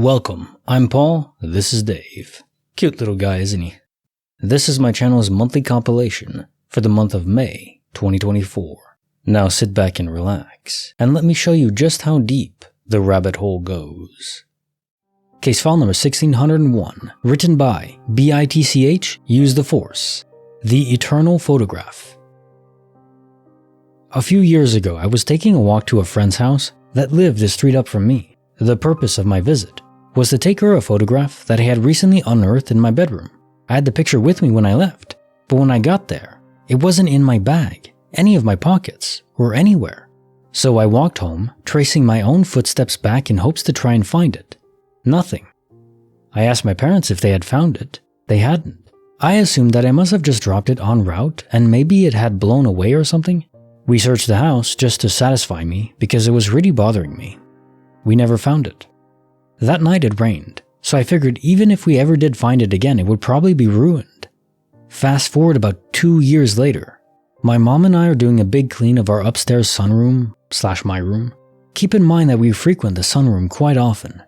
Welcome, I'm Paul, this is Dave. Cute little guy, isn't he? This is my channel's monthly compilation for the month of May 2024. Now sit back and relax, and let me show you just how deep the rabbit hole goes. Case file number 1601, written by BITCH, Use the Force, The Eternal Photograph. A few years ago, I was taking a walk to a friend's house that lived a street up from me. The purpose of my visit was to take her a photograph that I had recently unearthed in my bedroom. I had the picture with me when I left, but when I got there, it wasn't in my bag, any of my pockets, or anywhere. So I walked home, tracing my own footsteps back in hopes to try and find it. Nothing. I asked my parents if they had found it. They hadn't. I assumed that I must have just dropped it en route and maybe it had blown away or something. We searched the house just to satisfy me because it was really bothering me. We never found it. That night it rained, so I figured even if we ever did find it again, it would probably be ruined. Fast forward about 2 years later, my mom and I are doing a big clean of our upstairs sunroom / my room. Keep in mind that we frequent the sunroom quite often,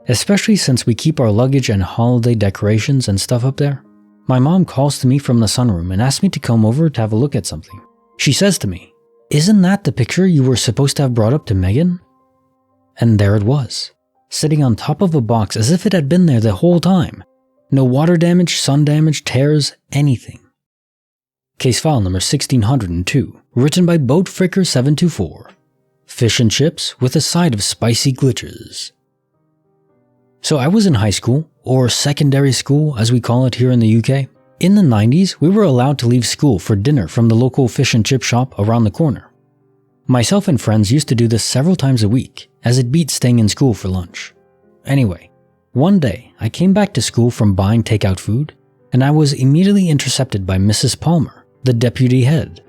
especially since we keep our luggage and holiday decorations and stuff up there. My mom calls to me from the sunroom and asks me to come over to have a look at something. She says to me, "Isn't that the picture you were supposed to have brought up to Megan?" And there it was, sitting on top of a box as if it had been there the whole time. No water damage, sun damage, tears, anything. Case file number 1602, written by BoatFricker724. Fish and chips with a side of spicy glitches. So I was in high school, or secondary school as we call it here in the UK. In the 90s, we were allowed to leave school for dinner from the local fish and chip shop around the corner. Myself and friends used to do this several times a week, as it beat staying in school for lunch. Anyway, one day I came back to school from buying takeout food, and I was immediately intercepted by Mrs. Palmer, the deputy head.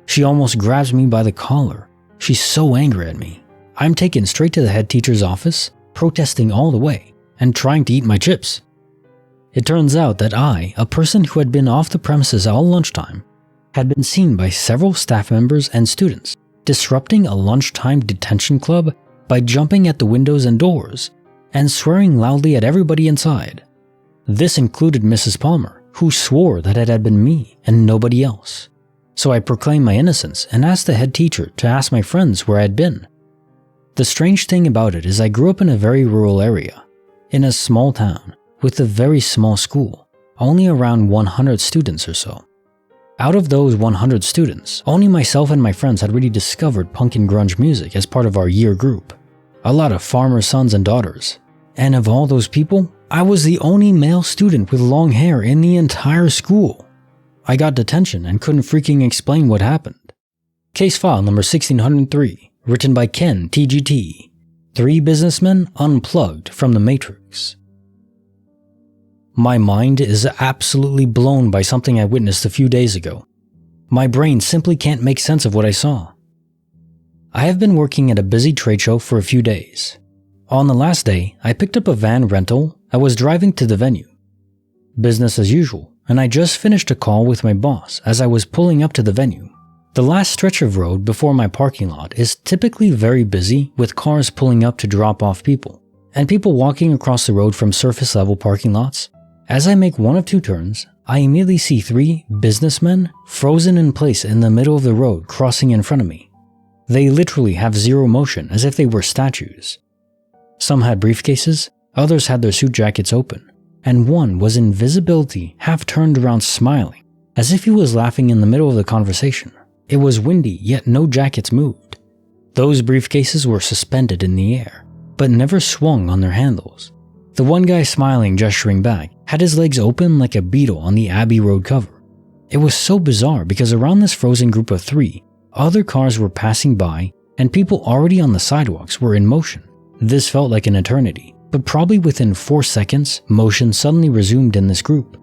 She almost grabs me by the collar. She's so angry at me. I'm taken straight to the head teacher's office, protesting all the way, and trying to eat my chips. It turns out that I, a person who had been off the premises all lunchtime, had been seen by several staff members and students disrupting a lunchtime detention club by jumping at the windows and doors and swearing loudly at everybody inside. This included Mrs. Palmer, who swore that it had been me and nobody else. So I proclaimed my innocence and asked the head teacher to ask my friends where I had been. The strange thing about it is I grew up in a very rural area, in a small town with a very small school, only around 100 students or so. Out of those 100 students, only myself and my friends had really discovered punk and grunge music as part of our year group. A lot of farmer sons and daughters. And of all those people, I was the only male student with long hair in the entire school. I got detention and couldn't freaking explain what happened. Case file number 1603, written by Ken TGT. 3 businessmen unplugged from the Matrix. My mind is absolutely blown by something I witnessed a few days ago. My brain simply can't make sense of what I saw. I have been working at a busy trade show for a few days. On the last day, I picked up a van rental. I was driving to the venue. Business as usual, and I just finished a call with my boss as I was pulling up to the venue. The last stretch of road before my parking lot is typically very busy with cars pulling up to drop off people, and people walking across the road from surface level parking lots. As I make one of 2 turns, I immediately see 3 businessmen frozen in place in the middle of the road crossing in front of me. They literally have zero motion as if they were statues. Some had briefcases, others had their suit jackets open, and one was in visibility half turned around smiling, as if he was laughing in the middle of the conversation. It was windy, yet no jackets moved. Those briefcases were suspended in the air, but never swung on their handles. The one guy smiling, gesturing back, had his legs open like a beetle on the Abbey Road cover. It was so bizarre because around this frozen group of 3, other cars were passing by and people already on the sidewalks were in motion. This felt like an eternity, but probably within 4 seconds, motion suddenly resumed in this group.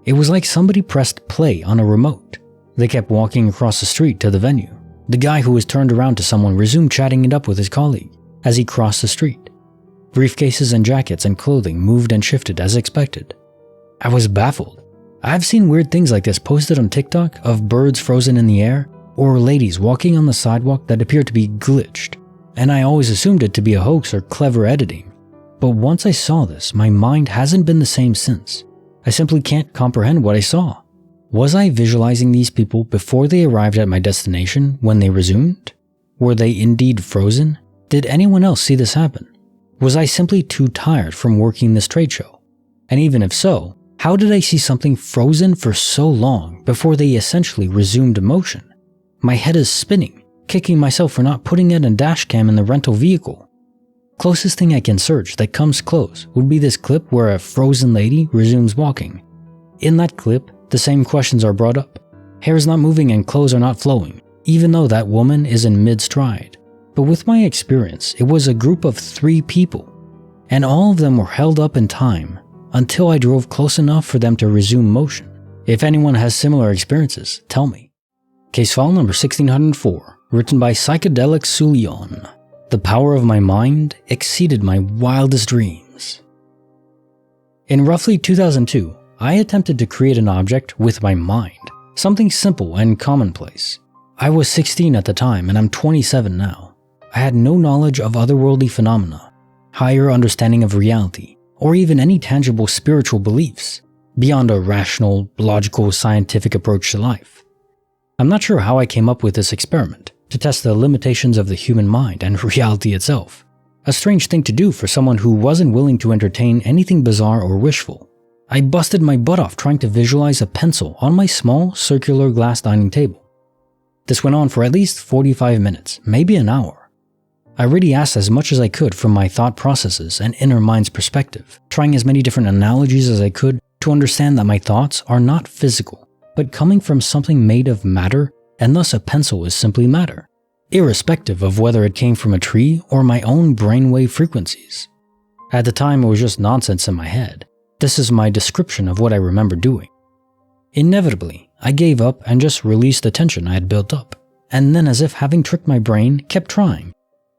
It was like somebody pressed play on a remote. They kept walking across the street to the venue. The guy who was turned around to someone resumed chatting it up with his colleague as he crossed the street. Briefcases and jackets and clothing moved and shifted as expected. I was baffled. I've seen weird things like this posted on TikTok of birds frozen in the air or ladies walking on the sidewalk that appeared to be glitched, and I always assumed it to be a hoax or clever editing. But once I saw this, my mind hasn't been the same since. I simply can't comprehend what I saw. Was I visualizing these people before they arrived at my destination when they resumed? Were they indeed frozen? Did anyone else see this happen? Was I simply too tired from working this trade show? And even if so, how did I see something frozen for so long before they essentially resumed motion? My head is spinning, kicking myself for not putting in a dash cam in the rental vehicle. Closest thing I can search that comes close would be this clip where a frozen lady resumes walking. In that clip, the same questions are brought up. Hair is not moving and clothes are not flowing, even though that woman is in mid-stride. But with my experience, it was a group of 3 people, and all of them were held up in time until I drove close enough for them to resume motion. If anyone has similar experiences, tell me. Case file number 1604, written by Psychedelic Sulion. The power of my mind exceeded my wildest dreams. In roughly 2002, I attempted to create an object with my mind, something simple and commonplace. I was 16 at the time and I'm 27 now. I had no knowledge of otherworldly phenomena, higher understanding of reality, or even any tangible spiritual beliefs, beyond a rational, logical, scientific approach to life. I'm not sure how I came up with this experiment, to test the limitations of the human mind and reality itself. A strange thing to do for someone who wasn't willing to entertain anything bizarre or wishful. I busted my butt off trying to visualize a pencil on my small, circular glass dining table. This went on for at least 45 minutes, maybe an hour. I really asked as much as I could from my thought processes and inner mind's perspective, trying as many different analogies as I could to understand that my thoughts are not physical, but coming from something made of matter, and thus a pencil is simply matter, irrespective of whether it came from a tree or my own brainwave frequencies. At the time, it was just nonsense in my head. This is my description of what I remember doing. Inevitably, I gave up and just released the tension I had built up, and then as if having tricked my brain, kept trying.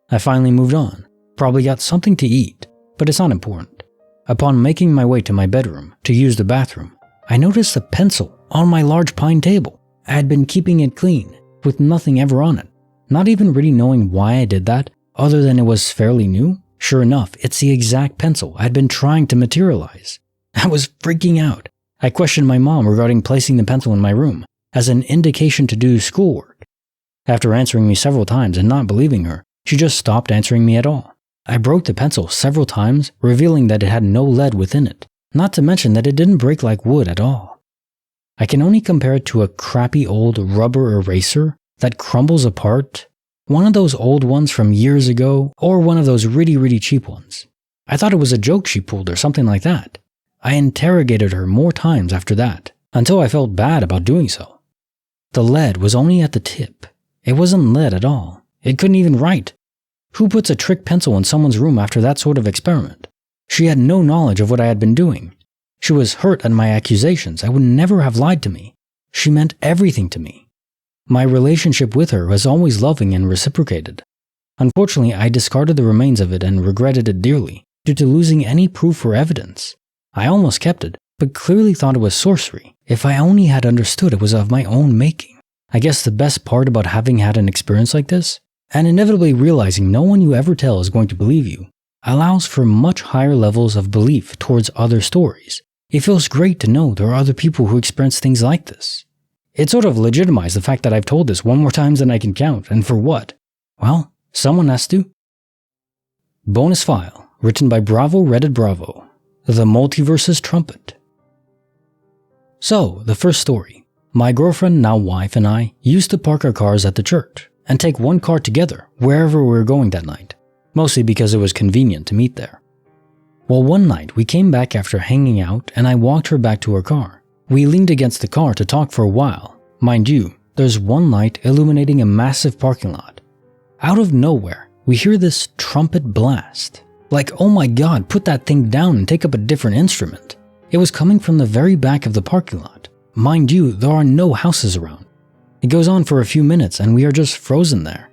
I finally moved on, probably got something to eat, but it's not important. Upon making my way to my bedroom to use the bathroom, I noticed a pencil on my large pine table. I had been keeping it clean, with nothing ever on it, not even really knowing why I did that, other than it was fairly new. Sure enough, it's the exact pencil I had been trying to materialize. I was freaking out. I questioned my mom regarding placing the pencil in my room as an indication to do schoolwork. After answering me several times and not believing her, she just stopped answering me at all. I broke the pencil several times, revealing that it had no lead within it, not to mention that it didn't break like wood at all. I can only compare it to a crappy old rubber eraser that crumbles apart, one of those old ones from years ago, or one of those really cheap ones. I thought it was a joke she pulled or something like that. I interrogated her more times after that, until I felt bad about doing so. The lead was only at the tip. It wasn't lead at all. It couldn't even write. Who puts a trick pencil in someone's room after that sort of experiment? She had no knowledge of what I had been doing. She was hurt at my accusations. I would never have lied to me. She meant everything to me. My relationship with her was always loving and reciprocated. Unfortunately, I discarded the remains of it and regretted it dearly, due to losing any proof or evidence. I almost kept it, but clearly thought it was sorcery, if I only had understood it was of my own making. I guess the best part about having had an experience like this, and inevitably realizing no one you ever tell is going to believe you, allows for much higher levels of belief towards other stories. It feels great to know there are other people who experience things like this. It sort of legitimized the fact that I've told this one more times than I can count, and for what? Well, someone has to. Bonus file, written by Bravo Reddit Bravo, The Multiverse's Trumpet. So, the first story. My girlfriend, now wife, and I used to park our cars at the church and take one car together wherever we were going that night, mostly because it was convenient to meet there. Well, one night we came back after hanging out and I walked her back to her car. We leaned against the car to talk for a while. Mind you, there's one light illuminating a massive parking lot. Out of nowhere, we hear this trumpet blast. Like, oh my god, put that thing down and take up a different instrument. It was coming from the very back of the parking lot. Mind you, there are no houses around. It goes on for a few minutes and we are just frozen there.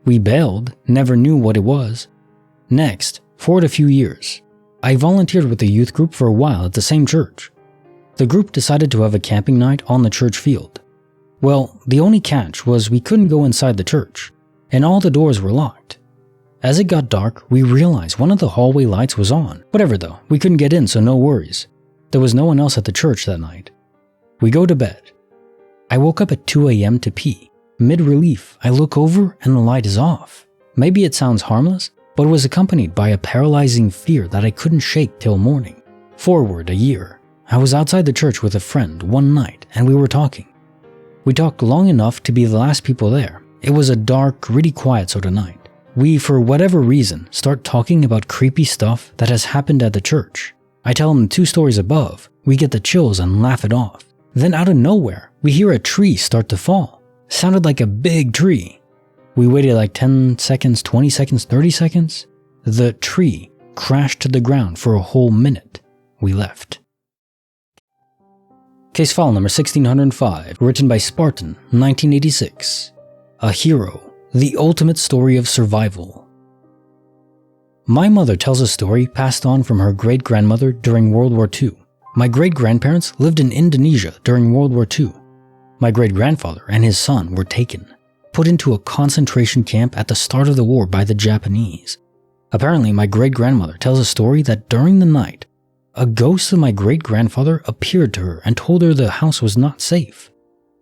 We bailed, never knew what it was. Next, for a few years, I volunteered with a youth group for a while at the same church. The group decided to have a camping night on the church field. Well, the only catch was we couldn't go inside the church, and all the doors were locked. As it got dark, we realized one of the hallway lights was on. Whatever though, we couldn't get in, so no worries. There was no one else at the church that night. We go to bed. I woke up at 2 a.m. to pee. Mid-relief, I look over and the light is off. Maybe it sounds harmless, but it was accompanied by a paralyzing fear that I couldn't shake till morning. Forward a year, I was outside the church with a friend one night and we were talking. We talked long enough to be the last people there. It was a dark, really quiet sort of night. We, for whatever reason, start talking about creepy stuff that has happened at the church. I tell him 2 stories above, we get the chills and laugh it off. Then out of nowhere, we hear a tree start to fall. Sounded like a big tree. We waited like 10 seconds, 20 seconds, 30 seconds. The tree crashed to the ground for a whole minute. We left. Case file number 1605, written by Spartan, 1986. A hero, the ultimate story of survival. My mother tells a story passed on from her great-grandmother during World War II. My great-grandparents lived in Indonesia during World War II. My great-grandfather and his son were taken, put into a concentration camp at the start of the war by the Japanese. Apparently, my great-grandmother tells a story that during the night, a ghost of my great-grandfather appeared to her and told her the house was not safe.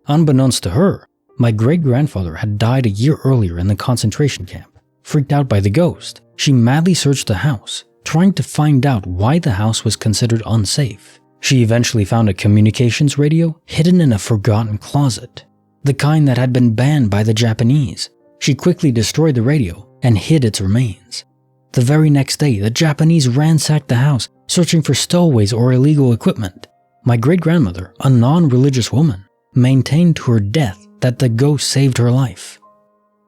Unbeknownst to her, my great-grandfather had died a year earlier in the concentration camp. Freaked out by the ghost, she madly searched the house, trying to find out why the house was considered unsafe. She eventually found a communications radio hidden in a forgotten closet, the kind that had been banned by the Japanese. She quickly destroyed the radio and hid its remains. The very next day, the Japanese ransacked the house, searching for stowaways or illegal equipment. My great-grandmother, a non-religious woman, maintained to her death that the ghost saved her life.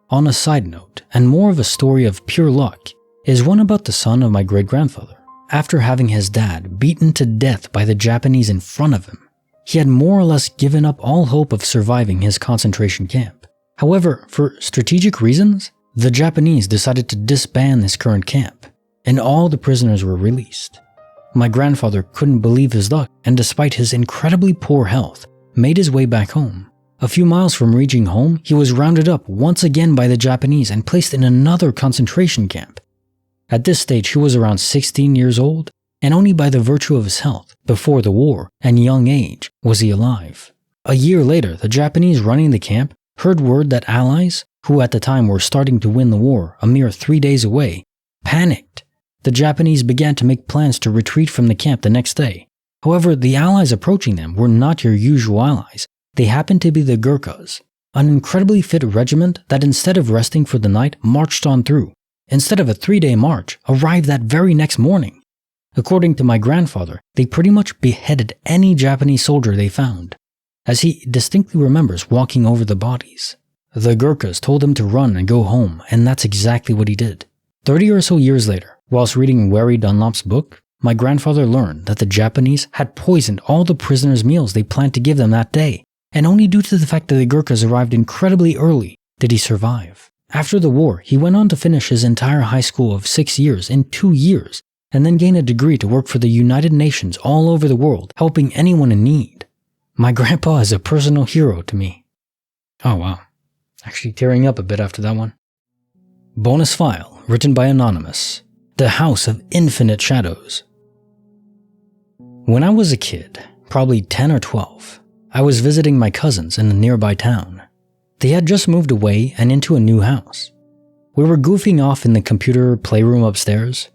On a side note, and more of a story of pure luck, is one about the son of my great-grandfather. After having his dad beaten to death by the Japanese in front of him, he had more or less given up all hope of surviving his concentration camp. However, for strategic reasons, the Japanese decided to disband this current camp, and all the prisoners were released. My grandfather couldn't believe his luck, and despite his incredibly poor health, made his way back home. A few miles from reaching home, he was rounded up once again by the Japanese and placed in another concentration camp. At this stage, he was around 16 years old, and only by the virtue of his health, before the war, and young age, was he alive. A year later, the Japanese running the camp heard word that allies, who at the time were starting to win the war a mere 3 days away, panicked. The Japanese began to make plans to retreat from the camp the next day. However, the allies approaching them were not your usual allies. They happened to be the Gurkhas, an incredibly fit regiment that instead of resting for the night, marched on through. Instead of a 3-day march, arrived that very next morning. According to my grandfather, they pretty much beheaded any Japanese soldier they found, as he distinctly remembers walking over the bodies. The Gurkhas told him to run and go home, and that's exactly what he did. 30 or so years later, whilst reading Wary Dunlop's book, my grandfather learned that the Japanese had poisoned all the prisoners' meals they planned to give them that day, and only due to the fact that the Gurkhas arrived incredibly early did he survive. After the war, he went on to finish his entire high school of 6 years in 2 years, and then gain a degree to work for the United Nations all over the world, helping anyone in need. My grandpa is a personal hero to me. Oh wow, actually tearing up a bit after that one. Bonus file, written by Anonymous. The House of Infinite Shadows. When I was a kid, probably 10 or 12, I was visiting my cousins in a nearby town. They had just moved away and into a new house. We were goofing off in the computer playroom upstairs.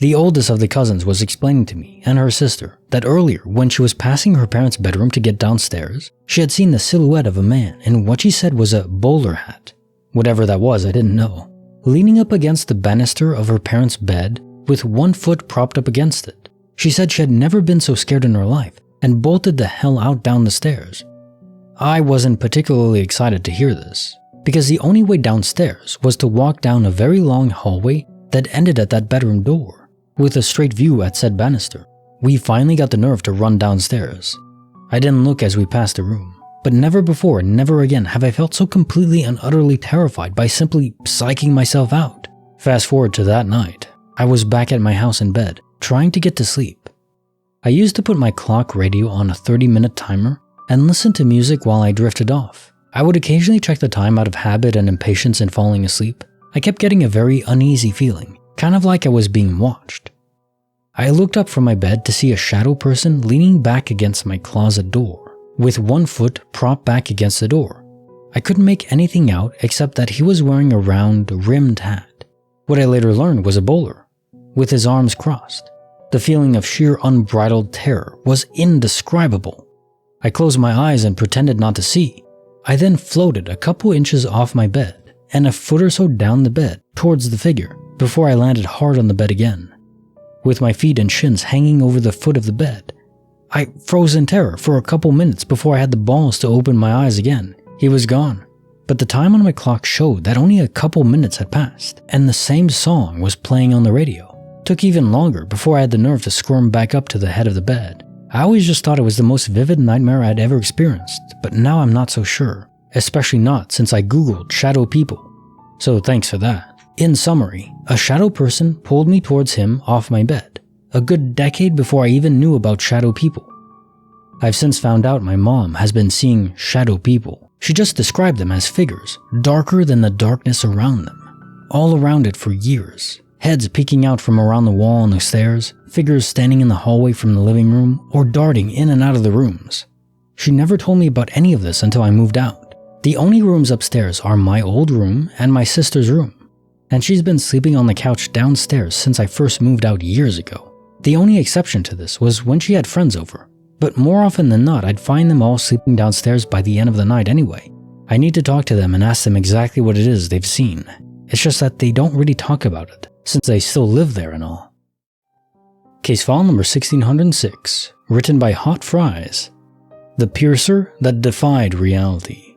The oldest of the cousins was explaining to me and her sister that earlier when she was passing her parents' bedroom to get downstairs, she had seen the silhouette of a man in what she said was a bowler hat. Whatever that was, I didn't know. Leaning up against the banister of her parents' bed with one foot propped up against it. She said she had never been so scared in her life and bolted the hell out down the stairs. I wasn't particularly excited to hear this, because the only way downstairs was to walk down a very long hallway that ended at that bedroom door, with a straight view at said banister. We finally got the nerve to run downstairs. I didn't look as we passed the room, but never before and never again have I felt so completely and utterly terrified by simply psyching myself out. Fast forward to that night, I was back at my house in bed, trying to get to sleep. I used to put my clock radio on a 30-minute timer and listen to music while I drifted off. I would occasionally check the time out of habit and impatience in falling asleep. I kept getting a very uneasy feeling, kind of like I was being watched. I looked up from my bed to see a shadow person leaning back against my closet door, with one foot propped back against the door. I couldn't make anything out except that he was wearing a round, rimmed hat. What I later learned was a bowler, with his arms crossed. The feeling of sheer unbridled terror was indescribable. I closed my eyes and pretended not to see. I then floated a couple inches off my bed and a foot or so down the bed towards the figure before I landed hard on the bed again. With my feet and shins hanging over the foot of the bed, I froze in terror for a couple minutes before I had the balls to open my eyes again. He was gone, but the time on my clock showed that only a couple minutes had passed, and the same song was playing on the radio. It took even longer before I had the nerve to squirm back up to the head of the bed. I always just thought it was the most vivid nightmare I'd ever experienced, but now I'm not so sure, especially not since I googled shadow people. So thanks for that. In summary, a shadow person pulled me towards him off my bed, a good decade before I even knew about shadow people. I've since found out my mom has been seeing shadow people. She just described them as figures, darker than the darkness around them, all around it for years. Heads peeking out from around the wall and the stairs, figures standing in the hallway from the living room, or darting in and out of the rooms. She never told me about any of this until I moved out. The only rooms upstairs are my old room and my sister's room, and she's been sleeping on the couch downstairs since I first moved out years ago. The only exception to this was when she had friends over, but more often than not I'd find them all sleeping downstairs by the end of the night anyway. I need to talk to them and ask them exactly what it is they've seen. It's just that they don't really talk about it, since they still live there and all. Case file number 1606, written by Hot Fries. The Piercer That Defied Reality.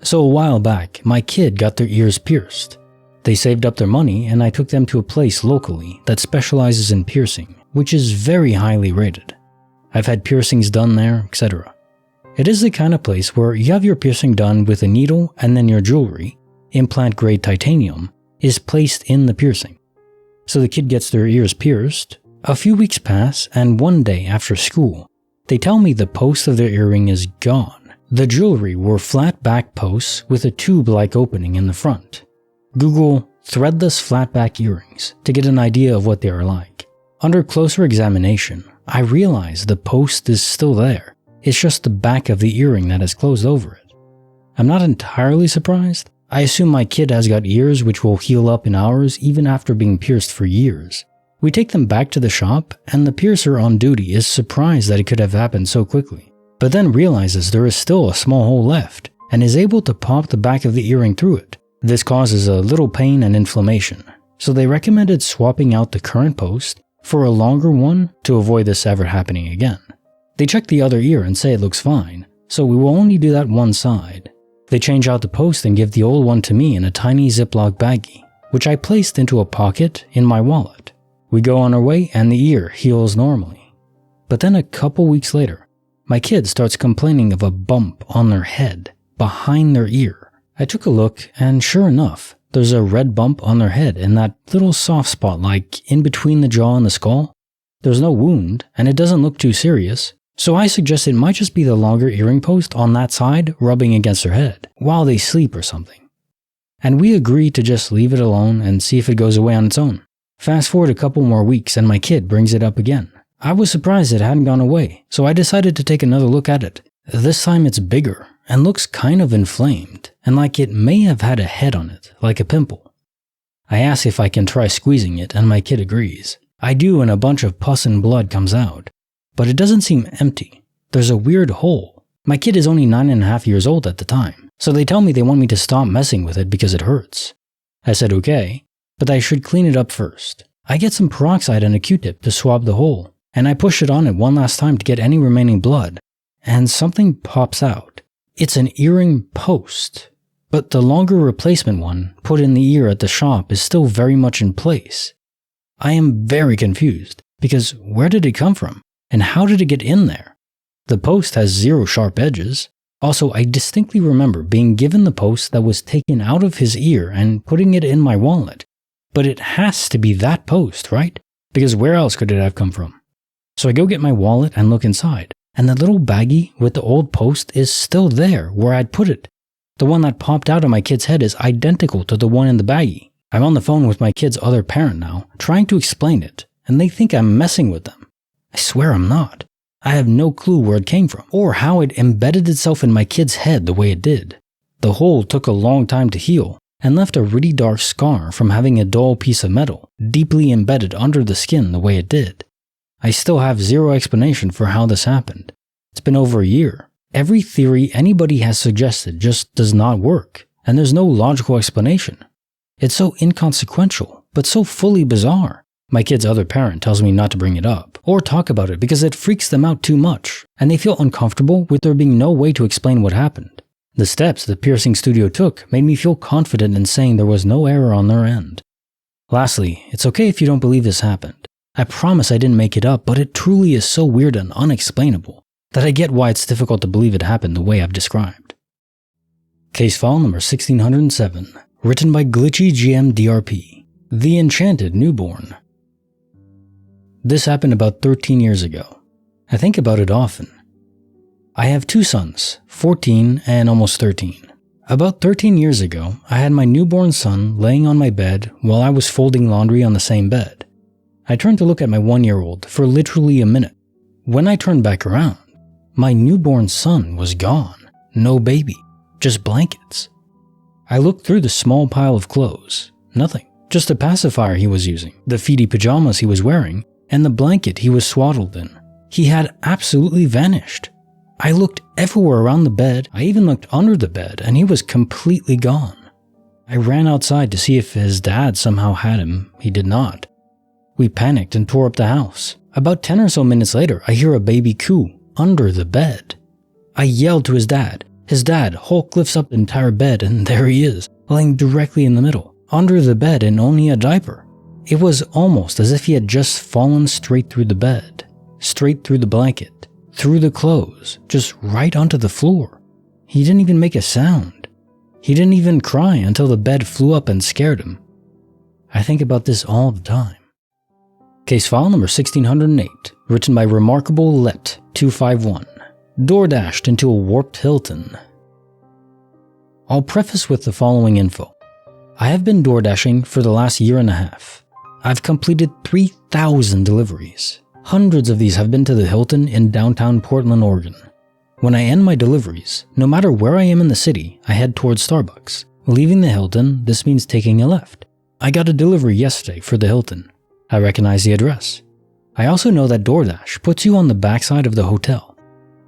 So a while back, my kid got their ears pierced. They saved up their money and I took them to a place locally that specializes in piercing, which is very highly rated. I've had piercings done there, etc. It is the kind of place where you have your piercing done with a needle and then your jewelry, implant-grade titanium, is placed in the piercing. So the kid gets their ears pierced. A few weeks pass, and one day after school, they tell me the post of their earring is gone. The jewelry were flat back posts with a tube-like opening in the front. Google threadless flat-back earrings to get an idea of what they are like. Under closer examination, I realize the post is still there. It's just the back of the earring that is closed over it. I'm not entirely surprised. I assume my kid has got ears which will heal up in hours even after being pierced for years. We take them back to the shop, and the piercer on duty is surprised that it could have happened so quickly, but then realizes there is still a small hole left and is able to pop the back of the earring through it. This causes a little pain and inflammation, so they recommended swapping out the current post for a longer one to avoid this ever happening again. They check the other ear and say it looks fine, so we will only do that one side. They change out the post and give the old one to me in a tiny Ziploc baggie, which I placed into a pocket in my wallet. We go on our way and the ear heals normally. But then a couple weeks later, my kid starts complaining of a bump on their head, behind their ear. I took a look and sure enough, there's a red bump on their head in that little soft spot like in between the jaw and the skull. There's no wound and it doesn't look too serious. So I suggest it might just be the longer earring post on that side rubbing against their head while they sleep or something. And we agree to just leave it alone and see if it goes away on its own. Fast forward a couple more weeks and my kid brings it up again. I was surprised it hadn't gone away, so I decided to take another look at it. This time it's bigger and looks kind of inflamed and like it may have had a head on it, like a pimple. I ask if I can try squeezing it and my kid agrees. I do and a bunch of pus and blood comes out. But it doesn't seem empty. There's a weird hole. My kid is only 9.5 years old at the time, so they tell me they want me to stop messing with it because it hurts. I said okay, but I should clean it up first. I get some peroxide and a Q-tip to swab the hole, and I push it on it one last time to get any remaining blood, and something pops out. It's an earring post, but the longer replacement one put in the ear at the shop is still very much in place. I am very confused, because where did it come from? And how did it get in there? The post has 0 sharp edges. Also, I distinctly remember being given the post that was taken out of his ear and putting it in my wallet. But it has to be that post, right? Because where else could it have come from? So I go get my wallet and look inside, and the little baggie with the old post is still there where I'd put it. The one that popped out of my kid's head is identical to the one in the baggie. I'm on the phone with my kid's other parent now, trying to explain it, and they think I'm messing with them. I swear I'm not. I have no clue where it came from, or how it embedded itself in my kid's head the way it did. The hole took a long time to heal, and left a really dark scar from having a dull piece of metal deeply embedded under the skin the way it did. I still have zero explanation for how this happened. It's been over a year. Every theory anybody has suggested just does not work, and there's no logical explanation. It's so inconsequential, but so fully bizarre. My kid's other parent tells me not to bring it up, or talk about it because it freaks them out too much, and they feel uncomfortable with there being no way to explain what happened. The steps the piercing studio took made me feel confident in saying there was no error on their end. Lastly, it's okay if you don't believe this happened. I promise I didn't make it up, but it truly is so weird and unexplainable that I get why it's difficult to believe it happened the way I've described. Case file number 1607, written by Glitchy GM DRP, The Enchanted Newborn. This happened about 13 years ago. I think about it often. I have two sons, 14 and almost 13. About 13 years ago, I had my newborn son laying on my bed while I was folding laundry on the same bed. I turned to look at my 1-year-old for literally a minute. When I turned back around, my newborn son was gone. No baby, just blankets. I looked through the small pile of clothes. Nothing, just a pacifier he was using, the feety pajamas he was wearing, and the blanket he was swaddled in. He had absolutely vanished. I looked everywhere around the bed, I even looked under the bed, and he was completely gone. I ran outside to see if his dad somehow had him. He did not. We panicked and tore up the house. About 10 or so minutes later, I hear a baby coo under the bed. I yelled to his dad. His dad Hulk lifts up the entire bed, and there he is, laying directly in the middle, under the bed in only a diaper. It was almost as if he had just fallen straight through the bed, straight through the blanket, through the clothes, just right onto the floor. He didn't even make a sound. He didn't even cry until the bed flew up and scared him. I think about this all the time. Case file number 1608, written by Remarkable Let 251, door dashed into a warped Hilton. I'll preface with the following info. I have been door dashing for the last year and a half. I've completed 3,000 deliveries. Hundreds of these have been to the Hilton in downtown Portland, Oregon. When I end my deliveries, no matter where I am in the city, I head towards Starbucks. Leaving the Hilton, this means taking a left. I got a delivery yesterday for the Hilton. I recognize the address. I also know that DoorDash puts you on the backside of the hotel.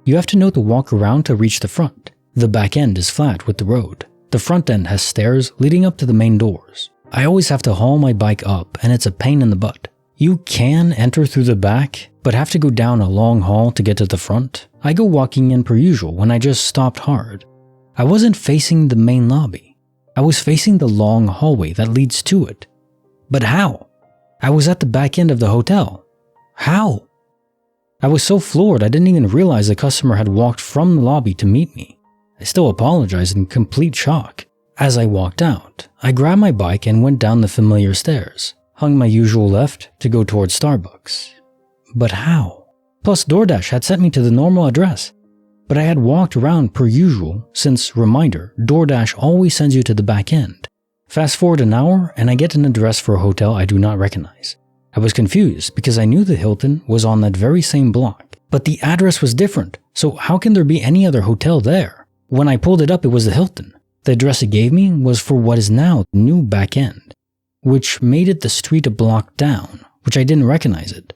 You have to know to walk around to reach the front. The back end is flat with the road. The front end has stairs leading up to the main doors. I always have to haul my bike up, and it's a pain in the butt. You can enter through the back, but have to go down a long hall to get to the front. I go walking in per usual when I just stopped hard. I wasn't facing the main lobby. I was facing the long hallway that leads to it. But how? I was at the back end of the hotel. How? I was so floored I didn't even realize the customer had walked from the lobby to meet me. I still apologized in complete shock. As I walked out, I grabbed my bike and went down the familiar stairs, hung my usual left to go towards Starbucks. But how? Plus DoorDash had sent me to the normal address. But I had walked around per usual since, reminder, DoorDash always sends you to the back end. Fast forward an hour and I get an address for a hotel I do not recognize. I was confused because I knew the Hilton was on that very same block, but the address was different, so how can there be any other hotel there? When I pulled it up, it was the Hilton. The address it gave me was for what is now the new back end, which made it the street a block down, which I didn't recognize it.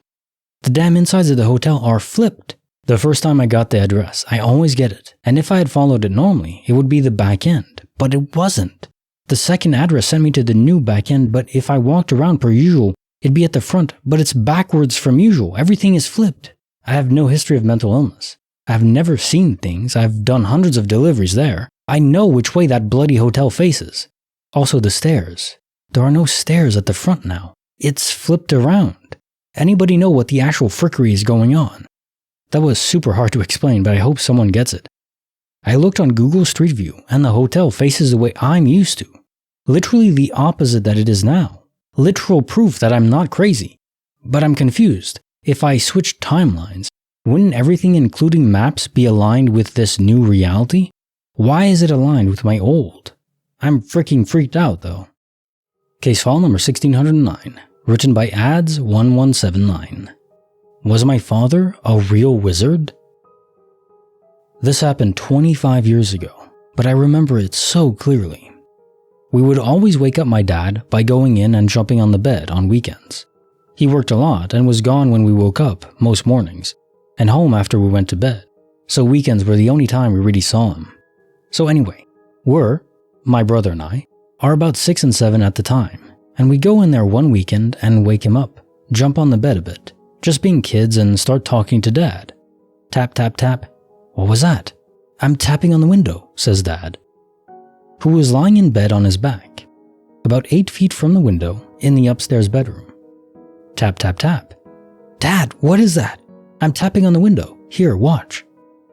The damn insides of the hotel are flipped. The first time I got the address, I always get it, and if I had followed it normally, it would be the back end, but it wasn't. The second address sent me to the new back end, but if I walked around per usual, it'd be at the front, but it's backwards from usual. Everything is flipped. I have no history of mental illness. I've never seen things. I've done hundreds of deliveries there. I know which way that bloody hotel faces. Also the stairs. There are no stairs at the front now. It's flipped around. Anybody know what the actual frickery is going on? That was super hard to explain, but I hope someone gets it. I looked on Google Street View, and the hotel faces the way I'm used to. Literally the opposite that it is now. Literal proof that I'm not crazy. But I'm confused. If I switch timelines, wouldn't everything including maps be aligned with this new reality? Why is it aligned with my old? I'm freaking freaked out though. Case file number 1609, written by ads1179. Was my father a real wizard? This happened 25 years ago, but I remember it so clearly. We would always wake up my dad by going in and jumping on the bed on weekends. He worked a lot and was gone when we woke up most mornings, and home after we went to bed, so weekends were the only time we really saw him. So anyway, my brother and I, are about 6 and 7 at the time, and we go in there one weekend and wake him up, jump on the bed a bit, just being kids, and start talking to Dad. Tap, tap, tap. What was that? I'm tapping on the window, says Dad, who was lying in bed on his back, about 8 feet from the window in the upstairs bedroom. Tap, tap, tap. Dad, what is that? I'm tapping on the window. Here, watch.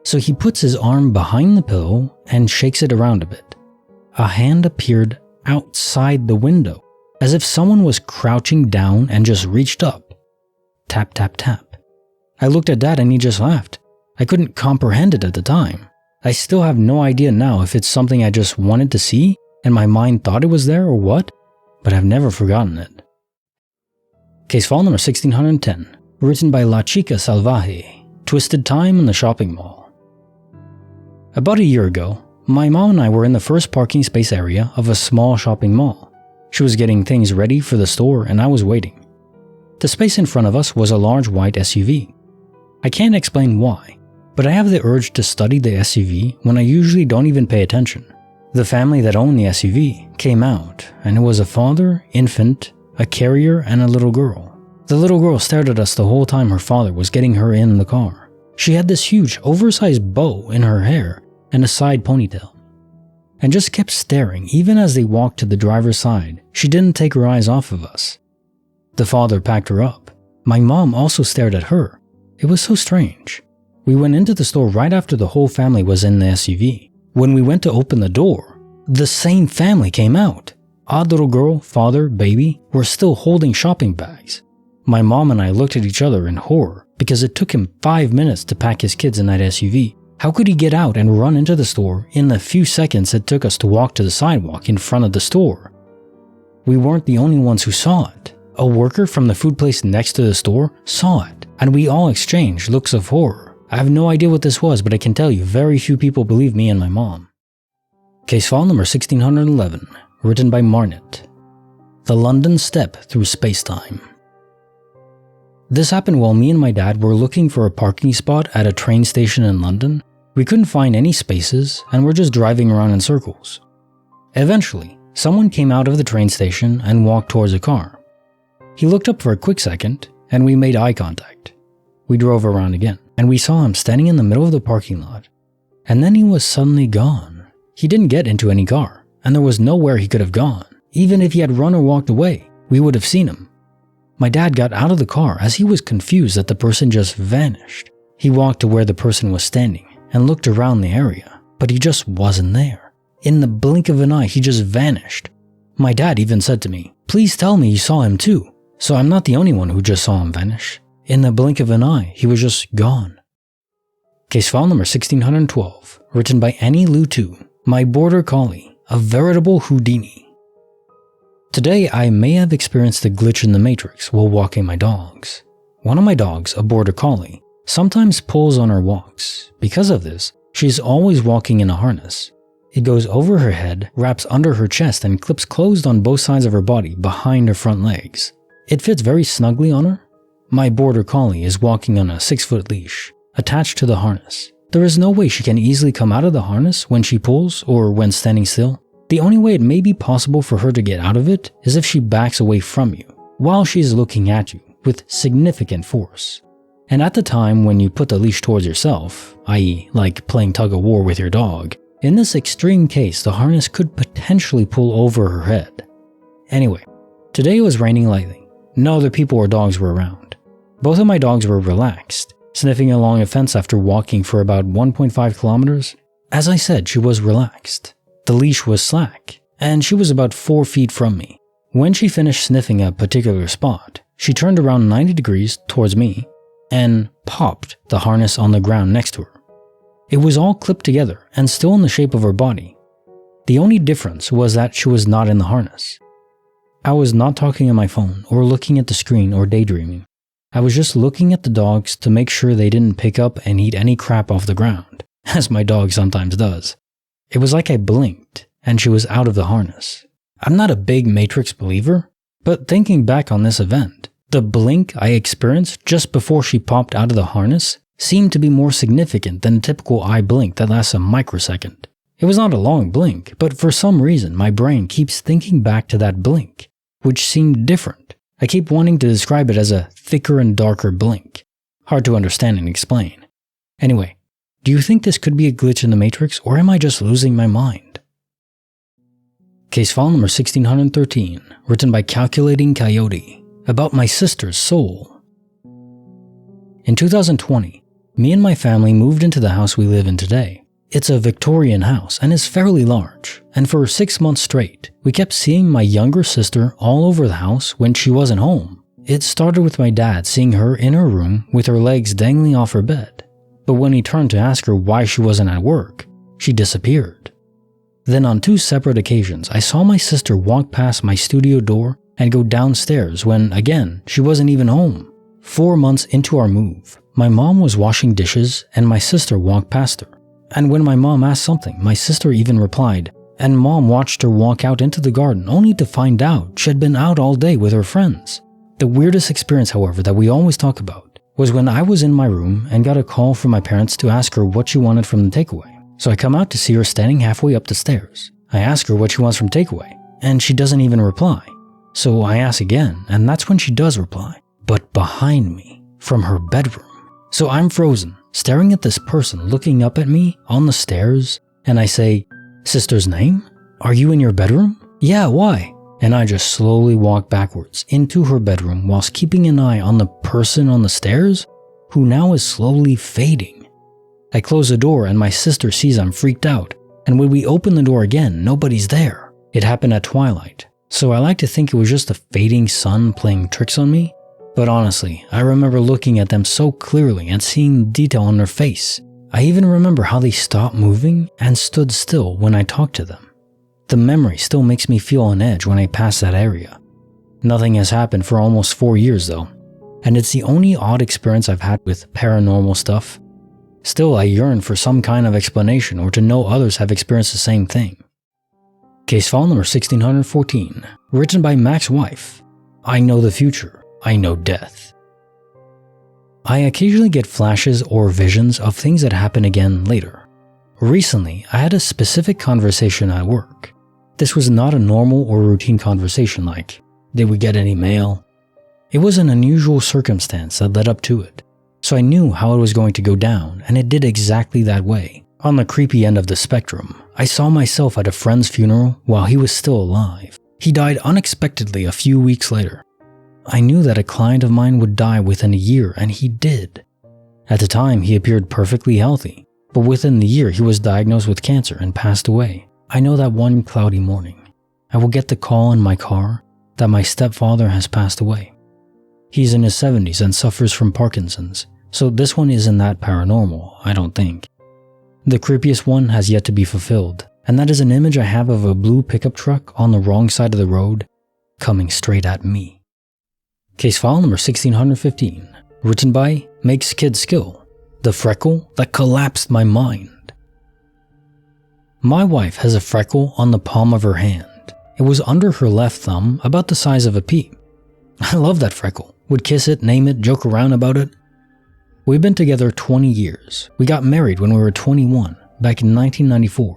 So he puts his arm behind the pillow and shakes it around a bit. A hand appeared outside the window, as if someone was crouching down and just reached up. Tap, tap, tap. I looked at Dad and he just laughed. I couldn't comprehend it at the time. I still have no idea now if it's something I just wanted to see and my mind thought it was there or what, but I've never forgotten it. Case file number 1610, written by La Chica Salvaje, Twisted Time in the Shopping Mall. About a year ago, my mom and I were in the first parking space area of a small shopping mall. She was getting things ready for the store and I was waiting. The space in front of us was a large white SUV. I can't explain why, but I have the urge to study the SUV when I usually don't even pay attention. The family that owned the SUV came out, and it was a father, infant, a carrier, and a little girl. The little girl stared at us the whole time her father was getting her in the car. She had this huge, oversized bow in her hair and a side ponytail, and just kept staring even as they walked to the driver's side. She didn't take her eyes off of us. The father packed her up. My mom also stared at her. It was so strange. We went into the store right after the whole family was in the SUV. When we went to open the door, the same family came out. Odd little girl, father, baby were still holding shopping bags. My mom and I looked at each other in horror because it took him 5 minutes to pack his kids in that SUV. How could he get out and run into the store in the few seconds it took us to walk to the sidewalk in front of the store? We weren't the only ones who saw it. A worker from the food place next to the store saw it, and we all exchanged looks of horror. I have no idea what this was, but I can tell you very few people believe me and my mom. Case file number 1611, written by Marnett. The London Step Through Space-Time. This happened while me and my dad were looking for a parking spot at a train station in London. We couldn't find any spaces and were just driving around in circles. Eventually, someone came out of the train station and walked towards a car. He looked up for a quick second and we made eye contact. We drove around again, and we saw him standing in the middle of the parking lot. And then he was suddenly gone. He didn't get into any car, and there was nowhere he could have gone. Even if he had run or walked away, we would have seen him. My dad got out of the car as he was confused that the person just vanished. He walked to where the person was standing and looked around the area, but he just wasn't there. In the blink of an eye, he just vanished. My dad even said to me, "Please tell me you saw him too, so I'm not the only one who just saw him vanish." In the blink of an eye, he was just gone. Case file number 1612, written by Annie Lou 2, my border collie, a veritable Houdini. Today, I may have experienced a glitch in the matrix while walking my dogs. One of my dogs, a border collie, sometimes pulls on her walks. Because of this, she is always walking in a harness. It goes over her head, wraps under her chest, and clips closed on both sides of her body behind her front legs. It fits very snugly on her. My border collie is walking on a 6-foot leash, attached to the harness. There is no way she can easily come out of the harness when she pulls or when standing still. The only way it may be possible for her to get out of it is if she backs away from you, while she is looking at you with significant force. And at the time when you put the leash towards yourself, i.e. like playing tug of war with your dog, in this extreme case the harness could potentially pull over her head. Anyway, today it was raining lightly. No other people or dogs were around. Both of my dogs were relaxed, sniffing along a fence after walking for about 1.5 kilometers. As I said, she was relaxed. The leash was slack, and she was about 4 feet from me. When she finished sniffing a particular spot, she turned around 90 degrees towards me and popped the harness on the ground next to her. It was all clipped together and still in the shape of her body. The only difference was that she was not in the harness. I was not talking on my phone or looking at the screen or daydreaming. I was just looking at the dogs to make sure they didn't pick up and eat any crap off the ground, as my dog sometimes does. It was like I blinked and she was out of the harness. I'm not a big Matrix believer, but thinking back on this event, the blink I experienced just before she popped out of the harness seemed to be more significant than a typical eye blink that lasts a microsecond. It was not a long blink, but for some reason my brain keeps thinking back to that blink, which seemed different. I keep wanting to describe it as a thicker and darker blink. Hard to understand and explain. Anyway, do you think this could be a glitch in the Matrix, or am I just losing my mind? Case file number 1613, written by Calculating Coyote, about my sister's soul. In 2020, me and my family moved into the house we live in today. It's a Victorian house and is fairly large, and for 6 months straight, we kept seeing my younger sister all over the house when she wasn't home. It started with my dad seeing her in her room with her legs dangling off her bed, but when he turned to ask her why she wasn't at work, she disappeared. Then on 2 separate occasions, I saw my sister walk past my studio door and go downstairs when, again, she wasn't even home. 4 months into our move, my mom was washing dishes and my sister walked past her. And when my mom asked something, my sister even replied, and mom watched her walk out into the garden only to find out she had been out all day with her friends. The weirdest experience, however, that we always talk about was when I was in my room and got a call from my parents to ask her what she wanted from the takeaway. So I come out to see her standing halfway up the stairs. I ask her what she wants from takeaway, and she doesn't even reply. So I ask again, and that's when she does reply, but behind me, from her bedroom. So I'm frozen, staring at this person looking up at me on the stairs, and I say, "Sister's name? Are you in your bedroom?" "Yeah, why?" And I just slowly walk backwards into her bedroom whilst keeping an eye on the person on the stairs, who now is slowly fading. I close the door and my sister sees I'm freaked out, and when we open the door again, nobody's there. It happened at twilight, so I like to think it was just a fading sun playing tricks on me. But honestly, I remember looking at them so clearly and seeing detail on their face. I even remember how they stopped moving and stood still when I talked to them. The memory still makes me feel on edge when I pass that area. Nothing has happened for almost 4 years though, and it's the only odd experience I've had with paranormal stuff. Still, I yearn for some kind of explanation or to know others have experienced the same thing. Case file number 1614, written by Mac's wife. I know the future. I know death. I occasionally get flashes or visions of things that happen again later. Recently, I had a specific conversation at work. This was not a normal or routine conversation like, "Did we get any mail?" It was an unusual circumstance that led up to it, so I knew how it was going to go down, and it did exactly that way. On the creepy end of the spectrum, I saw myself at a friend's funeral while he was still alive. He died unexpectedly a few weeks later. I knew that a client of mine would die within a year, and he did. At the time, he appeared perfectly healthy, but within the year, he was diagnosed with cancer and passed away. I know that one cloudy morning, I will get the call in my car that my stepfather has passed away. He's in his 70s and suffers from Parkinson's, so this one isn't that paranormal, I don't think. The creepiest one has yet to be fulfilled, and that is an image I have of a blue pickup truck on the wrong side of the road, coming straight at me. Case file number 1615, written by Makes Kid Skill, the freckle that collapsed my mind. My wife has a freckle on the palm of her hand. It was under her left thumb, about the size of a pea. I love that freckle, would kiss it, name it, joke around about it. We've been together 20 years. We got married when we were 21, back in 1994.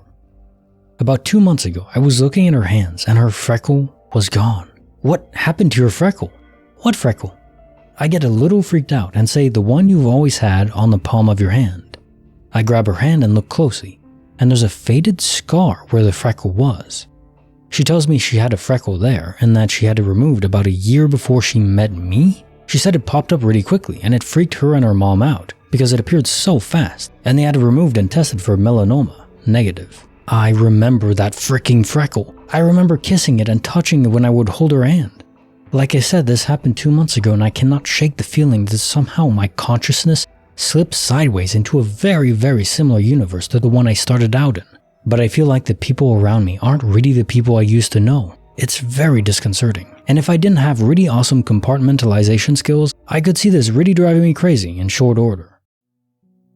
About 2 months ago, I was looking at her hands and her freckle was gone. "What happened to your freckle?" "What freckle?" I get a little freaked out and say, "The one you've always had on the palm of your hand." I grab her hand and look closely, and there's a faded scar where the freckle was. She tells me she had a freckle there and that she had it removed about a year before she met me. She said it popped up really quickly and it freaked her and her mom out because it appeared so fast, and they had it removed and tested for melanoma, negative. I remember that freaking freckle. I remember kissing it and touching it when I would hold her hand. Like I said, this happened 2 months ago and I cannot shake the feeling that somehow my consciousness slipped sideways into a very similar universe to the one I started out in. But I feel like the people around me aren't really the people I used to know. It's very disconcerting. And if I didn't have really awesome compartmentalization skills, I could see this really driving me crazy in short order.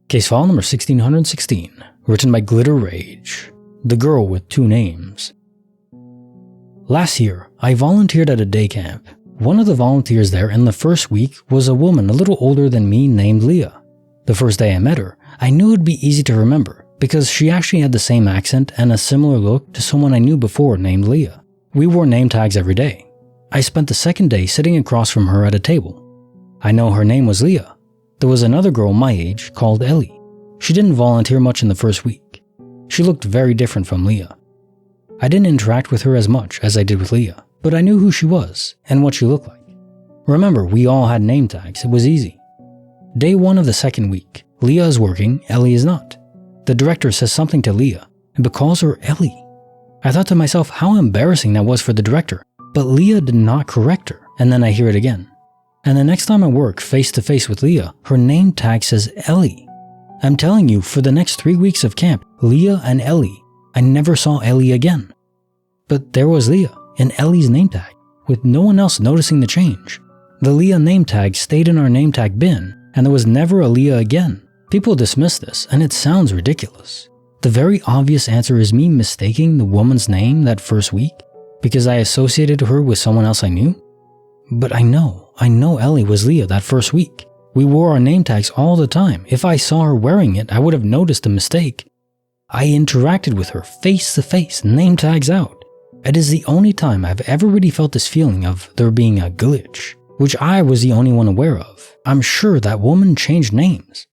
Case file number 1616, written by Glitter Rage. The Girl with Two Names. Last year, I volunteered at a day camp. One of the volunteers there in the first week was a woman a little older than me named Leah. The first day I met her, I knew it'd be easy to remember because she actually had the same accent and a similar look to someone I knew before named Leah. We wore name tags every day. I spent the second day sitting across from her at a table. I know her name was Leah. There was another girl my age called Ellie. She didn't volunteer much in the first week. She looked very different from Leah. I didn't interact with her as much as I did with Leah, but I knew who she was and what she looked like. Remember, we all had name tags, it was easy. Day 1 of the second week, Leah is working, Ellie is not. The director says something to Leah and calls her Ellie. I thought to myself how embarrassing that was for the director, but Leah did not correct her, and then I hear it again. And the next time I work face to face with Leah, her name tag says Ellie. I'm telling you, for the next 3 weeks of camp, Leah and Ellie, I never saw Ellie again. But there was Leah in Ellie's name tag, with no one else noticing the change. The Leah name tag stayed in our name tag bin, and there was never a Leah again. People dismiss this, and it sounds ridiculous. The very obvious answer is me mistaking the woman's name that first week because I associated her with someone else I knew. But I know Ellie was Leah that first week. We wore our name tags all the time. If I saw her wearing it, I would have noticed the mistake. I interacted with her face to face, name tags out. It is the only time I've ever really felt this feeling of there being a glitch, which I was the only one aware of. I'm sure that woman changed names.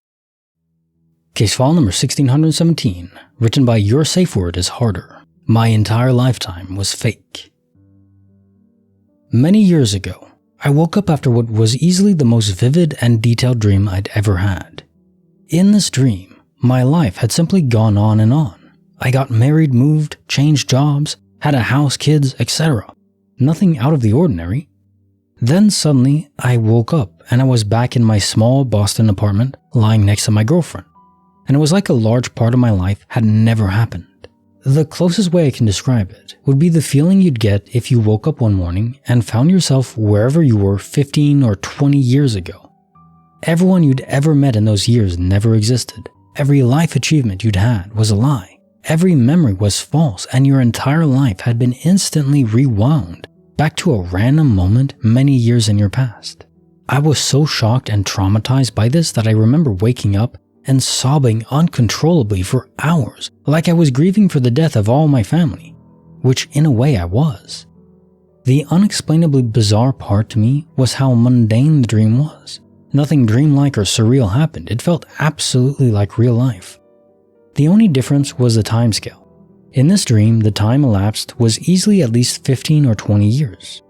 Case file number 1617, written by Your Safe Word is Harder. My entire lifetime was fake. Many years ago, I woke up after what was easily the most vivid and detailed dream I'd ever had. In this dream, my life had simply gone on and on. I got married, moved, changed jobs, had a house, kids, etc. Nothing out of the ordinary. Then suddenly, I woke up and I was back in my small Boston apartment lying next to my girlfriend. And it was like a large part of my life had never happened. The closest way I can describe it would be the feeling you'd get if you woke up one morning and found yourself wherever you were 15 or 20 years ago. Everyone you'd ever met in those years never existed. Every life achievement you'd had was a lie. Every memory was false, and your entire life had been instantly rewound back to a random moment many years in your past. I was so shocked and traumatized by this that I remember waking up and sobbing uncontrollably for hours, like I was grieving for the death of all my family, which in a way I was. The unexplainably bizarre part to me was how mundane the dream was. Nothing dreamlike or surreal happened. It felt absolutely like real life. The only difference was the timescale. In this dream, the time elapsed was easily at least 15 or 20 years.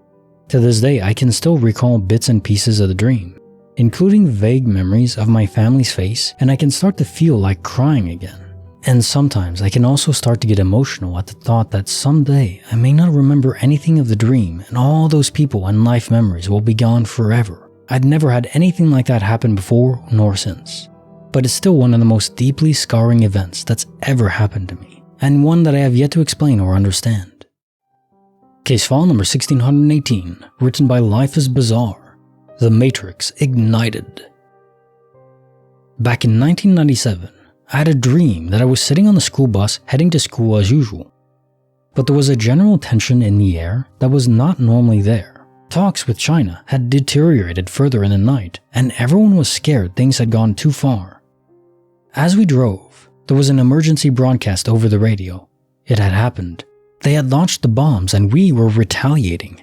To this day, I can still recall bits and pieces of the dream, including vague memories of my family's face, and I can start to feel like crying again. And sometimes I can also start to get emotional at the thought that someday I may not remember anything of the dream and all those people and life memories will be gone forever. I'd never had anything like that happen before nor since. But it's still one of the most deeply scarring events that's ever happened to me, and one that I have yet to explain or understand. Case file number 1618, written by Life is Bizarre. The Matrix Ignited. Back in 1997, I had a dream that I was sitting on the school bus heading to school as usual. But there was a general tension in the air that was not normally there. Talks with China had deteriorated further in the night, and everyone was scared things had gone too far. As we drove, there was an emergency broadcast over the radio. It had happened. They had launched the bombs and we were retaliating.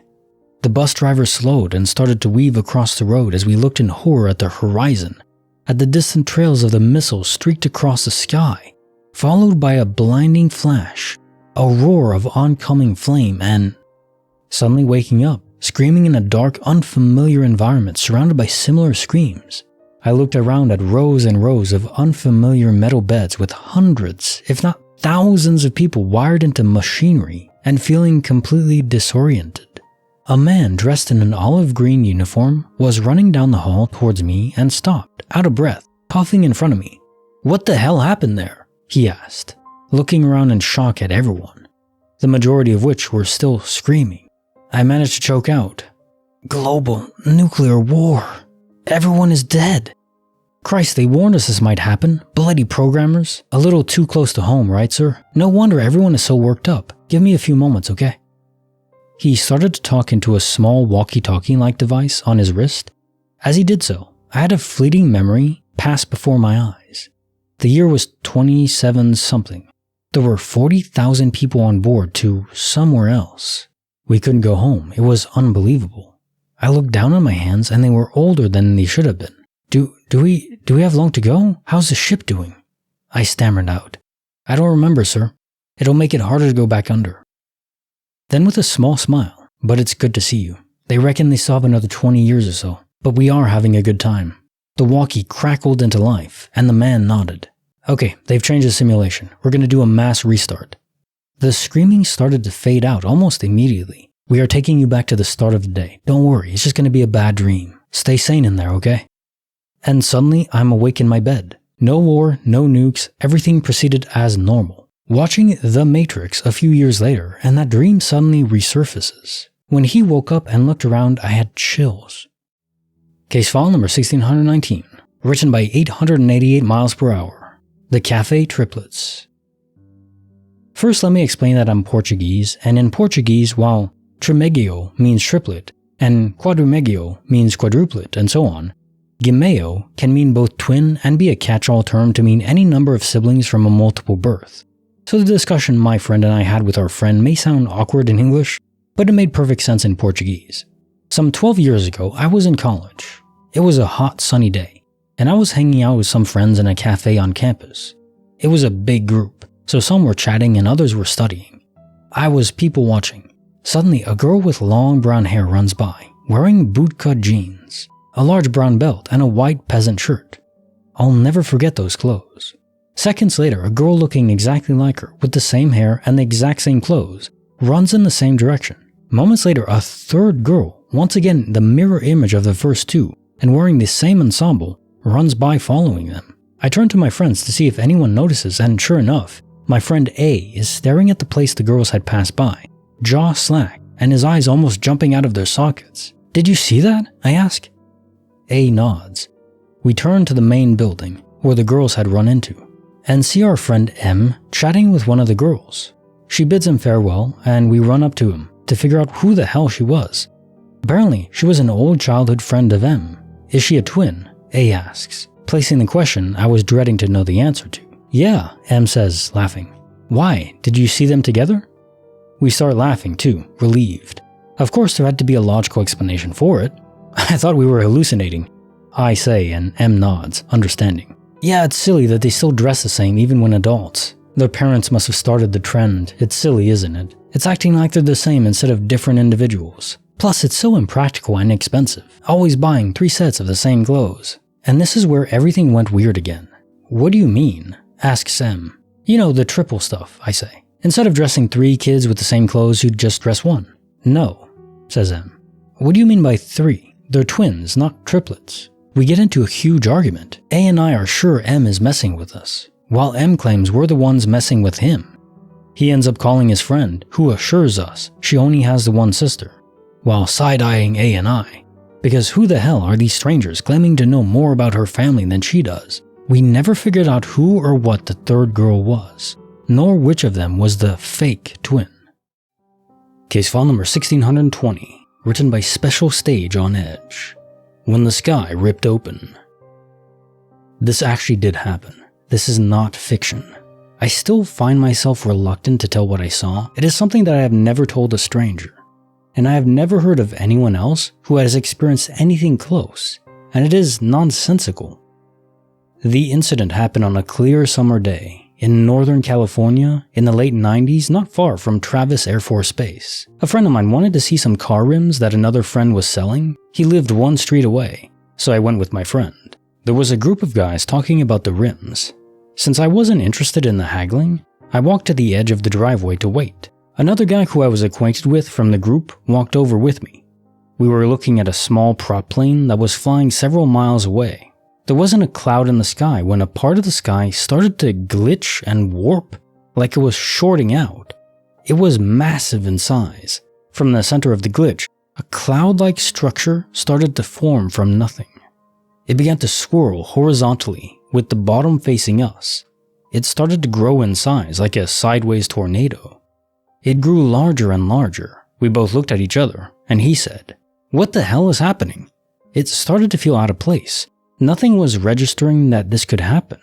The bus driver slowed and started to weave across the road as we looked in horror at the horizon, at the distant trails of the missiles streaked across the sky, followed by a blinding flash, a roar of oncoming flame, and suddenly waking up, screaming in a dark, unfamiliar environment surrounded by similar screams. I looked around at rows and rows of unfamiliar metal beds with hundreds, if not thousands of people wired into machinery and feeling completely disoriented. A man dressed in an olive green uniform was running down the hall towards me and stopped, out of breath, puffing in front of me. "What the hell happened there?" he asked, looking around in shock at everyone, the majority of which were still screaming. I managed to choke out, "Global nuclear war. Everyone is dead." Christ, they warned us this might happen. Bloody programmers. A little too close to home, right, sir? No wonder everyone is so worked up. Give me a few moments, okay? He started to talk into a small walkie-talkie-like device on his wrist. As he did so, I had a fleeting memory pass before my eyes. The year was 27-something. There were 40,000 people on board to somewhere else. We couldn't go home. It was unbelievable. I looked down on my hands and they were older than they should have been. Do we have long to go? How's the ship doing?" I stammered out. "I don't remember, sir. It'll make it harder to go back under." Then with a small smile, "But it's good to see you. They reckon they still have another 20 years or so, but we are having a good time." The walkie crackled into life, and the man nodded. "Okay, they've changed the simulation. We're going to do a mass restart." The screaming started to fade out almost immediately. "We are taking you back to the start of the day. Don't worry, it's just going to be a bad dream. Stay sane in there, okay?" And suddenly, I'm awake in my bed. No war, no nukes, everything proceeded as normal. Watching The Matrix a few years later, and that dream suddenly resurfaces. When he woke up and looked around, I had chills. Case file number 1619, written by 888 miles per hour. The Cafe Triplets. First, let me explain that I'm Portuguese, and in Portuguese, while trimegio means triplet, and quadrumegio means quadruplet, and so on, Gimeo can mean both twin and be a catch-all term to mean any number of siblings from a multiple birth. So the discussion my friend and I had with our friend may sound awkward in English, but it made perfect sense in Portuguese. Some 12 years ago, I was in college. It was a hot, sunny day, and I was hanging out with some friends in a cafe on campus. It was a big group, so some were chatting and others were studying. I was people watching. Suddenly, a girl with long brown hair runs by, wearing bootcut jeans, a large brown belt, and a white peasant shirt. I'll never forget those clothes. Seconds later, a girl looking exactly like her, with the same hair and the exact same clothes, runs in the same direction. Moments later, a third girl, once again the mirror image of the first two, and wearing the same ensemble, runs by following them. I turn to my friends to see if anyone notices, and sure enough, my friend A is staring at the place the girls had passed by, jaw slack, and his eyes almost jumping out of their sockets. "Did you see that?" I ask. A nods. We turn to the main building, where the girls had run into, and see our friend M chatting with one of the girls. She bids him farewell, and we run up to him to figure out who the hell she was. Apparently, she was an old childhood friend of M. "Is she a twin?" A asks, placing the question I was dreading to know the answer to. "Yeah," M says, laughing. "Why? Did you see them together?" We start laughing too, relieved. Of course, there had to be a logical explanation for it. I thought we were hallucinating, I say, and M nods, understanding. "Yeah, it's silly that they still dress the same even when adults. Their parents must have started the trend. It's silly, isn't it? It's acting like they're the same instead of different individuals. Plus, it's so impractical and expensive, always buying 3 sets of the same clothes." And this is where everything went weird again. "What do you mean?" asks M. "You know, the triple stuff," I say. "Instead of dressing 3 kids with the same clothes, you'd just dress 1. "No," says M. "What do you mean by 3? They're twins, not triplets." We get into a huge argument. A and I are sure M is messing with us, while M claims we're the ones messing with him. He ends up calling his friend, who assures us she only has the one sister, while side-eyeing A and I, because who the hell are these strangers claiming to know more about her family than she does? We never figured out who or what the third girl was, nor which of them was the fake twin. Case file number 1620, written by Special Stage on Edge. When the Sky Ripped Open. This actually did happen. This is not fiction. I still find myself reluctant to tell what I saw. It is something that I have never told a stranger, and I have never heard of anyone else who has experienced anything close, and it is nonsensical. The incident happened on a clear summer day in Northern California in the late 90s, not far from Travis Air Force Base. A friend of mine wanted to see some car rims that another friend was selling. He lived 1 street away, so I went with my friend. There was a group of guys talking about the rims. Since I wasn't interested in the haggling, I walked to the edge of the driveway to wait. Another guy who I was acquainted with from the group walked over with me. We were looking at a small prop plane that was flying several miles away. There wasn't a cloud in the sky when a part of the sky started to glitch and warp like it was shorting out. It was massive in size. From the center of the glitch, a cloud-like structure started to form from nothing. It began to swirl horizontally with the bottom facing us. It started to grow in size like a sideways tornado. It grew larger and larger. We both looked at each other, and he said, "What the hell is happening?" It started to feel out of place. Nothing was registering that this could happen.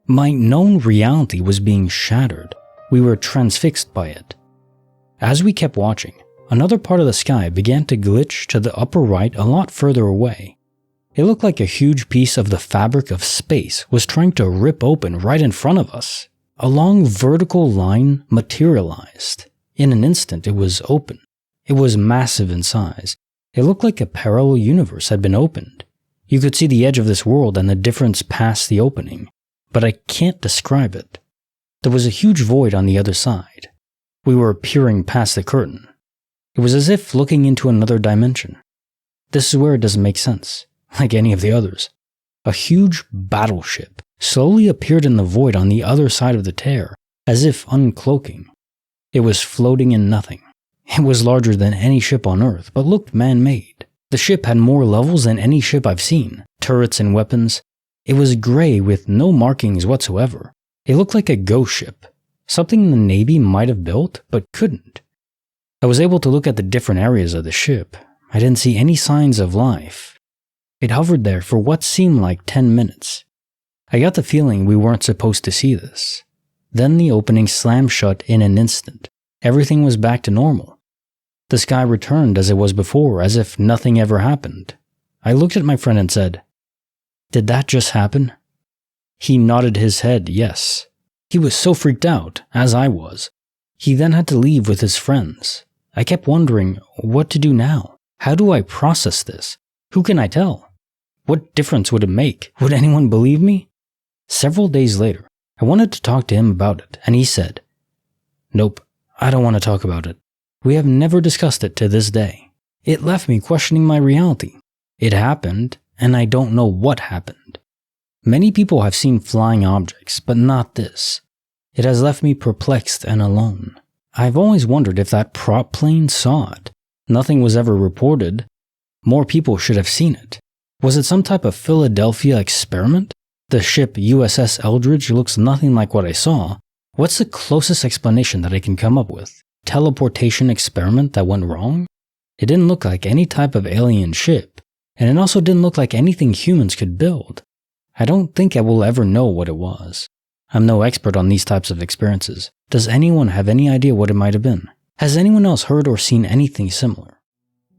My known reality was being shattered. We were transfixed by it. As we kept watching, another part of the sky began to glitch to the upper right a lot further away. It looked like a huge piece of the fabric of space was trying to rip open right in front of us. A long vertical line materialized. In an instant, it was open. It was massive in size. It looked like a parallel universe had been opened. You could see the edge of this world and the difference past the opening, but I can't describe it. There was a huge void on the other side. We were peering past the curtain. It was as if looking into another dimension. This is where it doesn't make sense, like any of the others. A huge battleship slowly appeared in the void on the other side of the tear, as if uncloaking. It was floating in nothing. It was larger than any ship on Earth, but looked man-made. The ship had more levels than any ship I've seen, turrets and weapons. It was gray with no markings whatsoever. It looked like a ghost ship, something the Navy might have built, but couldn't. I was able to look at the different areas of the ship. I didn't see any signs of life. It hovered there for what seemed like 10 minutes. I got the feeling we weren't supposed to see this. Then the opening slammed shut in an instant. Everything was back to normal. The sky returned as it was before, as if nothing ever happened. I looked at my friend and said, "Did that just happen?" He nodded his head yes. He was so freaked out, as I was. He then had to leave with his friends. I kept wondering what to do now. How do I process this? Who can I tell? What difference would it make? Would anyone believe me? Several days later, I wanted to talk to him about it, and he said, "Nope, I don't want to talk about it. We have never discussed it to this day." It left me questioning my reality. It happened, and I don't know what happened. Many people have seen flying objects, but not this. It has left me perplexed and alone. I've always wondered if that prop plane saw it. Nothing was ever reported. More people should have seen it. Was it some type of Philadelphia experiment? The ship USS Eldridge looks nothing like what I saw. What's the closest explanation that I can come up with? Teleportation experiment that went wrong? It didn't look like any type of alien ship, and it also didn't look like anything humans could build. I don't think I will ever know what it was. I'm no expert on these types of experiences. Does anyone have any idea what it might have been? Has anyone else heard or seen anything similar?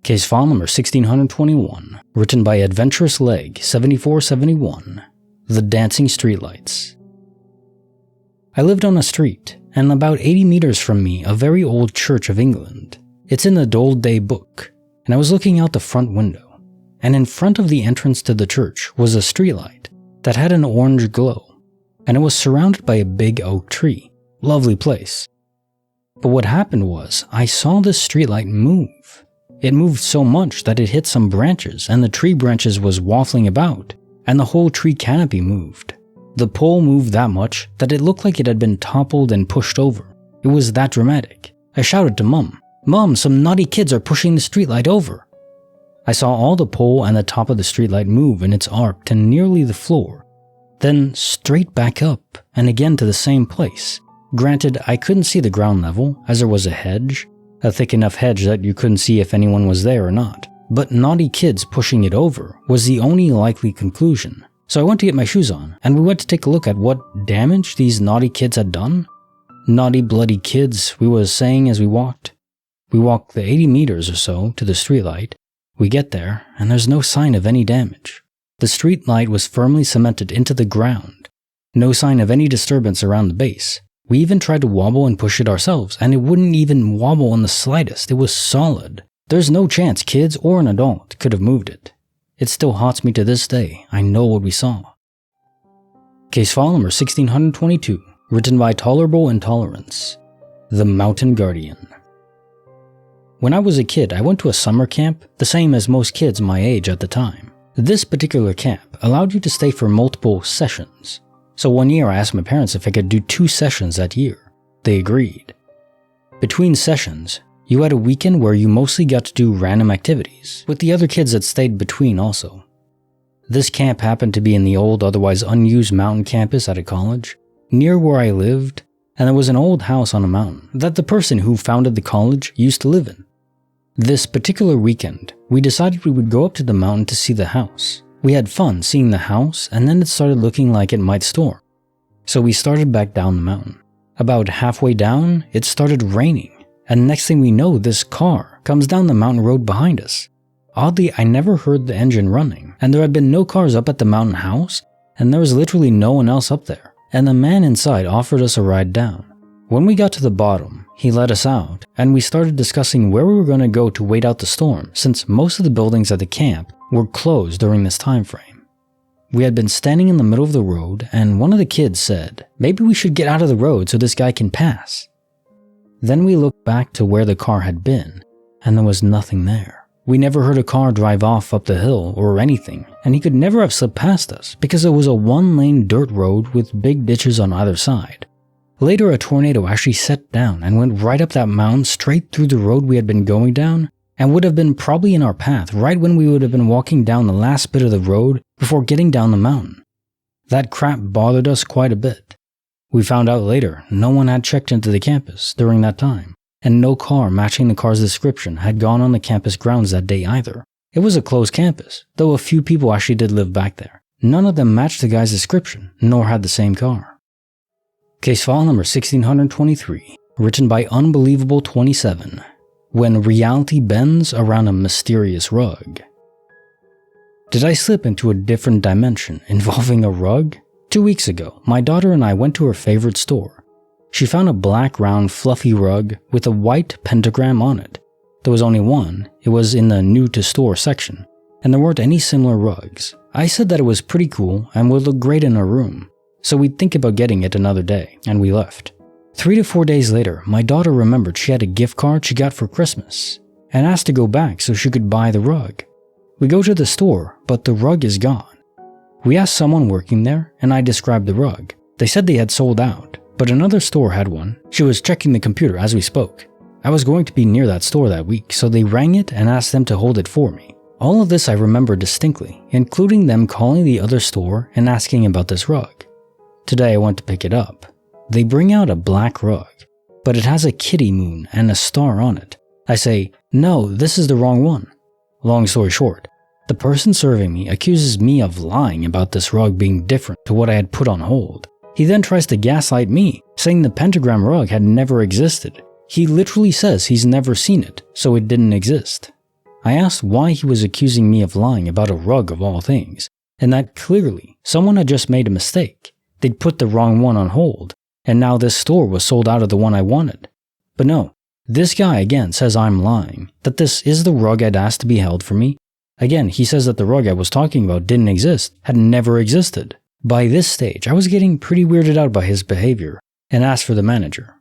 Case file number 1621, written by Adventurous Leg 7471, The Dancing Streetlights. I lived on a street, and about 80 meters from me a very old Church of England. It's in the Domesday Book, and I was looking out the front window, and in front of the entrance to the church was a streetlight that had an orange glow, and it was surrounded by a big oak tree. Lovely place. But what happened was, I saw this streetlight move. It moved so much that it hit some branches, and the tree branches was waffling about, and the whole tree canopy moved. The pole moved that much that it looked like it had been toppled and pushed over. It was that dramatic. I shouted to Mum, "Mum, some naughty kids are pushing the streetlight over." I saw all the pole and the top of the streetlight move in its arc to nearly the floor, then straight back up and again to the same place. Granted, I couldn't see the ground level as there was a hedge, a thick enough hedge that you couldn't see if anyone was there or not. But naughty kids pushing it over was the only likely conclusion. So I went to get my shoes on, and we went to take a look at what damage these naughty kids had done. Naughty bloody kids, we was saying as we walked. We walked the 80 meters or so to the streetlight. We get there, and there's no sign of any damage. The streetlight was firmly cemented into the ground. No sign of any disturbance around the base. We even tried to wobble and push it ourselves, and it wouldn't even wobble in the slightest. It was solid. There's no chance kids or an adult could have moved it. It still haunts me to this day. I know what we saw. Case file number 1622, written by Tolerable Intolerance, The Mountain Guardian. When I was a kid, I went to a summer camp, the same as most kids my age at the time. This particular camp allowed you to stay for multiple sessions. So one year I asked my parents if I could do 2 sessions that year. They agreed. Between sessions, you had a weekend where you mostly got to do random activities, with the other kids that stayed between also. This camp happened to be in the old, otherwise unused mountain campus at a college, near where I lived, and there was an old house on a mountain that the person who founded the college used to live in. This particular weekend, we decided we would go up to the mountain to see the house. We had fun seeing the house, and then it started looking like it might storm. So we started back down the mountain. About halfway down, it started raining, and next thing we know, this car comes down the mountain road behind us. Oddly, I never heard the engine running, and there had been no cars up at the mountain house, and there was literally no one else up there, and the man inside offered us a ride down. When we got to the bottom, he let us out, and we started discussing where we were going to go to wait out the storm, since most of the buildings at the camp were closed during this time frame. We had been standing in the middle of the road, and one of the kids said, maybe we should get out of the road so this guy can pass. Then we looked back to where the car had been, and there was nothing there. We never heard a car drive off up the hill or anything, and he could never have slipped past us because it was a 1-lane dirt road with big ditches on either side. Later, a tornado actually set down and went right up that mountain straight through the road we had been going down, and would have been probably in our path right when we would have been walking down the last bit of the road before getting down the mountain. That crap bothered us quite a bit. We found out later no one had checked into the campus during that time, and no car matching the car's description had gone on the campus grounds that day either. It was a closed campus, though a few people actually did live back there. None of them matched the guy's description, nor had the same car. Case file number 1623, written by Unbelievable27, When Reality Bends Around a Mysterious Rug. Did I slip into a different dimension involving a rug? 2 weeks ago, my daughter and I went to her favorite store. She found a black round fluffy rug with a white pentagram on it. There was only one, it was in the new to store section, and there weren't any similar rugs. I said that it was pretty cool and would look great in her room, so we'd think about getting it another day, and we left. 3 to 4 days later, my daughter remembered she had a gift card she got for Christmas, and asked to go back so she could buy the rug. We go to the store, but the rug is gone. We asked someone working there, and I described the rug. They said they had sold out, but another store had one. She was checking the computer as we spoke. I was going to be near that store that week, so they rang it and asked them to hold it for me. All of this I remember distinctly, including them calling the other store and asking about this rug. Today I went to pick it up. They bring out a black rug, but it has a kitty moon and a star on it. I say, no, this is the wrong one. Long story short, the person serving me accuses me of lying about this rug being different to what I had put on hold. He then tries to gaslight me, saying the pentagram rug had never existed. He literally says he's never seen it, so it didn't exist. I asked why he was accusing me of lying about a rug of all things, and that clearly someone had just made a mistake. They'd put the wrong one on hold, and now this store was sold out of the one I wanted. But no, this guy again says I'm lying, that this is the rug I'd asked to be held for me. Again, he says that the rug I was talking about didn't exist, had never existed. By this stage, I was getting pretty weirded out by his behavior, and asked for the manager.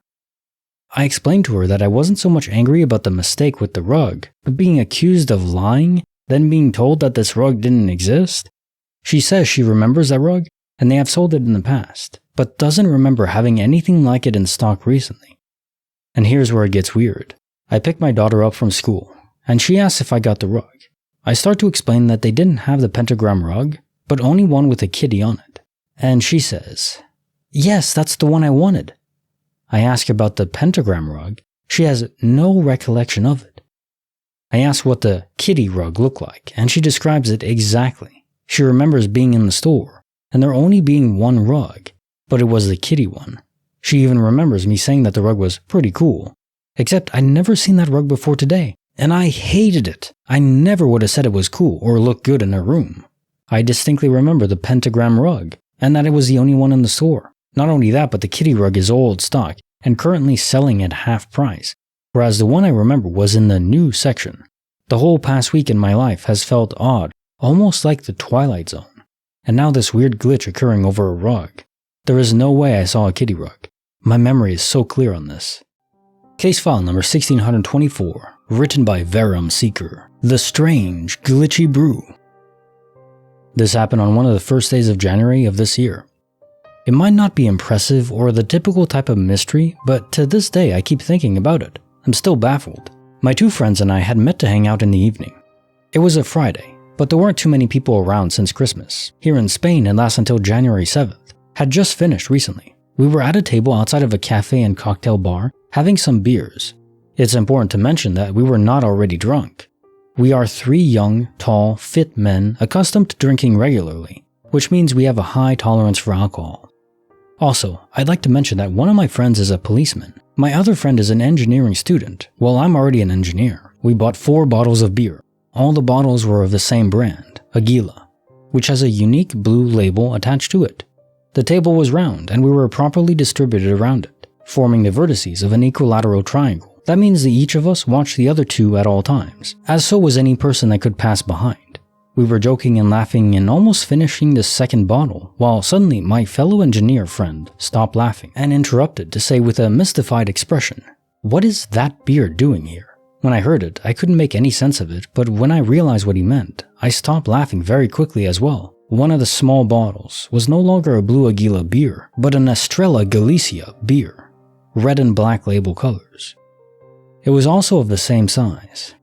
I explained to her that I wasn't so much angry about the mistake with the rug, but being accused of lying, then being told that this rug didn't exist. She says she remembers that rug, and they have sold it in the past, but doesn't remember having anything like it in stock recently. And here's where it gets weird. I pick my daughter up from school, and she asks if I got the rug. I start to explain that they didn't have the pentagram rug, but only one with a kitty on it. And she says, yes, that's the one I wanted. I ask about the pentagram rug. She has no recollection of it. I ask what the kitty rug looked like, and she describes it exactly. She remembers being in the store, and there only being one rug, but it was the kitty one. She even remembers me saying that the rug was pretty cool, except I'd never seen that rug before today, and I hated it. I never would have said it was cool or looked good in her room. I distinctly remember the pentagram rug, and that it was the only one in the store. Not only that, but the kitty rug is old stock and currently selling at half price, whereas the one I remember was in the new section. The whole past week in my life has felt odd, almost like the Twilight Zone, and now this weird glitch occurring over a rug. There is no way I saw a kitty rug. My memory is so clear on this. Case file number 1624, written by Verum Seeker, The Strange Glitchy Brew. This happened on one of the first days of January of this year. It might not be impressive or the typical type of mystery, but to this day I keep thinking about it. I'm still baffled. My two friends and I had met to hang out in the evening. It was a Friday, but there weren't too many people around since Christmas. Here in Spain, it lasts until January 7th. Had just finished recently. We were at a table outside of a cafe and cocktail bar, having some beers. It's important to mention that we were not already drunk. We are three young, tall, fit men accustomed to drinking regularly, which means we have a high tolerance for alcohol. Also, I'd like to mention that one of my friends is a policeman. My other friend is an engineering student. Well, I'm already an engineer. We bought 4 bottles of beer. All the bottles were of the same brand, Aguila, which has a unique blue label attached to it. The table was round and we were properly distributed around it, forming the vertices of an equilateral triangle. That means that each of us watched the other two at all times, as so was any person that could pass behind. We were joking and laughing and almost finishing the second bottle, while suddenly my fellow engineer friend stopped laughing and interrupted to say with a mystified expression, "What is that beer doing here?" When I heard it, I couldn't make any sense of it, but when I realized what he meant, I stopped laughing very quickly as well. One of the small bottles was no longer a blue Aguila beer, but an Estrella Galicia beer, red and black label colors. It was also of the same size.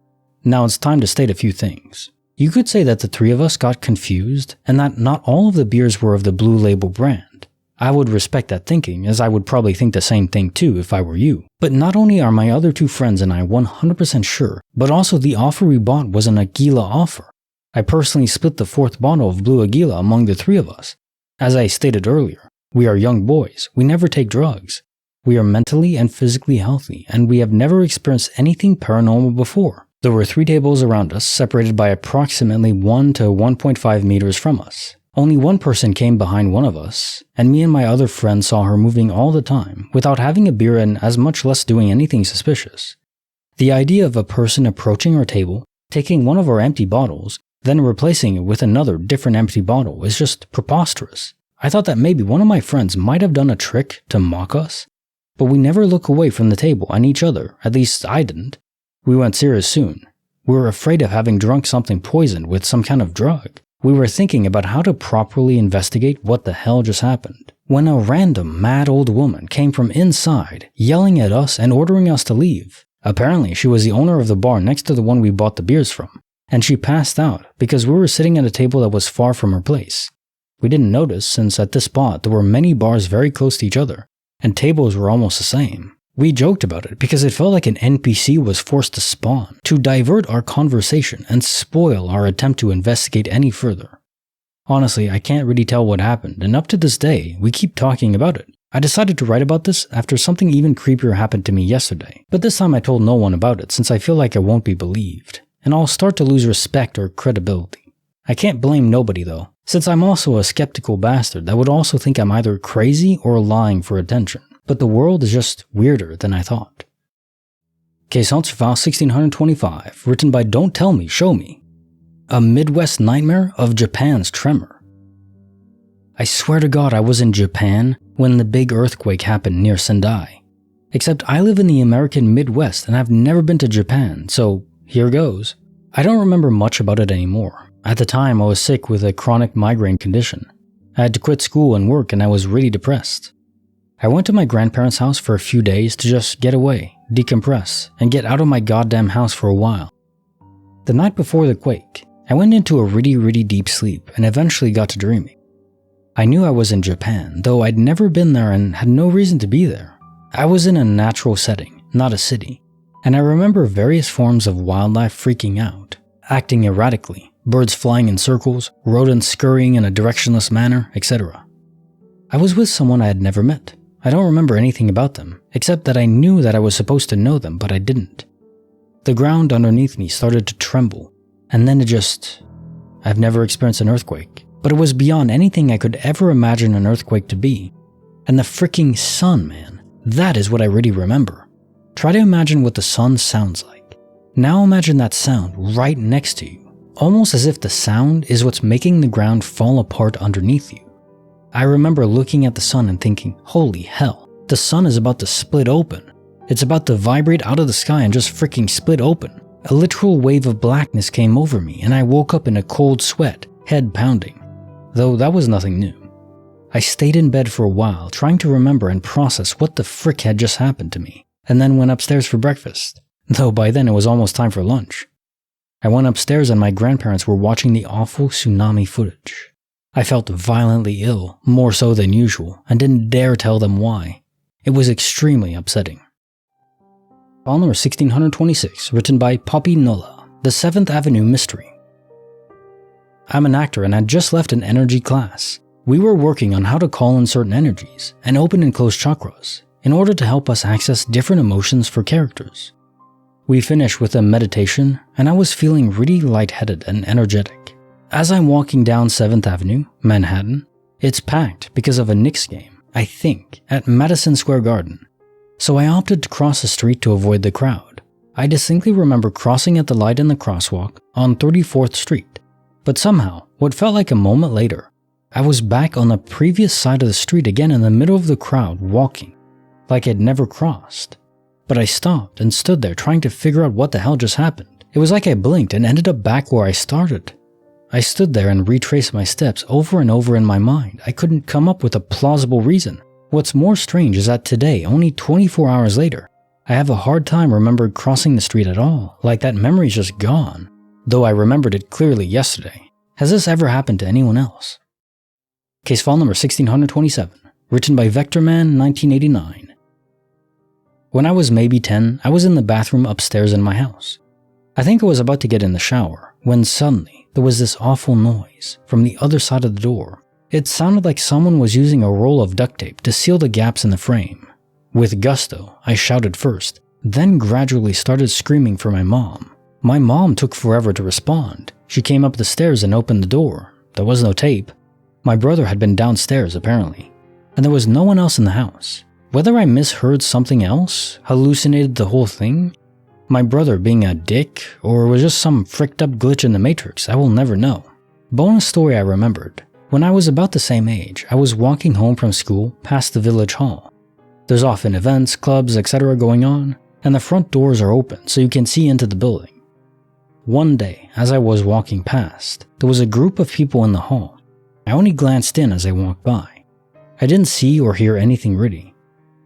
Now it's time to state a few things. You could say that the three of us got confused and that not all of the beers were of the blue label brand. I would respect that thinking, as I would probably think the same thing too if I were you. But not only are my other two friends and I 100% sure, but also the offer we bought was an Aguila offer. I personally split the 4th bottle of blue Aguila among the 3 of us. As I stated earlier, we are young boys, we never take drugs. We are mentally and physically healthy, and we have never experienced anything paranormal before. There were 3 tables around us, separated by approximately 1 to 1.5 meters from us. Only one person came behind one of us, and me and my other friend saw her moving all the time, without having a beer and as much less doing anything suspicious. The idea of a person approaching our table, taking one of our empty bottles, then replacing it with another different empty bottle is just preposterous. I thought that maybe one of my friends might have done a trick to mock us, but we never look away from the table and each other, at least I didn't. We went serious soon. We were afraid of having drunk something poisoned with some kind of drug. We were thinking about how to properly investigate what the hell just happened, when a random mad old woman came from inside, yelling at us and ordering us to leave. Apparently, she was the owner of the bar next to the one we bought the beers from, and she passed out because we were sitting at a table that was far from her place. We didn't notice since at this spot there were many bars very close to each other, and tables were almost the same. We joked about it because it felt like an NPC was forced to spawn to divert our conversation and spoil our attempt to investigate any further. Honestly, I can't really tell what happened, and up to this day, we keep talking about it. I decided to write about this after something even creepier happened to me yesterday, but this time I told no one about it since I feel like I won't be believed, and I'll start to lose respect or credibility. I can't blame nobody though, since I'm also a skeptical bastard that would also think I'm either crazy or lying for attention. But the world is just weirder than I thought. Case Hunter File 1625, written by Don't Tell Me, Show Me. A Midwest Nightmare of Japan's Tremor. I swear to God I was in Japan when the big earthquake happened near Sendai. Except I live in the American Midwest and I've never been to Japan, so here goes. I don't remember much about it anymore. At the time I was sick with a chronic migraine condition. I had to quit school and work and I was really depressed. I went to my grandparents' house for a few days to just get away, decompress, and get out of my goddamn house for a while. The night before the quake, I went into a really deep sleep and eventually got to dreaming. I knew I was in Japan, though I'd never been there and had no reason to be there. I was in a natural setting, not a city, and I remember various forms of wildlife freaking out, acting erratically, birds flying in circles, rodents scurrying in a directionless manner, etc. I was with someone I had never met. I don't remember anything about them, except that I knew that I was supposed to know them, but I didn't. The ground underneath me started to tremble, and then I've never experienced an earthquake, but it was beyond anything I could ever imagine an earthquake to be. And the freaking sun, man, that is what I really remember. Try to imagine what the sun sounds like. Now imagine that sound right next to you, almost as if the sound is what's making the ground fall apart underneath you. I remember looking at the sun and thinking, holy hell, the sun is about to split open. It's about to vibrate out of the sky and just freaking split open. A literal wave of blackness came over me and I woke up in a cold sweat, head pounding. though that was nothing new. I stayed in bed for a while, trying to remember and process what the frick had just happened to me, and then went upstairs for breakfast, though by then it was almost time for lunch. I went upstairs and my grandparents were watching the awful tsunami footage. I felt violently ill, more so than usual, and didn't dare tell them why. It was extremely upsetting. File number 1626, written by Poppy Nola, The 7th Avenue Mystery. I'm an actor and had just left an energy class. We were working on how to call in certain energies and open and close chakras in order to help us access different emotions for characters. We finished with a meditation and I was feeling really lightheaded and energetic. As I'm walking down 7th Avenue, Manhattan, it's packed because of a Knicks game, I think, at Madison Square Garden. So I opted to cross the street to avoid the crowd. I distinctly remember crossing at the light in the crosswalk on 34th Street, but somehow, what felt like a moment later, I was back on the previous side of the street again in the middle of the crowd walking, like I'd never crossed. But I stopped and stood there trying to figure out what the hell just happened. It was like I blinked and ended up back where I started. I stood there and retraced my steps over and over in my mind. I couldn't come up with a plausible reason. What's more strange is that today, only 24 hours later, I have a hard time remembering crossing the street at all, like that memory's just gone, though I remembered it clearly yesterday. Has this ever happened to anyone else? Case file number 1627, written by Vectorman 1989. When I was maybe 10, I was in the bathroom upstairs in my house. I think I was about to get in the shower, when suddenly there was this awful noise from the other side of the door. It sounded like someone was using a roll of duct tape to seal the gaps in the frame. With gusto, I shouted first, then gradually started screaming for my mom. My mom took forever to respond. She came up the stairs and opened the door. There was no tape. My brother had been downstairs apparently, and there was no one else in the house. Whether I misheard something else, hallucinated the whole thing, my brother being a dick, or was just some fricked up glitch in the Matrix, I will never know. Bonus story I remembered. When I was about the same age, I was walking home from school past the village hall. There's often events, clubs, etc. going on, and the front doors are open so you can see into the building. One day, as I was walking past, there was a group of people in the hall. I only glanced in as I walked by. I didn't see or hear anything really.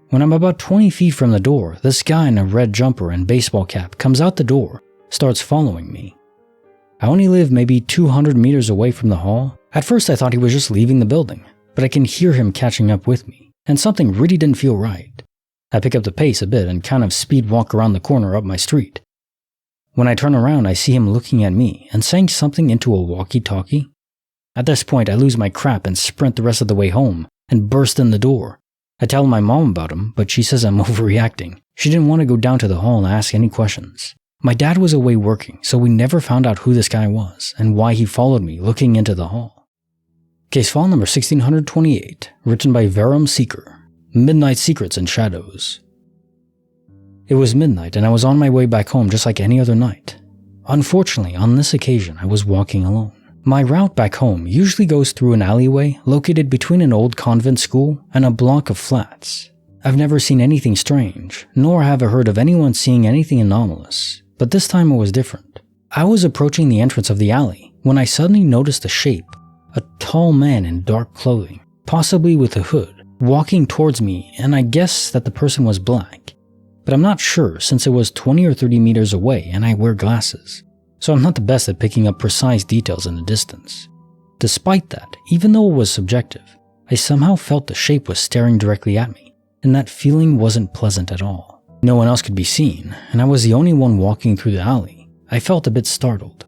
When I'm about 20 feet from the door, this guy in a red jumper and baseball cap comes out the door, starts following me. I only live maybe 200 meters away from the hall. At first I thought he was just leaving the building, but I can hear him catching up with me, and something really didn't feel right. I pick up the pace a bit and kind of speed walk around the corner up my street. When I turn around, I see him looking at me and saying something into a walkie-talkie. At this point, I lose my crap and sprint the rest of the way home and burst in the door. I tell my mom about him, but she says I'm overreacting. She didn't want to go down to the hall and ask any questions. My dad was away working, so we never found out who this guy was and why he followed me looking into the hall. Case file number 1628, written by Verum Seeker, Midnight Secrets and Shadows. It was midnight and I was on my way back home just like any other night. Unfortunately, on this occasion, I was walking alone. My route back home usually goes through an alleyway located between an old convent school and a block of flats. I've never seen anything strange, nor have I heard of anyone seeing anything anomalous, but this time it was different. I was approaching the entrance of the alley when I suddenly noticed a shape, a tall man in dark clothing, possibly with a hood, walking towards me, and I guess that the person was black. But I'm not sure since it was 20 or 30 meters away and I wear glasses. So I'm not the best at picking up precise details in the distance. Despite that, even though it was subjective, I somehow felt the shape was staring directly at me, and that feeling wasn't pleasant at all. No one else could be seen, and I was the only one walking through the alley. I felt a bit startled.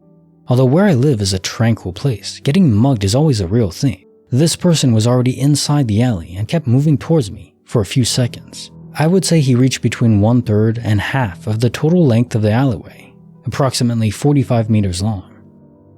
Although where I live is a tranquil place, getting mugged is always a real thing. This person was already inside the alley and kept moving towards me for a few seconds. I would say he reached between 1/3 and half of the total length of the alleyway, approximately 45 meters long.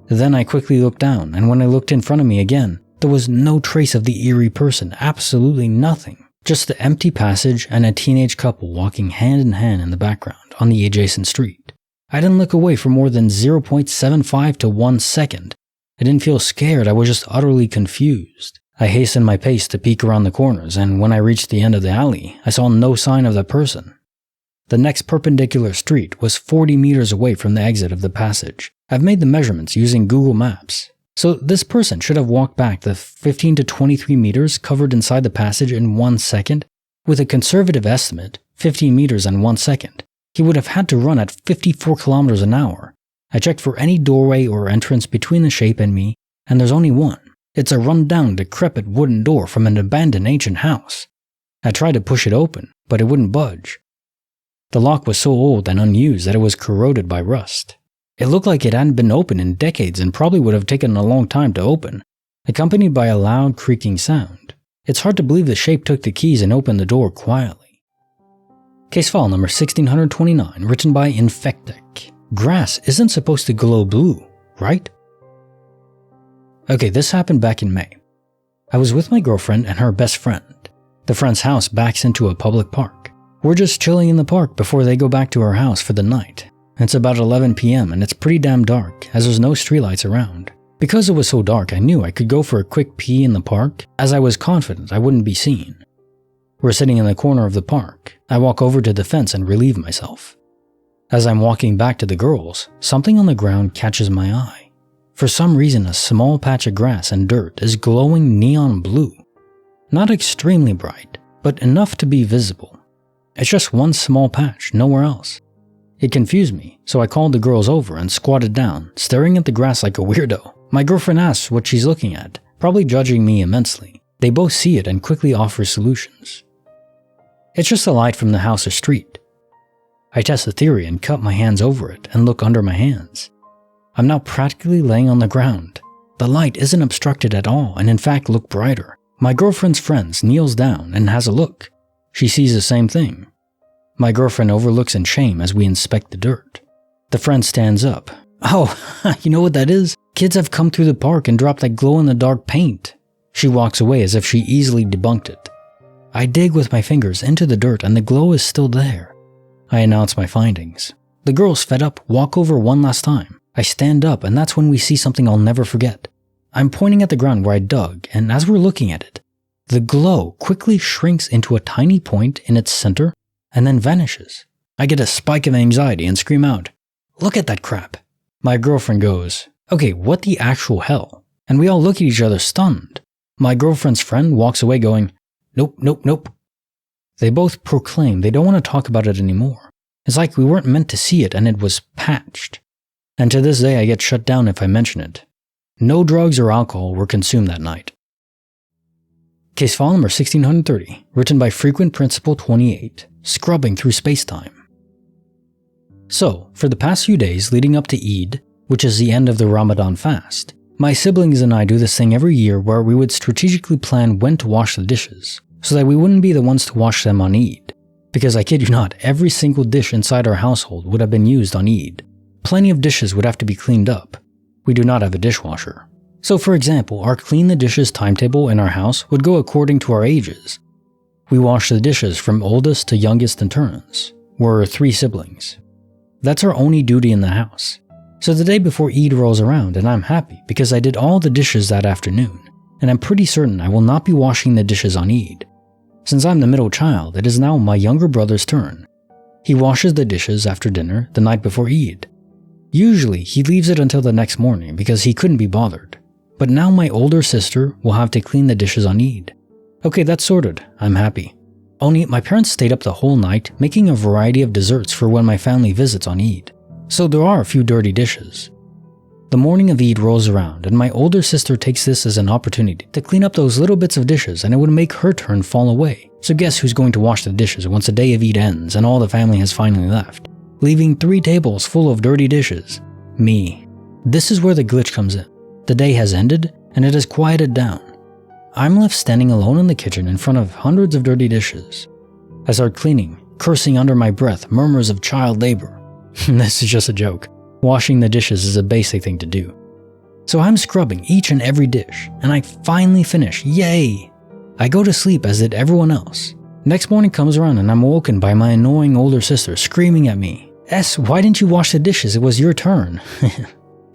Then I quickly looked down, and when I looked in front of me again, there was no trace of the eerie person, absolutely nothing. Just the empty passage and a teenage couple walking hand in hand in the background on the adjacent street. I didn't look away for more than 0.75 to 1 second. I didn't feel scared, I was just utterly confused. I hastened my pace to peek around the corners, and when I reached the end of the alley, I saw no sign of that person. The next perpendicular street was 40 meters away from the exit of the passage. I've made the measurements using Google Maps. So this person should have walked back the 15 to 23 meters covered inside the passage in 1 second. With a conservative estimate, 15 meters in 1 second, he would have had to run at 54 kilometers an hour. I checked for any doorway or entrance between the shape and me, and there's only one. It's a run-down, decrepit wooden door from an abandoned ancient house. I tried to push it open, but it wouldn't budge. The lock was so old and unused that it was corroded by rust. It looked like it hadn't been opened in decades and probably would have taken a long time to open, accompanied by a loud creaking sound. It's hard to believe the shape took the keys and opened the door quietly. Case file number 1629, written by Infectic. Grass isn't supposed to glow blue, right? Okay, this happened back in May. I was with my girlfriend and her best friend. The friend's house backs into a public park. We're just chilling in the park before they go back to our house for the night. It's about 11 p.m. and it's pretty damn dark as there's no streetlights around. Because it was so dark, I knew I could go for a quick pee in the park as I was confident I wouldn't be seen. We're sitting in the corner of the park. I walk over to the fence and relieve myself. As I'm walking back to the girls, something on the ground catches my eye. For some reason, a small patch of grass and dirt is glowing neon blue. Not extremely bright, but enough to be visible. It's just one small patch, nowhere else. It confused me, so I called the girls over and squatted down, staring at the grass like a weirdo. My girlfriend asks what she's looking at, probably judging me immensely. They both see it and quickly offer solutions. It's just a light from the house or street. I test the theory and cup my hands over it and look under my hands. I'm now practically laying on the ground. The light isn't obstructed at all and in fact look brighter. My girlfriend's friend kneels down and has a look. She sees the same thing. My girlfriend overlooks in shame as we inspect the dirt. The friend stands up. Oh, you know what that is? Kids have come through the park and dropped that glow-in-the-dark paint. She walks away as if she easily debunked it. I dig with my fingers into the dirt and the glow is still there. I announce my findings. The girls, fed up, walk over one last time. I stand up and that's when we see something I'll never forget. I'm pointing at the ground where I dug, and as we're looking at it, the glow quickly shrinks into a tiny point in its center and then vanishes. I get a spike of anxiety and scream out, "Look at that crap." My girlfriend goes, "Okay, what the actual hell?" And we all look at each other stunned. My girlfriend's friend walks away going, "Nope, nope, nope." They both proclaim they don't want to talk about it anymore. It's like we weren't meant to see it and it was patched. And to this day I get shut down if I mention it. No drugs or alcohol were consumed that night. Case file number 1630, written by Frequent Principle 28, Scrubbing Through Spacetime. So, for the past few days leading up to Eid, which is the end of the Ramadan fast, my siblings and I do this thing every year where we would strategically plan when to wash the dishes, so that we wouldn't be the ones to wash them on Eid. Because I kid you not, every single dish inside our household would have been used on Eid. Plenty of dishes would have to be cleaned up. We do not have a dishwasher. So for example, our clean the dishes timetable in our house would go according to our ages. We wash the dishes from oldest to youngest in turns. We're 3 siblings. That's our only duty in the house. So the day before Eid rolls around and I'm happy because I did all the dishes that afternoon, and I'm pretty certain I will not be washing the dishes on Eid. Since I'm the middle child, it is now my younger brother's turn. He washes the dishes after dinner the night before Eid. Usually, he leaves it until the next morning because he couldn't be bothered. But now my older sister will have to clean the dishes on Eid. Okay, that's sorted. I'm happy. Only my parents stayed up the whole night making a variety of desserts for when my family visits on Eid. So there are a few dirty dishes. The morning of Eid rolls around and my older sister takes this as an opportunity to clean up those little bits of dishes and it would make her turn fall away. So guess who's going to wash the dishes once the day of Eid ends and all the family has finally left, leaving 3 tables full of dirty dishes? Me. This is where the glitch comes in. The day has ended and it has quieted down. I'm left standing alone in the kitchen in front of hundreds of dirty dishes. I start cleaning, cursing under my breath murmurs of child labor. This is just a joke. Washing the dishes is a basic thing to do. So I'm scrubbing each and every dish, and I finally finish, yay! I go to sleep as did everyone else. Next morning comes around and I'm woken by my annoying older sister screaming at me, "S, why didn't you wash the dishes? It was your turn."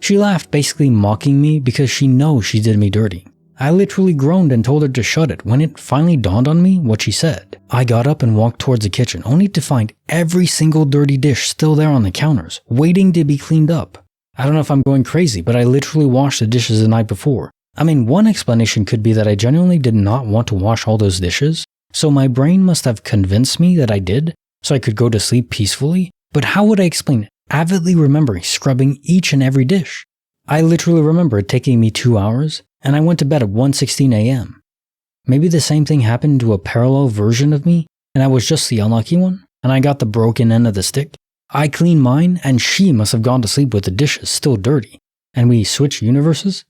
She laughed, basically mocking me because she knows she did me dirty. I literally groaned and told her to shut it when it finally dawned on me what she said. I got up and walked towards the kitchen only to find every single dirty dish still there on the counters, waiting to be cleaned up. I don't know if I'm going crazy, but I literally washed the dishes the night before. I mean, one explanation could be that I genuinely did not want to wash all those dishes, so my brain must have convinced me that I did, so I could go to sleep peacefully. But how would I explain avidly remembering scrubbing each and every dish? I literally remember it taking me 2 hours, and I went to bed at 1:16 a.m. Maybe the same thing happened to a parallel version of me, and I was just the unlucky one, and I got the broken end of the stick. I cleaned mine, and she must have gone to sleep with the dishes still dirty, and we switched universes?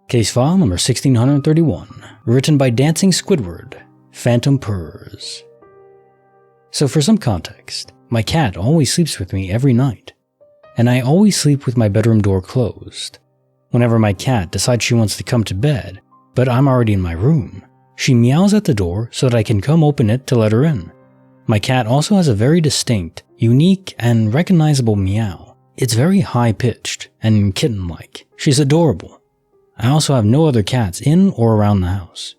Case file number 1631, written by Dancing Squidward, Phantom Purrs. So for some context, my cat always sleeps with me every night, and I always sleep with my bedroom door closed. Whenever my cat decides she wants to come to bed, but I'm already in my room, she meows at the door so that I can come open it to let her in. My cat also has a very distinct, unique, and recognizable meow. It's very high-pitched and kitten-like. She's adorable. I also have no other cats in or around the house.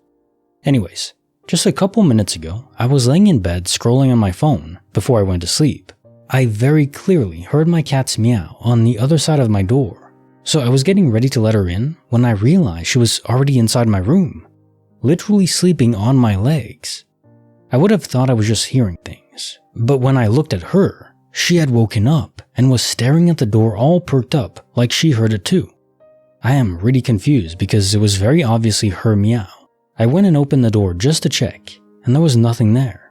Anyways, just a couple minutes ago, I was laying in bed scrolling on my phone before I went to sleep. I very clearly heard my cat's meow on the other side of my door, so I was getting ready to let her in when I realized she was already inside my room, literally sleeping on my legs. I would have thought I was just hearing things, but when I looked at her, she had woken up and was staring at the door all perked up like she heard it too. I am really confused because it was very obviously her meow. I went and opened the door just to check, and there was nothing there.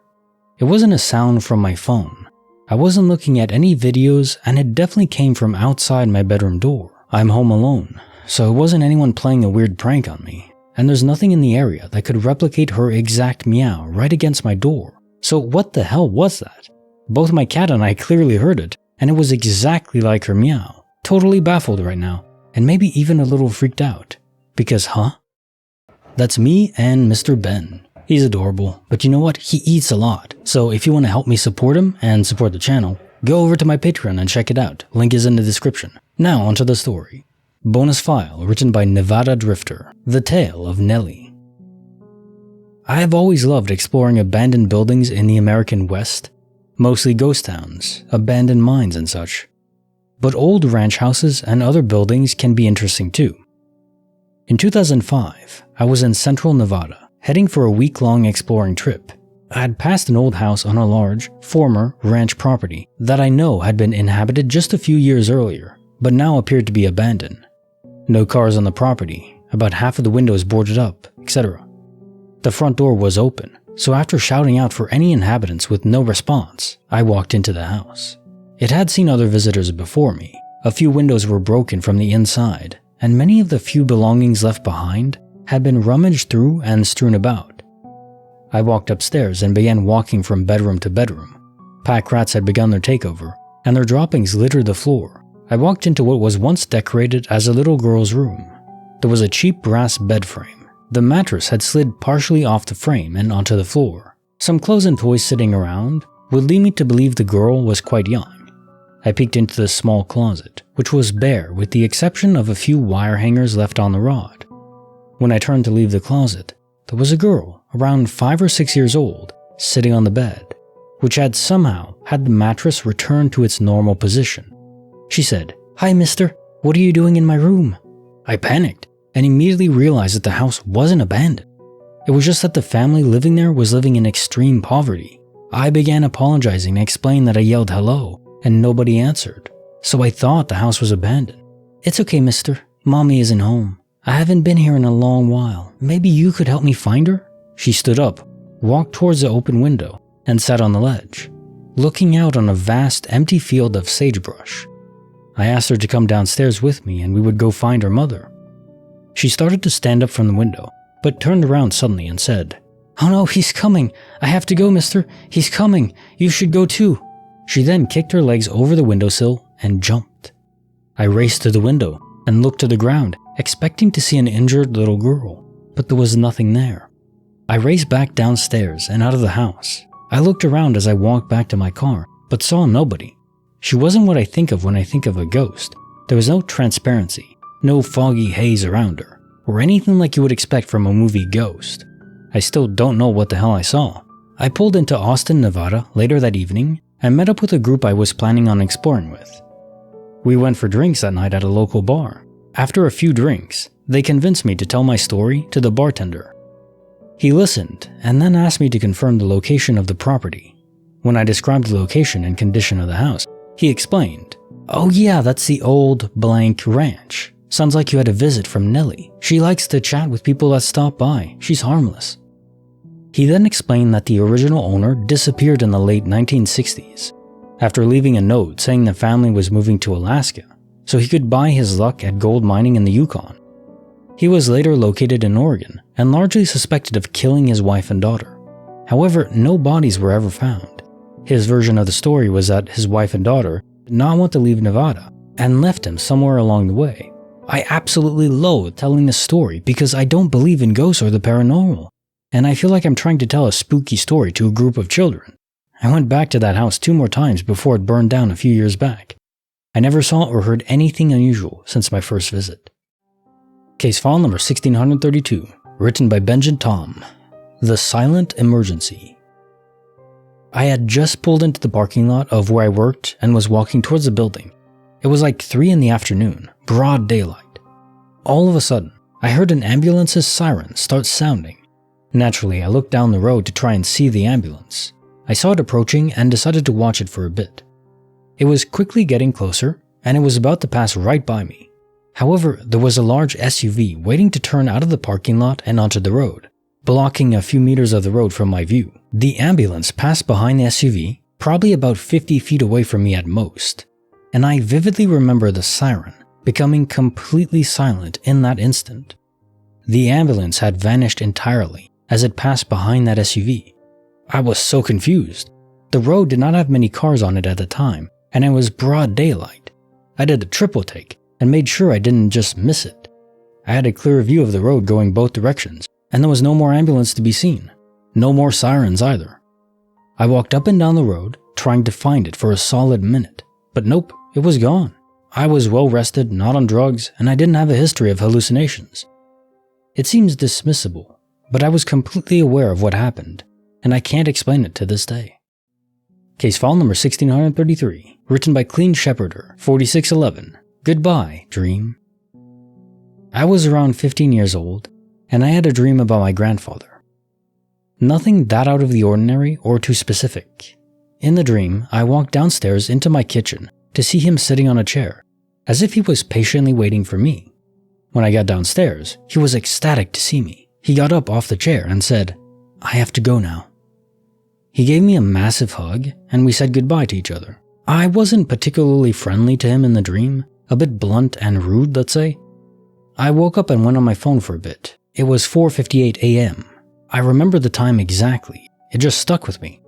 It wasn't a sound from my phone. I wasn't looking at any videos, and it definitely came from outside my bedroom door. I'm home alone, so it wasn't anyone playing a weird prank on me, and there's nothing in the area that could replicate her exact meow right against my door. So what the hell was that? Both my cat and I clearly heard it, and it was exactly like her meow. Totally baffled right now, and maybe even a little freaked out. Because That's me and Mr. Ben. He's adorable, but you know what? He eats a lot. So if you want to help me support him and support the channel, go over to my Patreon and check it out. Link is in the description. Now onto the story. Bonus file written by Nevada Drifter, The Tale of Nellie. I have always loved exploring abandoned buildings in the American West, mostly ghost towns, abandoned mines and such. But old ranch houses and other buildings can be interesting too. In 2005, I was in central Nevada, heading for a week-long exploring trip. I had passed an old house on a large, former ranch property that I know had been inhabited just a few years earlier, but now appeared to be abandoned. No cars on the property, about half of the windows boarded up, etc. The front door was open, so after shouting out for any inhabitants with no response, I walked into the house. It had seen other visitors before me. A few windows were broken from the inside, and many of the few belongings left behind had been rummaged through and strewn about. I walked upstairs and began walking from bedroom to bedroom. Pack rats had begun their takeover, and their droppings littered the floor. I walked into what was once decorated as a little girl's room. There was a cheap brass bed frame. The mattress had slid partially off the frame and onto the floor. Some clothes and toys sitting around would lead me to believe the girl was quite young. I peeked into the small closet, which was bare with the exception of a few wire hangers left on the rod. When I turned to leave the closet, there was a girl, around 5 or 6 years old, sitting on the bed, which had somehow had the mattress return to its normal position. She said, "Hi mister, what are you doing in my room?" I panicked and immediately realized that the house wasn't abandoned. It was just that the family living there was living in extreme poverty. I began apologizing and explained that I yelled hello, and nobody answered, so I thought the house was abandoned. "It's okay, mister. Mommy isn't home. I haven't been here in a long while. Maybe you could help me find her?" She stood up, walked towards the open window, and sat on the ledge, looking out on a vast empty field of sagebrush. I asked her to come downstairs with me and we would go find her mother. She started to stand up from the window, but turned around suddenly and said, "Oh no, he's coming. I have to go, mister. He's coming. You should go too." She then kicked her legs over the windowsill and jumped. I raced to the window and looked to the ground, expecting to see an injured little girl, but there was nothing there. I raced back downstairs and out of the house. I looked around as I walked back to my car, but saw nobody. She wasn't what I think of when I think of a ghost. There was no transparency, no foggy haze around her, or anything like you would expect from a movie Ghost. I still don't know what the hell I saw. I pulled into Austin, Nevada later that evening and met up with a group I was planning on exploring with. We went for drinks that night at a local bar. After a few drinks, they convinced me to tell my story to the bartender. He listened and then asked me to confirm the location of the property. When I described the location and condition of the house, he explained, "Oh yeah, that's the old blank ranch. Sounds like you had a visit from Nellie. She likes to chat with people that stop by. She's harmless." He then explained that the original owner disappeared in the late 1960s after leaving a note saying the family was moving to Alaska so he could buy his luck at gold mining in the Yukon. He was later located in Oregon and largely suspected of killing his wife and daughter. However, no bodies were ever found. His version of the story was that his wife and daughter did not want to leave Nevada and left him somewhere along the way. I absolutely loathe telling this story because I don't believe in ghosts or the paranormal, and I feel like I'm trying to tell a spooky story to a group of children. I went back to that house 2 more times before it burned down a few years back. I never saw or heard anything unusual since my first visit. Case file number 1632, written by Benjamin Tom. The Silent Emergency. I had just pulled into the parking lot of where I worked and was walking towards the building. It was like 3 in the afternoon, broad daylight. All of a sudden, I heard an ambulance's siren start sounding. Naturally, I looked down the road to try and see the ambulance. I saw it approaching and decided to watch it for a bit. It was quickly getting closer, and it was about to pass right by me. However, there was a large SUV waiting to turn out of the parking lot and onto the road, blocking a few meters of the road from my view. The ambulance passed behind the SUV, probably about 50 feet away from me at most, and I vividly remember the siren becoming completely silent in that instant. The ambulance had vanished entirely as it passed behind that SUV. I was so confused. The road did not have many cars on it at the time, and it was broad daylight. I did a triple take and made sure I didn't just miss it. I had a clear view of the road going both directions, and there was no more ambulance to be seen. No more sirens either. I walked up and down the road, trying to find it for a solid minute, but nope, it was gone. I was well rested, not on drugs, and I didn't have a history of hallucinations. It seems dismissible, but I was completely aware of what happened, and I can't explain it to this day. Case file number 1633, written by Clean Shepherder, 4611. Goodbye, Dream. I was around 15 years old, and I had a dream about my grandfather. Nothing that out of the ordinary or too specific. In the dream, I walked downstairs into my kitchen to see him sitting on a chair, as if he was patiently waiting for me. When I got downstairs, he was ecstatic to see me. He got up off the chair and said, "I have to go now." He gave me a massive hug, and we said goodbye to each other. I wasn't particularly friendly to him in the dream, a bit blunt and rude, let's say. I woke up and went on my phone for a bit. It was 4:58 a.m. I remember the time exactly. It just stuck with me.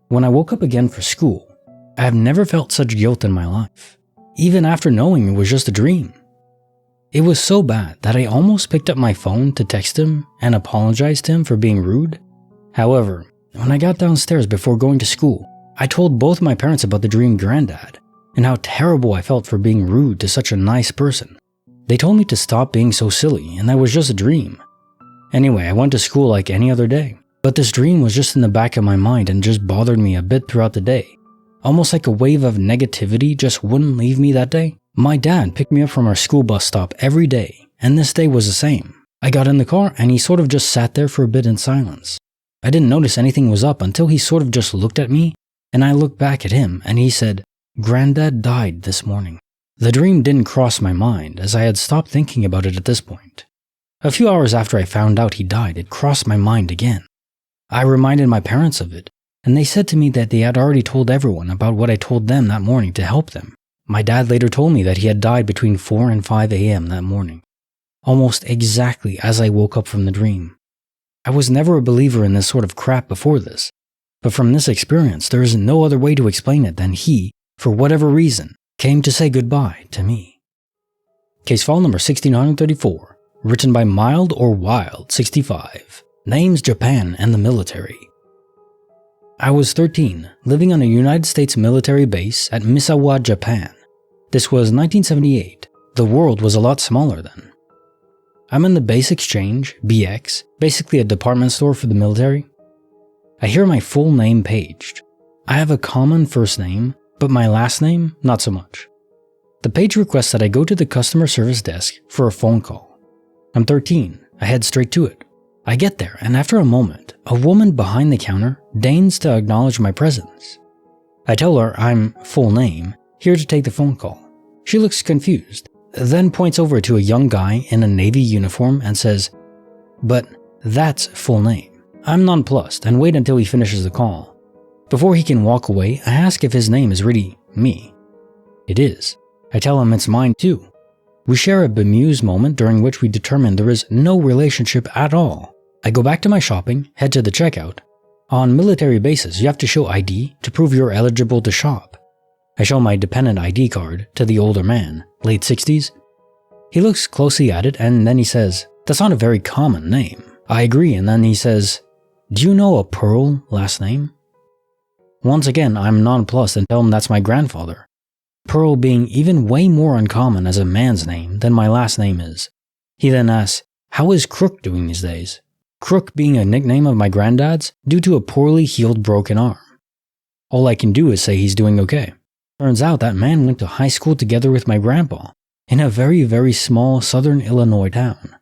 When I woke up again for school, I have never felt such guilt in my life, even after knowing it was just a dream. It was so bad that I almost picked up my phone to text him and apologize to him for being rude. However, when I got downstairs before going to school, I told both my parents about the dream granddad and how terrible I felt for being rude to such a nice person. They told me to stop being so silly and that was just a dream. Anyway, I went to school like any other day, but this dream was just in the back of my mind and just bothered me a bit throughout the day. Almost like a wave of negativity just wouldn't leave me that day. My dad picked me up from our school bus stop every day, and this day was the same. I got in the car and he sort of just sat there for a bit in silence. I didn't notice anything was up until he sort of just looked at me, and I looked back at him and he said, "Granddad died this morning." The dream didn't cross my mind as I had stopped thinking about it at this point. A few hours after I found out he died, it crossed my mind again. I reminded my parents of it, and they said to me that they had already told everyone about what I told them that morning to help them. My dad later told me that he had died between 4 and 5 a.m. that morning, almost exactly as I woke up from the dream. I was never a believer in this sort of crap before this, but from this experience, there is no other way to explain it than he, for whatever reason, came to say goodbye to me. Case file number 1634, written by Mild or Wild 65. Names Japan and the military. I was 13, living on a United States military base at Misawa, Japan. This was 1978. The world was a lot smaller then. I'm in the base exchange, BX, basically a department store for the military. I hear my full name paged. I have a common first name, but my last name, not so much. The page requests that I go to the customer service desk for a phone call. I'm 13. I head straight to it. I get there, and after a moment, a woman behind the counter deigns to acknowledge my presence. I tell her I'm full name, here to take the phone call. She looks confused, then points over to a young guy in a navy uniform and says, "But that's full name." I'm nonplussed and wait until he finishes the call. Before he can walk away, I ask if his name is really me. It is. I tell him it's mine too. We share a bemused moment during which we determine there is no relationship at all. I go back to my shopping, head to the checkout. On military bases, you have to show ID to prove you're eligible to shop. I show my dependent ID card to the older man, late 60s. He looks closely at it and then he says, "That's not a very common name." I agree, and then he says, "Do you know a Pearl last name?" Once again, I'm nonplussed and tell him that's my grandfather. Pearl being even way more uncommon as a man's name than my last name is. He then asks, "How is Crook doing these days?" Crook being a nickname of my granddad's due to a poorly healed broken arm. All I can do is say he's doing okay. Turns out that man went to high school together with my grandpa in a very, very small southern Illinois town.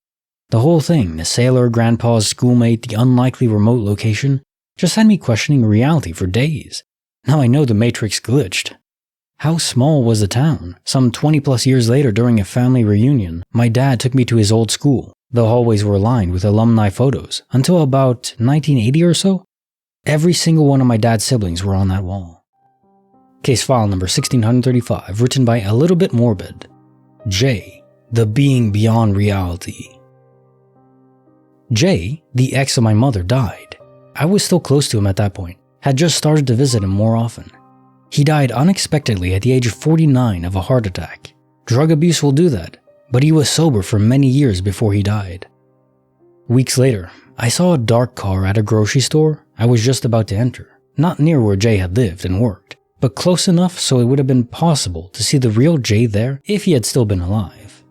The whole thing, the sailor, grandpa's schoolmate, the unlikely remote location, just had me questioning reality for days. Now I know the Matrix glitched. How small was the town? Some 20 plus years later during a family reunion, my dad took me to his old school. The hallways were lined with alumni photos until about 1980 or so. Every single one of my dad's siblings were on that wall. Case file number 1635, written by A Little Bit Morbid. Jay, the being beyond reality. Jay, the ex of my mother, died. I was still close to him at that point, had just started to visit him more often. He died unexpectedly at the age of 49 of a heart attack. Drug abuse will do that, but he was sober for many years before he died. Weeks later, I saw a dark car at a grocery store I was just about to enter, not near where Jay had lived and worked, but close enough so it would have been possible to see the real Jay there if he had still been alive.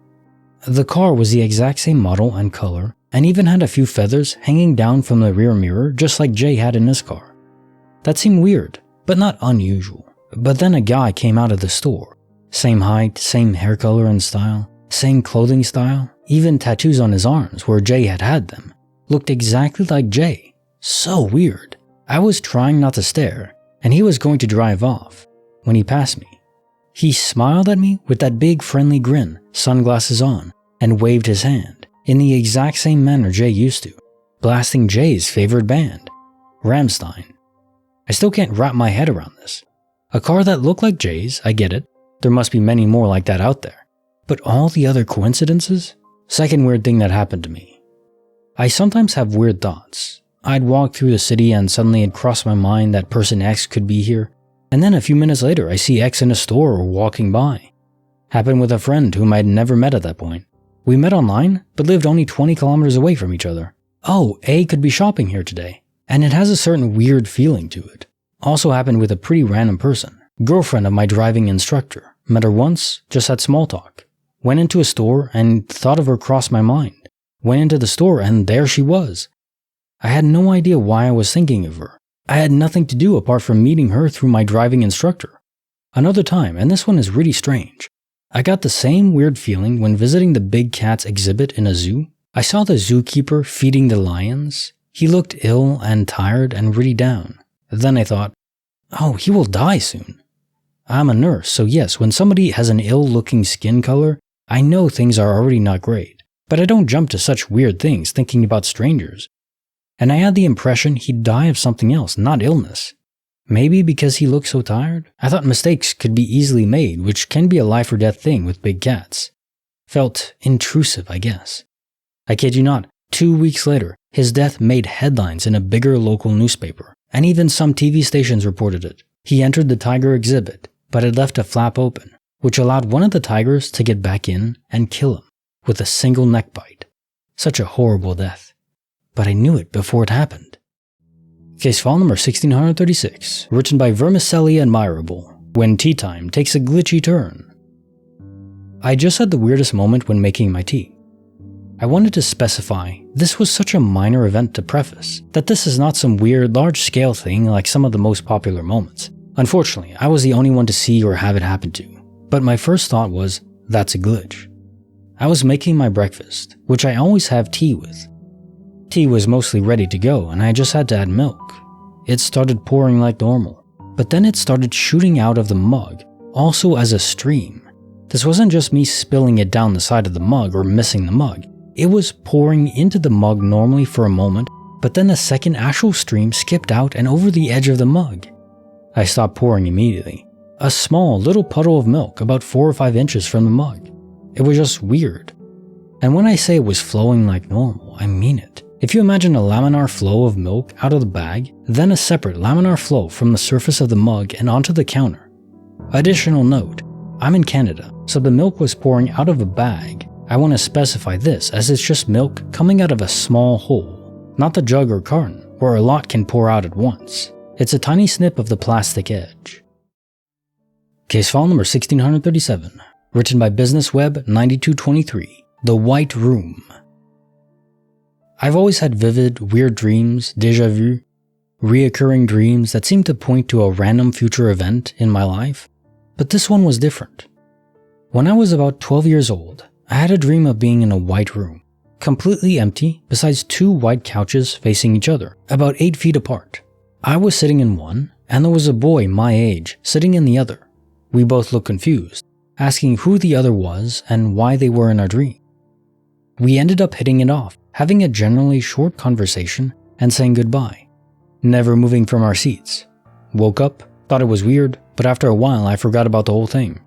The car was the exact same model and color, and even had a few feathers hanging down from the rear mirror just like Jay had in his car. That seemed weird, but not unusual. But then a guy came out of the store. Same height, same hair color and style, same clothing style, even tattoos on his arms where Jay had had them. Looked exactly like Jay. So weird. I was trying not to stare, and he was going to drive off when he passed me. He smiled at me with that big friendly grin, sunglasses on, and waved his hand in the exact same manner Jay used to, blasting Jay's favorite band, Rammstein. I still can't wrap my head around this. A car that looked like Jay's, I get it. There must be many more like that out there. But all the other coincidences? Second weird thing that happened to me. I sometimes have weird thoughts. I'd walk through the city and suddenly it'd cross my mind that person X could be here. And then a few minutes later, I see X in a store or walking by. Happened with a friend whom I'd never met at that point. We met online, but lived only 20 kilometers away from each other. Oh, A could be shopping here today. And it has a certain weird feeling to it. Also happened with a pretty random person. Girlfriend of my driving instructor. Met her once, just had small talk. Went into a store and thought of her crossed my mind. Went into the store and there she was. I had no idea why I was thinking of her. I had nothing to do apart from meeting her through my driving instructor. Another time, and this one is really strange. I got the same weird feeling when visiting the big cats exhibit in a zoo. I saw the zookeeper feeding the lions. He looked ill and tired and really down. Then I thought, oh, he will die soon. I'm a nurse, so yes, when somebody has an ill-looking skin color, I know things are already not great, but I don't jump to such weird things thinking about strangers. And I had the impression he'd die of something else, not illness. Maybe because he looked so tired? I thought mistakes could be easily made, which can be a life or death thing with big cats. Felt intrusive, I guess. I kid you not, 2 weeks later, his death made headlines in a bigger local newspaper. And even some TV stations reported it. He entered the tiger exhibit, but had left a flap open, which allowed one of the tigers to get back in and kill him with a single neck bite. Such a horrible death. But I knew it before it happened. Case file number 1636, written by Vermicelli Admirable, when tea time takes a glitchy turn. I just had the weirdest moment when making my tea. I wanted to specify this was such a minor event to preface, that this is not some weird large-scale thing like some of the most popular moments. Unfortunately, I was the only one to see or have it happen to. but my first thought was, that's a glitch. I was making my breakfast, which I always have tea with. Tea was mostly ready to go and I just had to add milk. It started pouring like normal, but then it started shooting out of the mug, also as a stream. This wasn't just me spilling it down the side of the mug or missing the mug. It was pouring into the mug normally for a moment, but then a second actual stream skipped out and over the edge of the mug. I stopped pouring immediately. A small little puddle of milk about 4 or 5 inches from the mug. It was just weird. And when I say it was flowing like normal, I mean it. If you imagine a laminar flow of milk out of the bag, then a separate laminar flow from the surface of the mug and onto the counter. Additional note, I'm in Canada, so the milk was pouring out of a bag. I want to specify this as it's just milk coming out of a small hole, not the jug or carton, where a lot can pour out at once. It's a tiny snip of the plastic edge. Case file number 1637, written by Business Web 9223, The White Room. I've always had vivid, weird dreams, déjà vu, reoccurring dreams that seem to point to a random future event in my life, but this one was different. When I was about 12 years old, I had a dream of being in a white room, completely empty besides 2 white couches facing each other, about 8 feet apart. I was sitting in one, and there was a boy my age sitting in the other. We both looked confused, asking who the other was and why they were in our dream. We ended up hitting it off, having a generally short conversation and saying goodbye, never moving from our seats. Woke up, thought it was weird, but after a while I forgot about the whole thing.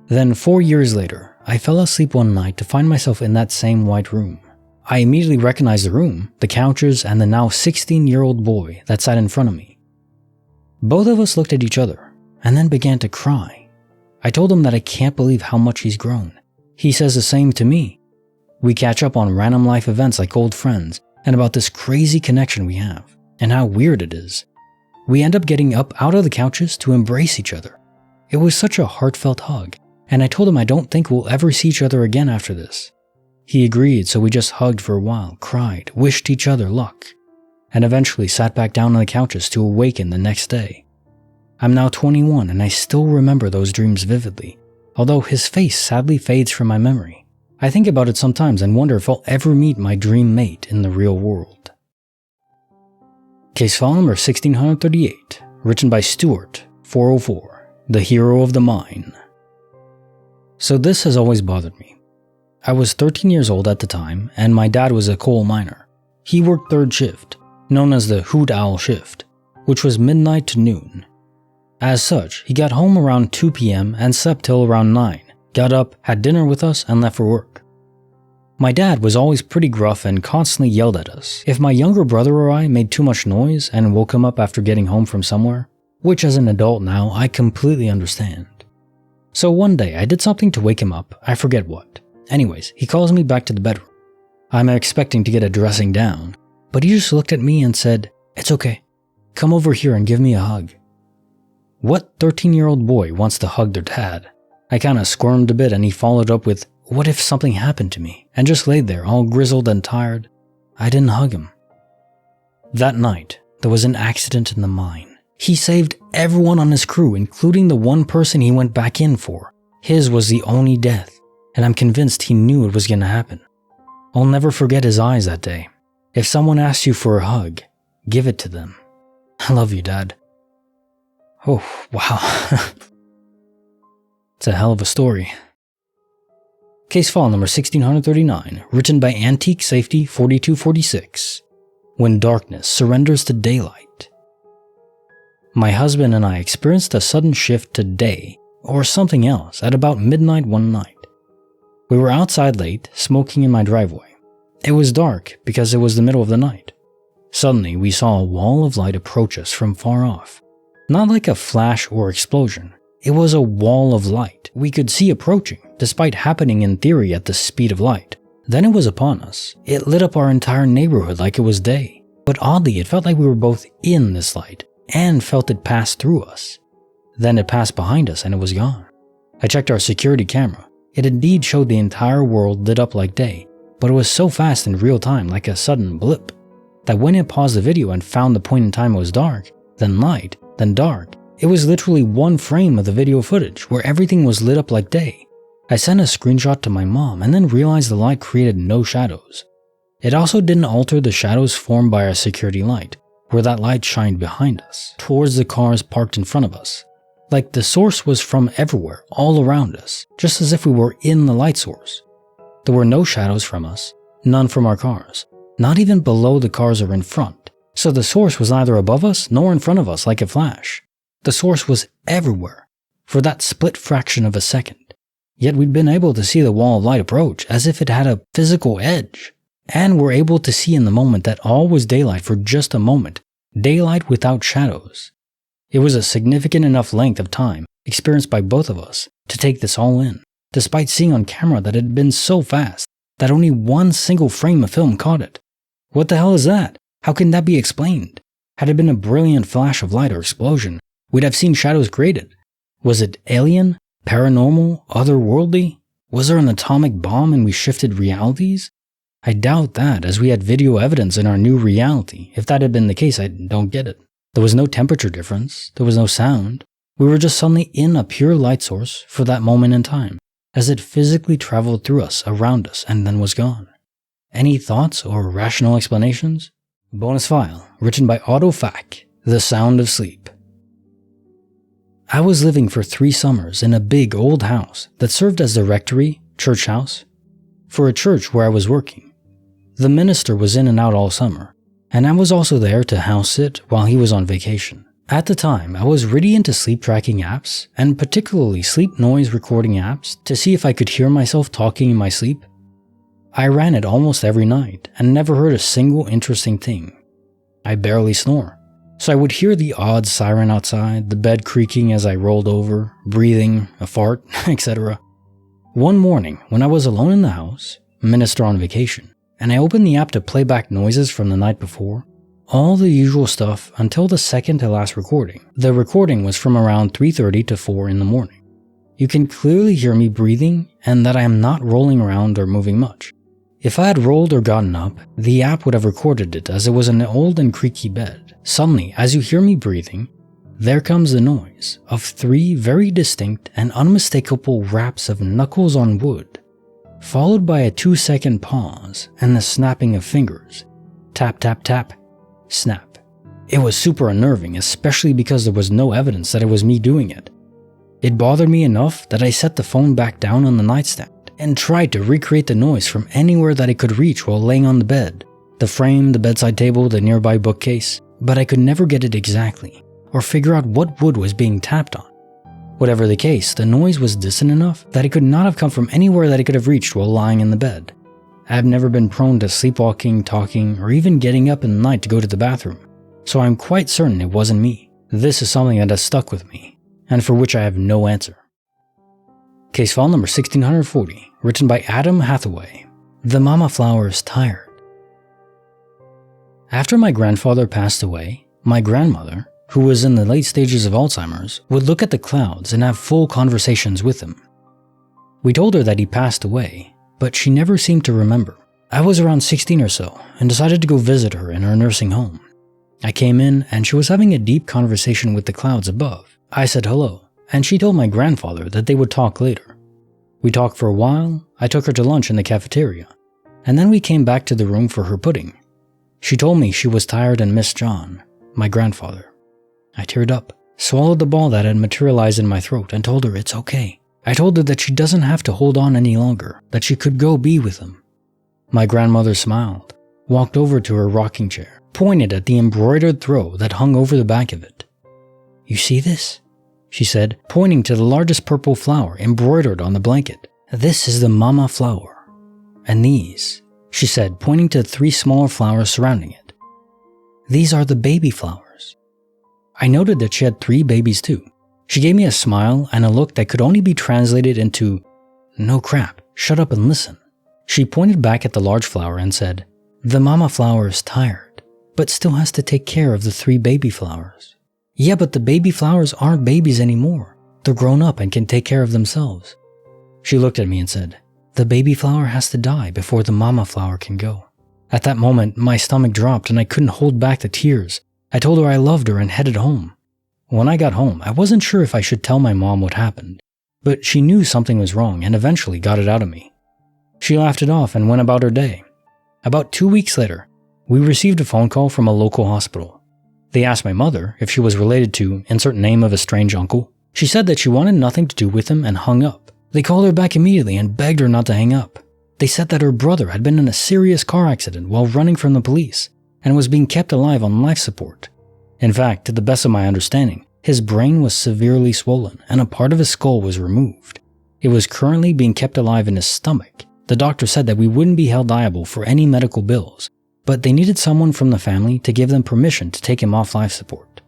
Then 4 years later, I fell asleep one night to find myself in that same white room. I immediately recognized the room, the couches, and the now 16-year-old boy that sat in front of me. Both of us looked at each other and then began to cry. I told him that I can't believe how much he's grown. He says the same to me. We catch up on random life events like old friends and about this crazy connection we have and how weird it is. We end up getting up out of the couches to embrace each other. It was such a heartfelt hug, and I told him I don't think we'll ever see each other again after this. He agreed, so we just hugged for a while, cried, wished each other luck, and eventually sat back down on the couches to awaken the next day. I'm now 21 and I still remember those dreams vividly, although his face sadly fades from my memory. I think about it sometimes and wonder if I'll ever meet my dream mate in the real world. Case file number 1638, written by Stuart, 404, The Hero of the Mine. So this has always bothered me. I was 13 years old at the time, and my dad was a coal miner. He worked third shift, known as the hoot owl shift, which was midnight to noon. As such, he got home around 2 p.m. and slept till around 9, got up, had dinner with us, and left for work. My dad was always pretty gruff and constantly yelled at us if my younger brother or I made too much noise and woke him up after getting home from somewhere, which as an adult now I completely understand. So one day I did something to wake him up, I forget what. Anyways, he calls me back to the bedroom. I'm expecting to get a dressing down, but he just looked at me and said, "It's okay, come over here and give me a hug." What 13-year-old boy wants to hug their dad? I kinda squirmed a bit and he followed up with, "What if something happened to me?" and just laid there all grizzled and tired. I didn't hug him. That night, there was an accident in the mine. He saved everyone on his crew, including the one person he went back in for. His was the only death, and I'm convinced he knew it was gonna happen. I'll never forget his eyes that day. If someone asks you for a hug, give it to them. I love you, Dad. Oh, wow. It's a hell of a story. Case file number 1639, written by Antique Safety 4246. When darkness surrenders to daylight. My husband and I experienced a sudden shift to day, or something else, at about midnight one night. We were outside late, smoking in my driveway. It was dark because it was the middle of the night. Suddenly, we saw a wall of light approach us from far off. Not like a flash or explosion. It was a wall of light we could see approaching, despite happening in theory at the speed of light. Then it was upon us. It lit up our entire neighborhood like it was day. But oddly, it felt like we were both in this light, and felt it pass through us. Then it passed behind us and it was gone. I checked our security camera. It indeed showed the entire world lit up like day, but it was so fast in real time, like a sudden blip, that when it paused the video and found the point in time it was dark, then light, then dark, It was literally one frame of the video footage where everything was lit up like day. I sent a screenshot to my mom and then realized the light created no shadows. It also didn't alter the shadows formed by our security light, where that light shined behind us, towards the cars parked in front of us. Like the source was from everywhere, all around us, just as if we were in the light source. There were no shadows from us, none from our cars, not even below the cars or in front. So the source was neither above us nor in front of us like a flash. The source was everywhere, for that split fraction of a second. Yet we'd been able to see the wall of light approach as if it had a physical edge. And were able to see in the moment that all was daylight for just a moment, daylight without shadows. It was a significant enough length of time, experienced by both of us, to take this all in, despite seeing on camera that it had been so fast that only one single frame of film caught it. What the hell is that? How can that be explained? Had it been a brilliant flash of light or explosion, we'd have seen shadows created. Was it alien, paranormal, otherworldly? Was there an atomic bomb and we shifted realities? I doubt that, as we had video evidence in our new reality. If that had been the case, I don't get it. There was no temperature difference, there was no sound. We were just suddenly in a pure light source for that moment in time, as it physically traveled through us, around us, and then was gone. Any thoughts or rational explanations? Bonus file, written by AutoFac, The Sound of Sleep. I was living for 3 summers in a big old house that served as the rectory, church house, for a church where I was working. The minister was in and out all summer, and I was also there to house sit while he was on vacation. At the time, I was really into sleep tracking apps, and particularly sleep noise recording apps to see if I could hear myself talking in my sleep. I ran it almost every night and never heard a single interesting thing. I barely snore, so I would hear the odd siren outside, the bed creaking as I rolled over, breathing, a fart, etc. One morning, when I was alone in the house, minister on vacation, and I opened the app to play back noises from the night before, all the usual stuff until the second to last recording. The recording was from around 3:30 to 4 in the morning. You can clearly hear me breathing and that I am not rolling around or moving much. If I had rolled or gotten up, the app would have recorded it as it was an old and creaky bed. Suddenly, as you hear me breathing, there comes the noise of 3 very distinct and unmistakable raps of knuckles on wood, followed by a 2-second pause and the snapping of fingers. Tap, tap, tap, snap. It was super unnerving, especially because there was no evidence that it was me doing it. It bothered me enough that I set the phone back down on the nightstand and tried to recreate the noise from anywhere that I could reach while laying on the bed, the frame, the bedside table, the nearby bookcase, but I could never get it exactly, or figure out what wood was being tapped on. Whatever the case, the noise was distant enough that it could not have come from anywhere that I could have reached while lying in the bed. I have never been prone to sleepwalking, talking, or even getting up in the night to go to the bathroom, so I'm quite certain it wasn't me. This is something that has stuck with me, and for which I have no answer. Case file number 1640, written by Adam Hathaway. The Mama Flower is Tired. After my grandfather passed away, my grandmother, who was in the late stages of Alzheimer's, would look at the clouds and have full conversations with him. We told her that he passed away, but she never seemed to remember. I was around 16 or so and decided to go visit her in her nursing home. I came in and she was having a deep conversation with the clouds above. I said hello, and she told my grandfather that they would talk later. We talked for a while, I took her to lunch in the cafeteria, and then we came back to the room for her pudding. She told me she was tired and missed John, my grandfather. I teared up, swallowed the ball that had materialized in my throat, and told her it's okay. I told her that she doesn't have to hold on any longer, that she could go be with him. My grandmother smiled, walked over to her rocking chair, pointed at the embroidered throw that hung over the back of it. "You see this?" she said, pointing to the largest purple flower embroidered on the blanket. "This is the mama flower. And these," she said, pointing to 3 smaller flowers surrounding it. "These are the baby flowers." I noted that she had 3 babies too. She gave me a smile and a look that could only be translated into, "No crap, shut up and listen." She pointed back at the large flower and said, "The mama flower is tired, but still has to take care of the 3 baby flowers." "Yeah, but the baby flowers aren't babies anymore. They're grown up and can take care of themselves." She looked at me and said, "The baby flower has to die before the mama flower can go." At that moment, my stomach dropped and I couldn't hold back the tears. I told her I loved her and headed home. When I got home, I wasn't sure if I should tell my mom what happened, but she knew something was wrong and eventually got it out of me. She laughed it off and went about her day. About 2 weeks later, we received a phone call from a local hospital. They asked my mother if she was related to insert name of a strange uncle. She said that she wanted nothing to do with him and hung up. They called her back immediately and begged her not to hang up. They said that her brother had been in a serious car accident while running from the police and was being kept alive on life support. In fact, to the best of my understanding, his brain was severely swollen and a part of his skull was removed. It was currently being kept alive in his stomach. The doctor said that we wouldn't be held liable for any medical bills, but they needed someone from the family to give them permission to take him off life support.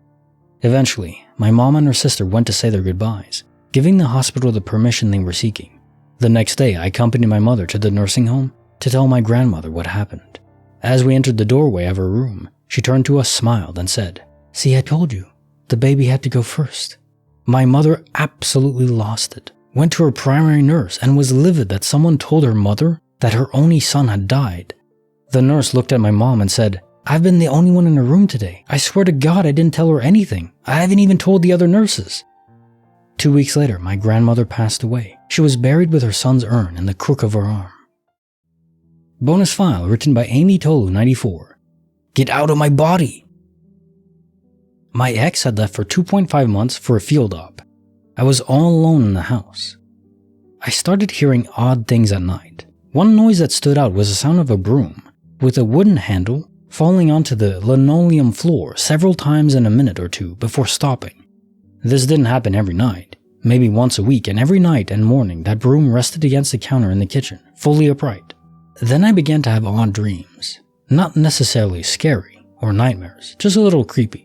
Eventually, my mom and her sister went to say their goodbyes, giving the hospital the permission they were seeking. The next day, I accompanied my mother to the nursing home to tell my grandmother what happened. As we entered the doorway of her room, she turned to us, smiled, and said, "See, I told you, the baby had to go first." My mother absolutely lost it, went to her primary nurse, and was livid that someone told her mother that her only son had died. The nurse looked at my mom and said, "I've been the only one in her room today. I swear to God I didn't tell her anything. I haven't even told the other nurses." 2 weeks later, my grandmother passed away. She was buried with her son's urn in the crook of her arm. Bonus file written by Amy Tolu 94. Get out of my body! My ex had left for 2.5 months for a field op. I was all alone in the house. I started hearing odd things at night. One noise that stood out was the sound of a broom with a wooden handle falling onto the linoleum floor several times in a minute or two before stopping. This didn't happen every night, maybe once a week, and every night and morning that broom rested against the counter in the kitchen, fully upright. Then I began to have odd dreams, not necessarily scary or nightmares, just a little creepy.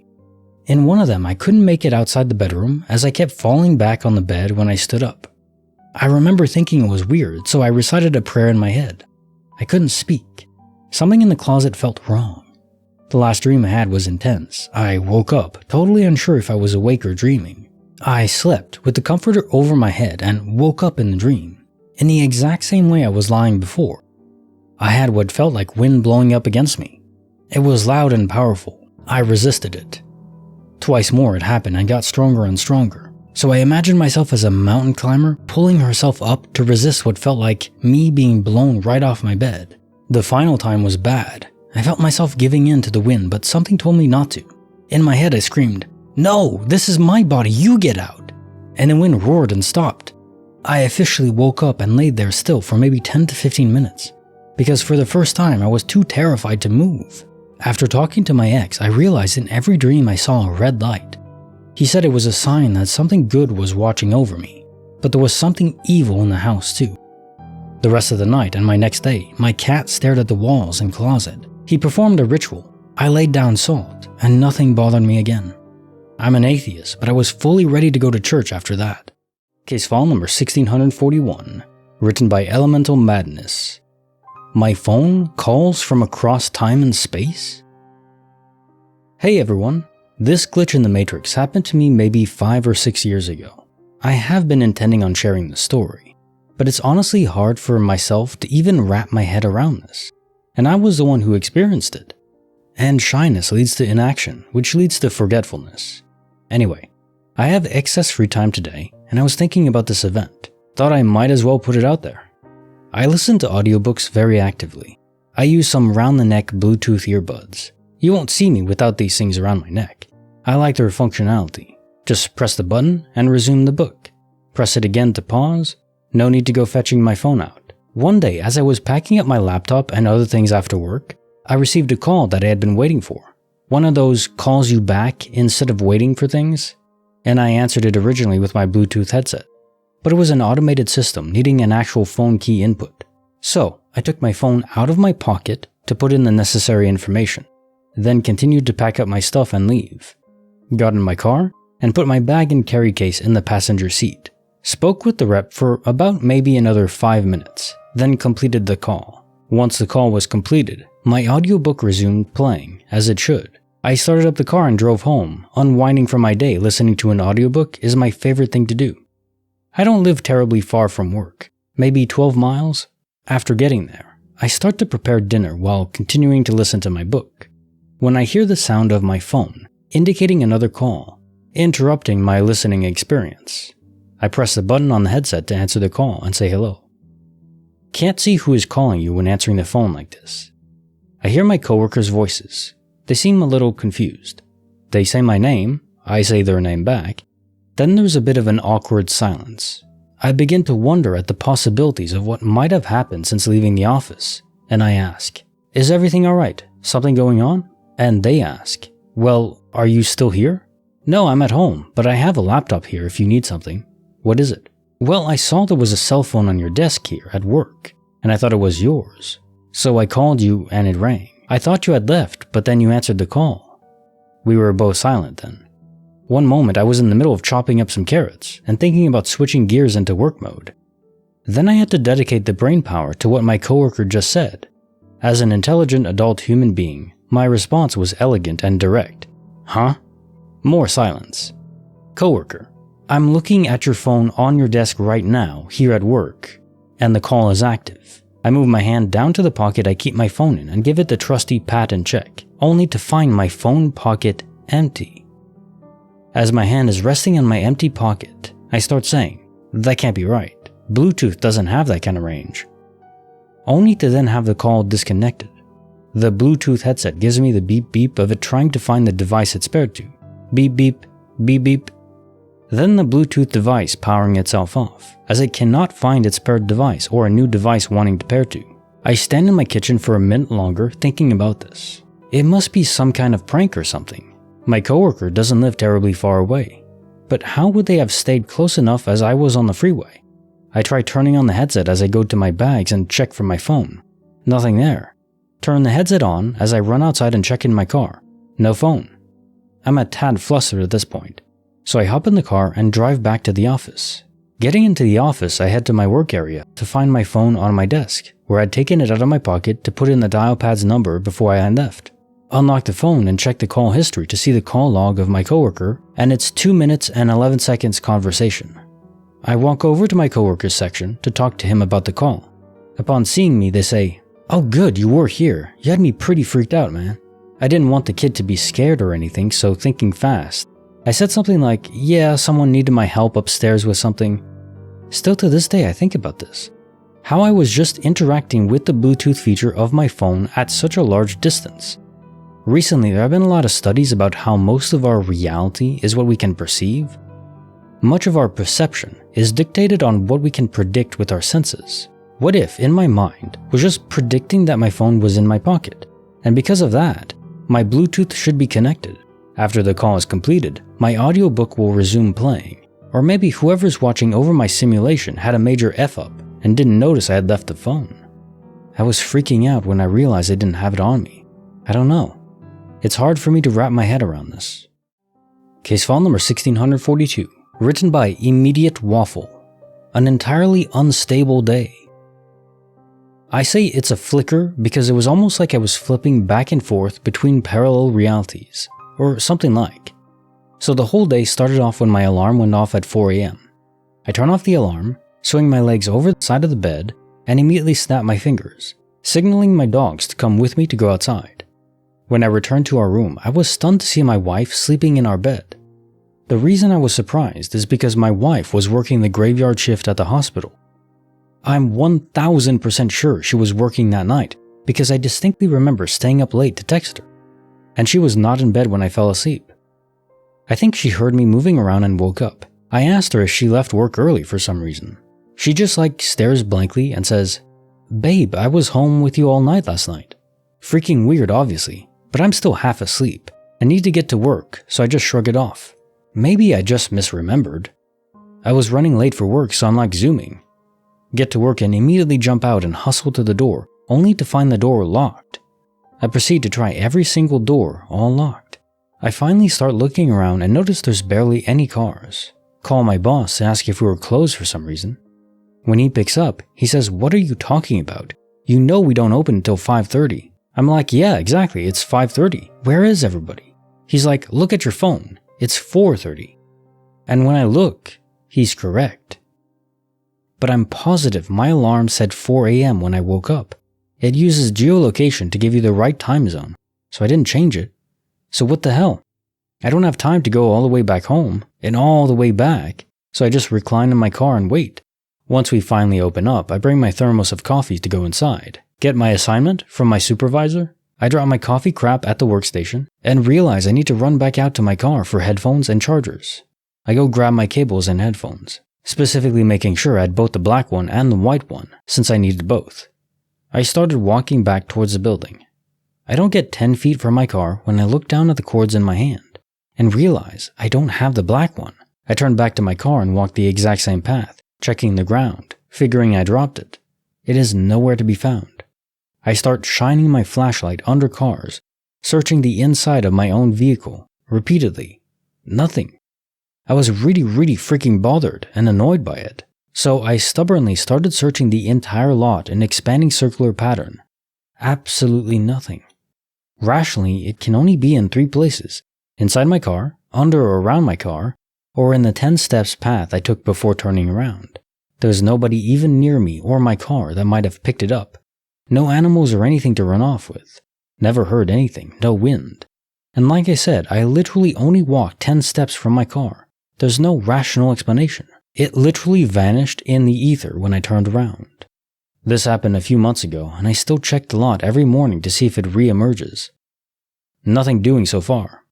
In one of them, I couldn't make it outside the bedroom as I kept falling back on the bed when I stood up. I remember thinking it was weird, so I recited a prayer in my head. I couldn't speak. Something in the closet felt wrong. The last dream I had was intense. I woke up, totally unsure if I was awake or dreaming. I slept with the comforter over my head and woke up in the dream, in the exact same way I was lying before. I had what felt like wind blowing up against me. It was loud and powerful. I resisted it. Twice more it happened and got stronger and stronger. So I imagined myself as a mountain climber pulling herself up to resist what felt like me being blown right off my bed. The final time was bad. I felt myself giving in to the wind, but something told me not to. In my head I screamed, "No, this is my body, you get out!" And the wind roared and stopped. I officially woke up and laid there still for maybe 10 to 15 minutes, because for the first time I was too terrified to move. After talking to my ex, I realized in every dream I saw a red light. He said it was a sign that something good was watching over me, but there was something evil in the house too. The rest of the night and my next day, my cat stared at the walls and closet. He performed a ritual. I laid down salt, and nothing bothered me again. I'm an atheist, but I was fully ready to go to church after that. Case file number 1641, written by Elemental Madness. My phone calls from across time and space? Hey everyone, this glitch in the Matrix happened to me maybe 5 or 6 years ago. I have been intending on sharing the story, but it's honestly hard for myself to even wrap my head around this. And I was the one who experienced it. And shyness leads to inaction, which leads to forgetfulness. Anyway, I have excess free time today, and I was thinking about this event. Thought I might as well put it out there. I listen to audiobooks very actively. I use some round-the-neck Bluetooth earbuds. You won't see me without these things around my neck. I like their functionality. Just press the button and resume the book. Press it again to pause. No need to go fetching my phone out. One day, as I was packing up my laptop and other things after work, I received a call that I had been waiting for. One of those calls you back instead of waiting for things. And I answered it originally with my Bluetooth headset. But it was an automated system needing an actual phone key input. So, I took my phone out of my pocket to put in the necessary information, then continued to pack up my stuff and leave. Got in my car and put my bag and carry case in the passenger seat. Spoke with the rep for about maybe another 5 minutes, then completed the call. Once the call was completed, my audiobook resumed playing, as it should. I started up the car and drove home. Unwinding from my day listening to an audiobook is my favorite thing to do. I don't live terribly far from work, maybe 12 miles. After getting there, I start to prepare dinner while continuing to listen to my book. When I hear the sound of my phone, indicating another call, interrupting my listening experience. I press the button on the headset to answer the call and say hello. Can't see who is calling you when answering the phone like this. I hear my coworkers' voices. They seem a little confused. They say my name, I say their name back. Then there's a bit of an awkward silence. I begin to wonder at the possibilities of what might have happened since leaving the office, and I ask, "Is everything alright? Something going on?" And they ask, "Well, are you still here?" "No, I'm at home, but I have a laptop here if you need something." "What is it?" "Well, I saw there was a cell phone on your desk here at work, and I thought it was yours. So I called you and it rang. I thought you had left, but then you answered the call." We were both silent then. One moment I was in the middle of chopping up some carrots and thinking about switching gears into work mode. Then I had to dedicate the brain power to what my coworker just said. As an intelligent adult human being, my response was elegant and direct. "Huh?" More silence. "Coworker, I'm looking at your phone on your desk right now, here at work, and the call is active. I move my hand down to the pocket I keep my phone in and give it the trusty pat and check, only to find my phone pocket empty. As my hand is resting on my empty pocket, I start saying, 'That can't be right. Bluetooth doesn't have that kind of range.' Only to then have the call disconnected. The Bluetooth headset gives me the beep beep of it trying to find the device it's paired to. Beep beep, beep beep. Then the Bluetooth device powering itself off, as it cannot find its paired device or a new device wanting to pair to. I stand in my kitchen for a minute longer thinking about this. It must be some kind of prank or something. My coworker doesn't live terribly far away. But how would they have stayed close enough as I was on the freeway? I try turning on the headset as I go to my bags and check for my phone. Nothing there. Turn the headset on as I run outside and check in my car. No phone. I'm a tad flustered at this point, so I hop in the car and drive back to the office. Getting into the office, I head to my work area to find my phone on my desk, where I'd taken it out of my pocket to put in the dial pad's number before I had left. Unlock the phone and check the call history to see the call log of my coworker and its 2 minutes and 11 seconds conversation. I walk over to my coworker's section to talk to him about the call. Upon seeing me, they say, "Oh good, you were here. You had me pretty freaked out, man." I didn't want the kid to be scared or anything, so thinking fast, I said something like, "Yeah, someone needed my help upstairs with something." Still to this day I think about this. How I was just interacting with the Bluetooth feature of my phone at such a large distance. Recently, there have been a lot of studies about how most of our reality is what we can perceive. Much of our perception is dictated on what we can predict with our senses. What if, in my mind, was just predicting that my phone was in my pocket, and because of that, my Bluetooth should be connected. After the call is completed, my audiobook will resume playing, or maybe whoever's watching over my simulation had a major F-up and didn't notice I had left the phone. I was freaking out when I realized I didn't have it on me. I don't know. It's hard for me to wrap my head around this. Case file number 1642, written by Immediate Waffle. An entirely unstable day. I say it's a flicker because it was almost like I was flipping back and forth between parallel realities, or something like. So the whole day started off when my alarm went off at 4 a.m. I turn off the alarm, swing my legs over the side of the bed, and immediately snap my fingers, signaling my dogs to come with me to go outside. When I returned to our room, I was stunned to see my wife sleeping in our bed. The reason I was surprised is because my wife was working the graveyard shift at the hospital. I'm 1000% sure she was working that night because I distinctly remember staying up late to text her, and she was not in bed when I fell asleep. I think she heard me moving around and woke up. I asked her if she left work early for some reason. She just stares blankly and says, "Babe, I was home with you all night last night." Freaking weird, obviously. But I'm still half asleep and need to get to work, so I just shrug it off. Maybe I just misremembered. I was running late for work, so I'm zooming. Get to work and immediately jump out and hustle to the door, only to find the door locked. I proceed to try every single door, all locked. I finally start looking around and notice there's barely any cars. Call my boss and ask if we were closed for some reason. When he picks up, he says, "What are you talking about? You know we don't open until 5:30. I'm like, "Yeah, exactly, it's 5:30. Where is everybody?" He's like, "Look at your phone. It's 4:30. And when I look, he's correct. But I'm positive my alarm said 4 a.m. when I woke up. It uses geolocation to give you the right time zone, so I didn't change it. So what the hell? I don't have time to go all the way back home and all the way back, so I just recline in my car and wait. Once we finally open up, I bring my thermos of coffee to go inside, get my assignment from my supervisor. I drop my coffee crap at the workstation and realize I need to run back out to my car for headphones and chargers. I go grab my cables and headphones, specifically making sure I had both the black one and the white one, since I needed both. I started walking back towards the building. I don't get 10 feet from my car when I look down at the cords in my hand and realize I don't have the black one. I turn back to my car and walk the exact same path, checking the ground, figuring I dropped it. It is nowhere to be found. I start shining my flashlight under cars, searching the inside of my own vehicle, repeatedly. Nothing. I was really freaking bothered and annoyed by it, so I stubbornly started searching the entire lot in expanding circular pattern. Absolutely nothing. Rationally, it can only be in 3 places: inside my car, under or around my car, or in the 10 steps path I took before turning around. There's nobody even near me or my car that might have picked it up. No animals or anything to run off with. Never heard anything, no wind. And like I said, I literally only walked 10 steps from my car. There's no rational explanation. It literally vanished in the ether when I turned around. This happened a few months ago, and I still check the lot every morning to see if it re-emerges. Nothing doing so far.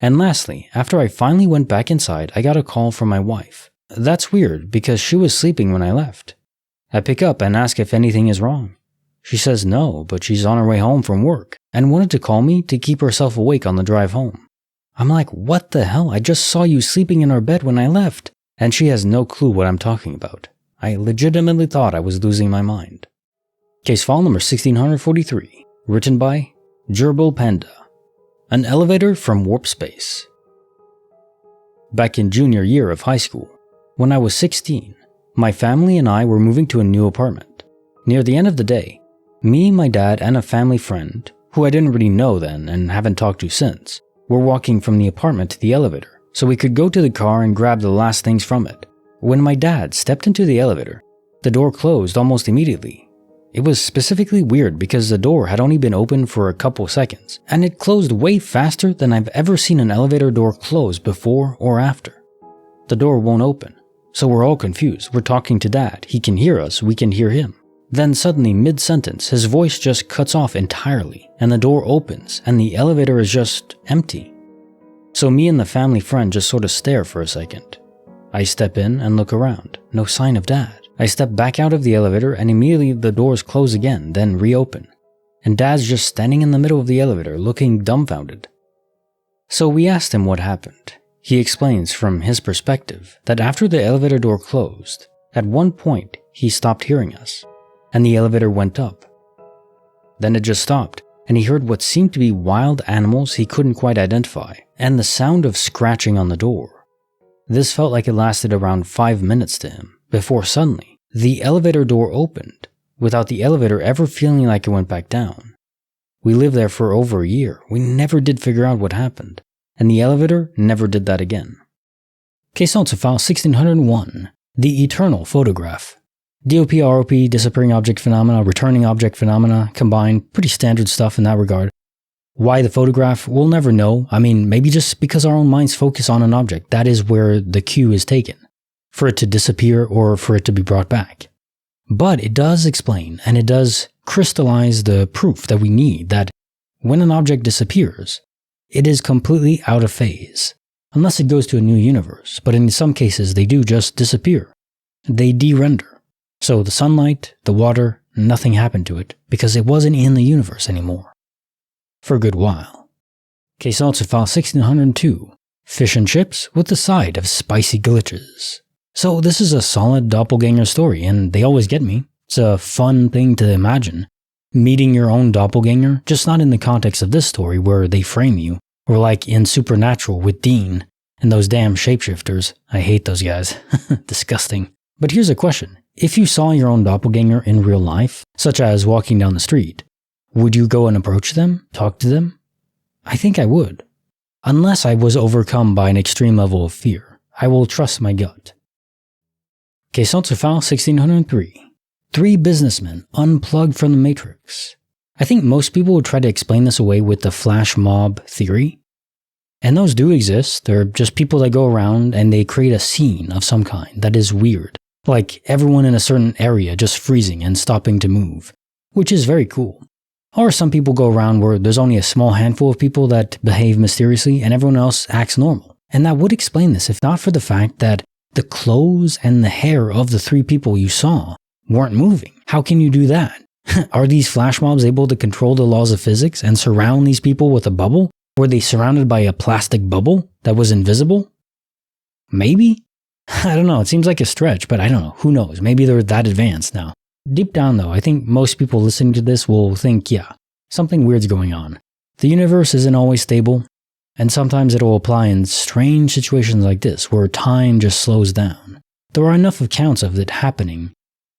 And lastly, after I finally went back inside, I got a call from my wife. That's weird because she was sleeping when I left. I pick up and ask if anything is wrong. She says no, but she's on her way home from work and wanted to call me to keep herself awake on the drive home. I'm like, what the hell? I just saw you sleeping in our bed when I left. And she has no clue what I'm talking about. I legitimately thought I was losing my mind. Case file number 1643, written by Gerbil Panda. An elevator from warp space. Back in junior year of high school, when I was 16, my family and I were moving to a new apartment. Near the end of the day, me, my dad, and a family friend, who I didn't really know then and haven't talked to since, were walking from the apartment to the elevator so we could go to the car and grab the last things from it. When my dad stepped into the elevator, the door closed almost immediately. It was specifically weird because the door had only been open for a couple seconds, and it closed way faster than I've ever seen an elevator door close before or after. The door won't open, so we're all confused. We're talking to Dad, he can hear us, we can hear him. Then suddenly, mid-sentence, his voice just cuts off entirely, and the door opens, and the elevator is just empty. So me and the family friend just sort of stare for a second. I step in and look around, no sign of Dad. I step back out of the elevator and immediately the doors close again, then reopen. And Dad's just standing in the middle of the elevator, looking dumbfounded. So we asked him what happened. He explains from his perspective that after the elevator door closed, at one point he stopped hearing us. And the elevator went up. Then it just stopped, and he heard what seemed to be wild animals he couldn't quite identify, and the sound of scratching on the door. This felt like it lasted around 5 minutes to him, before suddenly, the elevator door opened, without the elevator ever feeling like it went back down. We lived there for over a year, we never did figure out what happened, and the elevator never did that again. Case also file 1601, The Eternal Photograph. DOP, ROP, disappearing object phenomena, returning object phenomena, combined, pretty standard stuff in that regard. Why the photograph? We'll never know. I mean, maybe just because our own minds focus on an object, that is where the cue is taken, for it to disappear or for it to be brought back. But it does explain, and it does crystallize the proof that we need that when an object disappears, it is completely out of phase, unless it goes to a new universe, but in some cases they do just disappear. They de-render. So the sunlight, the water, nothing happened to it because it wasn't in the universe anymore. For a good while. Case also file 1602. Fish and chips with a side of spicy glitches. So this is a solid doppelganger story and they always get me. It's a fun thing to imagine. Meeting your own doppelganger, just not in the context of this story where they frame you, or like in Supernatural with Dean and those damn shapeshifters. I hate those guys. Disgusting. But here's a question. If you saw your own doppelganger in real life, such as walking down the street, would you go and approach them, talk to them? I think I would. Unless I was overcome by an extreme level of fear, I will trust my gut. Case also file 1603. 3 businessmen unplugged from the Matrix. I think most people would try to explain this away with the flash mob theory. And those do exist. They're just people that go around and they create a scene of some kind that is weird. Like everyone in a certain area just freezing and stopping to move, which is very cool. Or some people go around where there's only a small handful of people that behave mysteriously and everyone else acts normal. And that would explain this if not for the fact that the clothes and the hair of the 3 people you saw weren't moving. How can you do that? Are these flash mobs able to control the laws of physics and surround these people with a bubble? Were they surrounded by a plastic bubble that was invisible? Maybe? I don't know. It seems like a stretch, but I don't know. Who knows? Maybe they're that advanced now. Deep down though, I think most people listening to this will think, yeah, something weird's going on. The universe isn't always stable, and sometimes it will apply in strange situations like this, where time just slows down. There are enough accounts of it happening,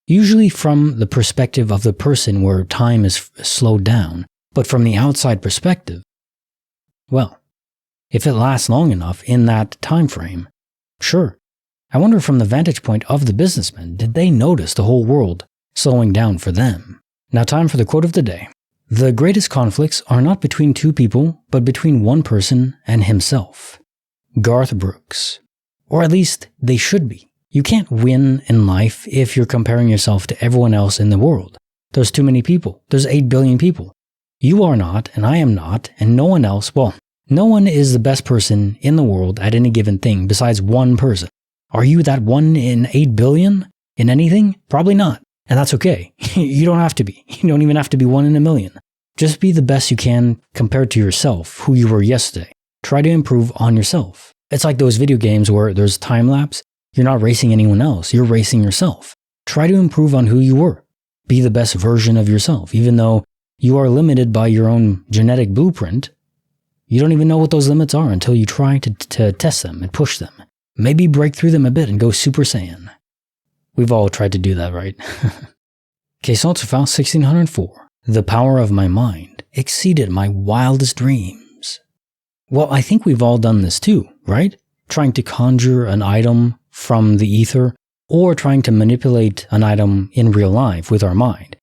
usually from the perspective of the person where time is slowed down, but from the outside perspective, well, if it lasts long enough in that time frame, sure. I wonder from the vantage point of the businessmen, did they notice the whole world slowing down for them? Now time for the quote of the day. The greatest conflicts are not between 2 people, but between one person and himself. Garth Brooks. Or at least, they should be. You can't win in life if you're comparing yourself to everyone else in the world. There's too many people. There's 8 billion people. You are not, and I am not, and no one else, well, no one is the best person in the world at any given thing besides one person. Are you that 1 in 8 billion in anything? Probably not. And that's okay. You don't have to be. You don't even have to be 1 in a million. Just be the best you can compared to yourself, who you were yesterday. Try to improve on yourself. It's like those video games where there's time lapse. You're not racing anyone else. You're racing yourself. Try to improve on who you were. Be the best version of yourself. Even though you are limited by your own genetic blueprint, you don't even know what those limits are until you try to test them and push them. Maybe break through them a bit and go Super Saiyan. We've all tried to do that, right? Question 1604. The power of my mind exceeded my wildest dreams. Well, I think we've all done this too, right? Trying to conjure an item from the ether, or trying to manipulate an item in real life with our mind.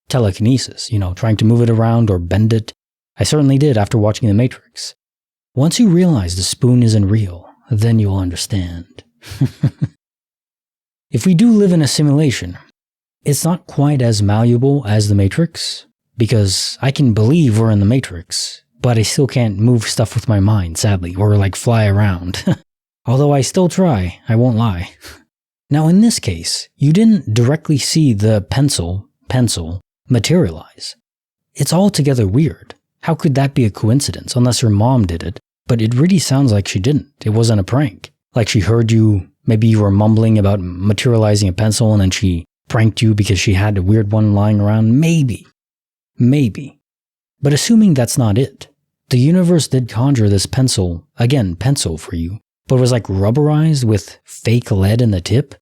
Telekinesis, trying to move it around or bend it. I certainly did after watching The Matrix. Once you realize the spoon isn't real, then you'll understand. If we do live in a simulation, it's not quite as malleable as The Matrix, because I can believe we're in The Matrix, but I still can't move stuff with my mind, sadly, or fly around. Although I still try, I won't lie. Now in this case, you didn't directly see the pencil materialize. It's altogether weird. How could that be a coincidence unless her mom did it? But it really sounds like she didn't. It wasn't a prank. Like she heard you, maybe you were mumbling about materializing a pencil and then she pranked you because she had a weird one lying around. Maybe. But assuming that's not it, the universe did conjure this pencil for you, but was rubberized with fake lead in the tip?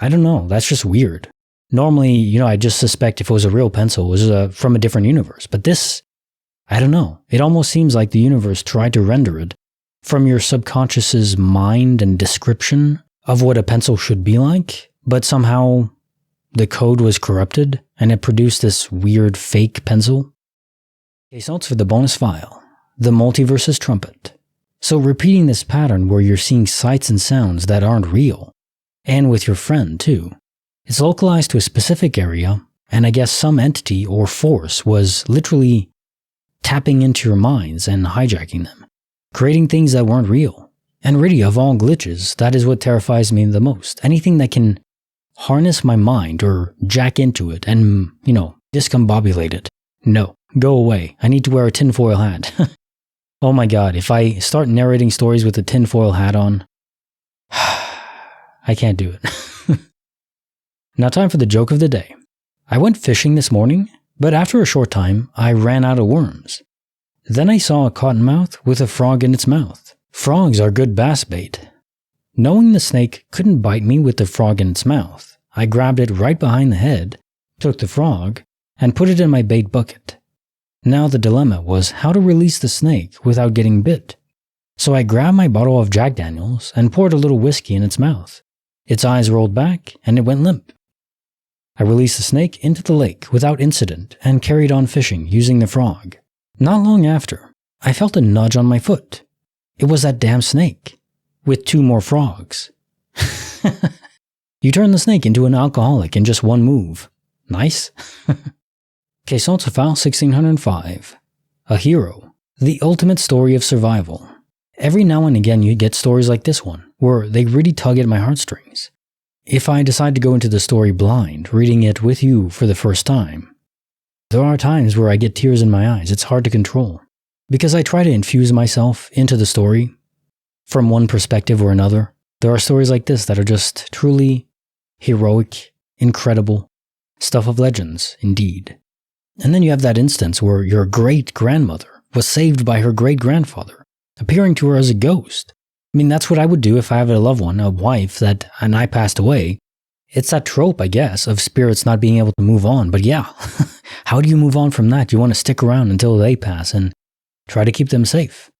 I don't know, that's just weird. Normally, I just suspect if it was a real pencil, it was from a different universe. But this, I don't know. It almost seems like the universe tried to render it from your subconscious's mind and description of what a pencil should be like, but somehow the code was corrupted and it produced this weird fake pencil. Case notes for the bonus file. The multiverse's trumpet. So repeating this pattern where you're seeing sights and sounds that aren't real, and with your friend too. It's localized to a specific area, and I guess some entity or force was literally tapping into your minds and hijacking them, creating things that weren't real. And really, of all glitches, that is what terrifies me the most. Anything that can harness my mind or jack into it and, discombobulate it. No, go away. I need to wear a tinfoil hat. Oh my god, if I start narrating stories with a tinfoil hat on, I can't do it. Now time for the joke of the day. I went fishing this morning, but after a short time, I ran out of worms. Then I saw a cottonmouth with a frog in its mouth. Frogs are good bass bait. Knowing the snake couldn't bite me with the frog in its mouth, I grabbed it right behind the head, took the frog, and put it in my bait bucket. Now the dilemma was how to release the snake without getting bit. So I grabbed my bottle of Jack Daniels and poured a little whiskey in its mouth. Its eyes rolled back and it went limp. I released the snake into the lake without incident and carried on fishing using the frog. Not long after, I felt a nudge on my foot. It was that damn snake. With 2 more frogs. You turn the snake into an alcoholic in just one move. Nice? Caissons of File 1605. A hero. The ultimate story of survival. Every now and again you get stories like this one, where they really tug at my heartstrings. If I decide to go into the story blind, reading it with you for the first time, there are times where I get tears in my eyes. It's hard to control. Because I try to infuse myself into the story from one perspective or another. There are stories like this that are just truly heroic, incredible, stuff of legends, indeed. And then you have that instance where your great-grandmother was saved by her great-grandfather, appearing to her as a ghost. I mean, that's what I would do if I have a loved one, a wife, and I passed away. It's that trope, I guess, of spirits not being able to move on. But yeah, how do you move on from that? You want to stick around until they pass and try to keep them safe.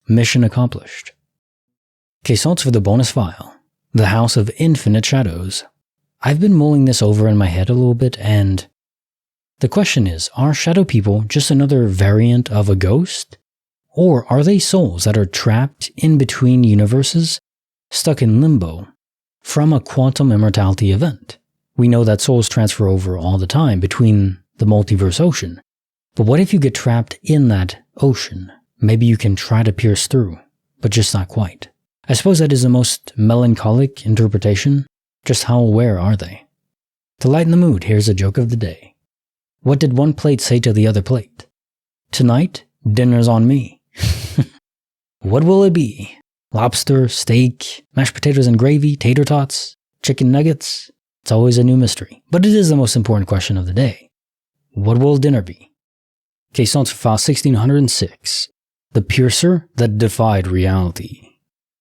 Mission accomplished. Caissons for the bonus file. The House of Infinite Shadows. I've been mulling this over in my head a little bit, and the question is, are shadow people just another variant of a ghost? Or are they souls that are trapped in between universes, stuck in limbo, from a quantum immortality event? We know that souls transfer over all the time between the multiverse ocean. But what if you get trapped in that ocean? Maybe you can try to pierce through, but just not quite. I suppose that is the most melancholic interpretation. Just how aware are they? To lighten the mood, here's a joke of the day. What did one plate say to the other plate? Tonight, dinner's on me. What will it be? Lobster, steak, mashed potatoes and gravy, tater tots, chicken nuggets? It's always a new mystery. But it is the most important question of the day. What will dinner be? Caissons for File 1606. The Piercer that Defied Reality.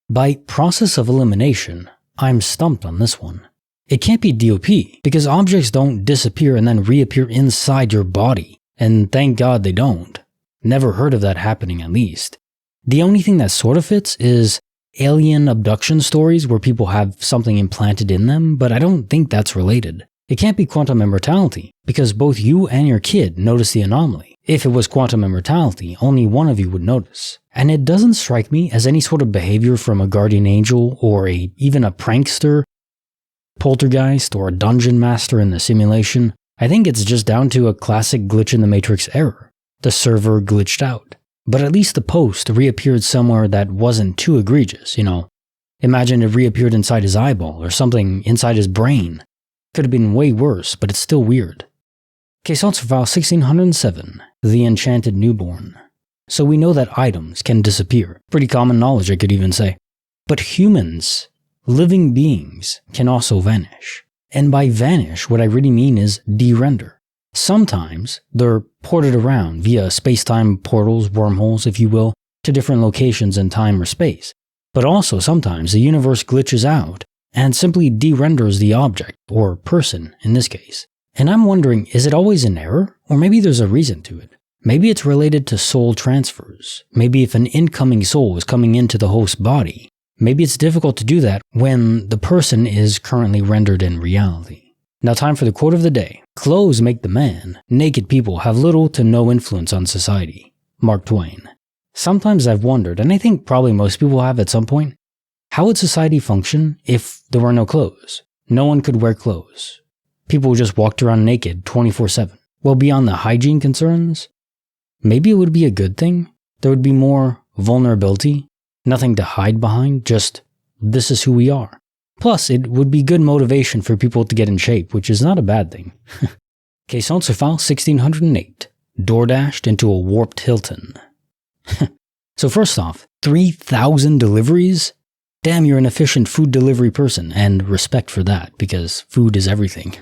By process of elimination, I'm stumped on this one. It can't be DOP, because objects don't disappear and then reappear inside your body, and thank God they don't. Never heard of that happening, at least. The only thing that sort of fits is alien abduction stories where people have something implanted in them, but I don't think that's related. It can't be quantum immortality, because both you and your kid notice the anomaly. If it was quantum immortality, only one of you would notice. And it doesn't strike me as any sort of behavior from a guardian angel or even a prankster, poltergeist, or a dungeon master in the simulation. I think it's just down to a classic glitch in the Matrix error. The server glitched out. But at least the post reappeared somewhere that wasn't too egregious, you know. Imagine it reappeared inside his eyeball or something inside his brain. Could have been way worse, but it's still weird. Caissons for File 1607. The Enchanted Newborn. So we know that items can disappear. Pretty common knowledge, I could even say. But humans, living beings, can also vanish. And by vanish, what I really mean is de-render. Sometimes they're ported around via space-time portals, wormholes, if you will, to different locations in time or space. But also sometimes the universe glitches out and simply de-renders the object, or person in this case. And I'm wondering, is it always an error? Or maybe there's a reason to it. Maybe it's related to soul transfers. Maybe if an incoming soul is coming into the host body, maybe it's difficult to do that when the person is currently rendered in reality. Now time for the quote of the day. Clothes make the man. Naked people have little to no influence on society. Mark Twain. Sometimes I've wondered, and I think probably most people have at some point, how would society function if there were no clothes? No one could wear clothes. People just walked around naked 24/7. Well, beyond the hygiene concerns, maybe it would be a good thing. There would be more vulnerability, nothing to hide behind, just this is who we are. Plus, it would be good motivation for people to get in shape, which is not a bad thing. Caissons for File 1608. Door dashed into a warped Hilton. So first off, 3,000 deliveries? Damn, you're an efficient food delivery person, and respect for that, because food is everything.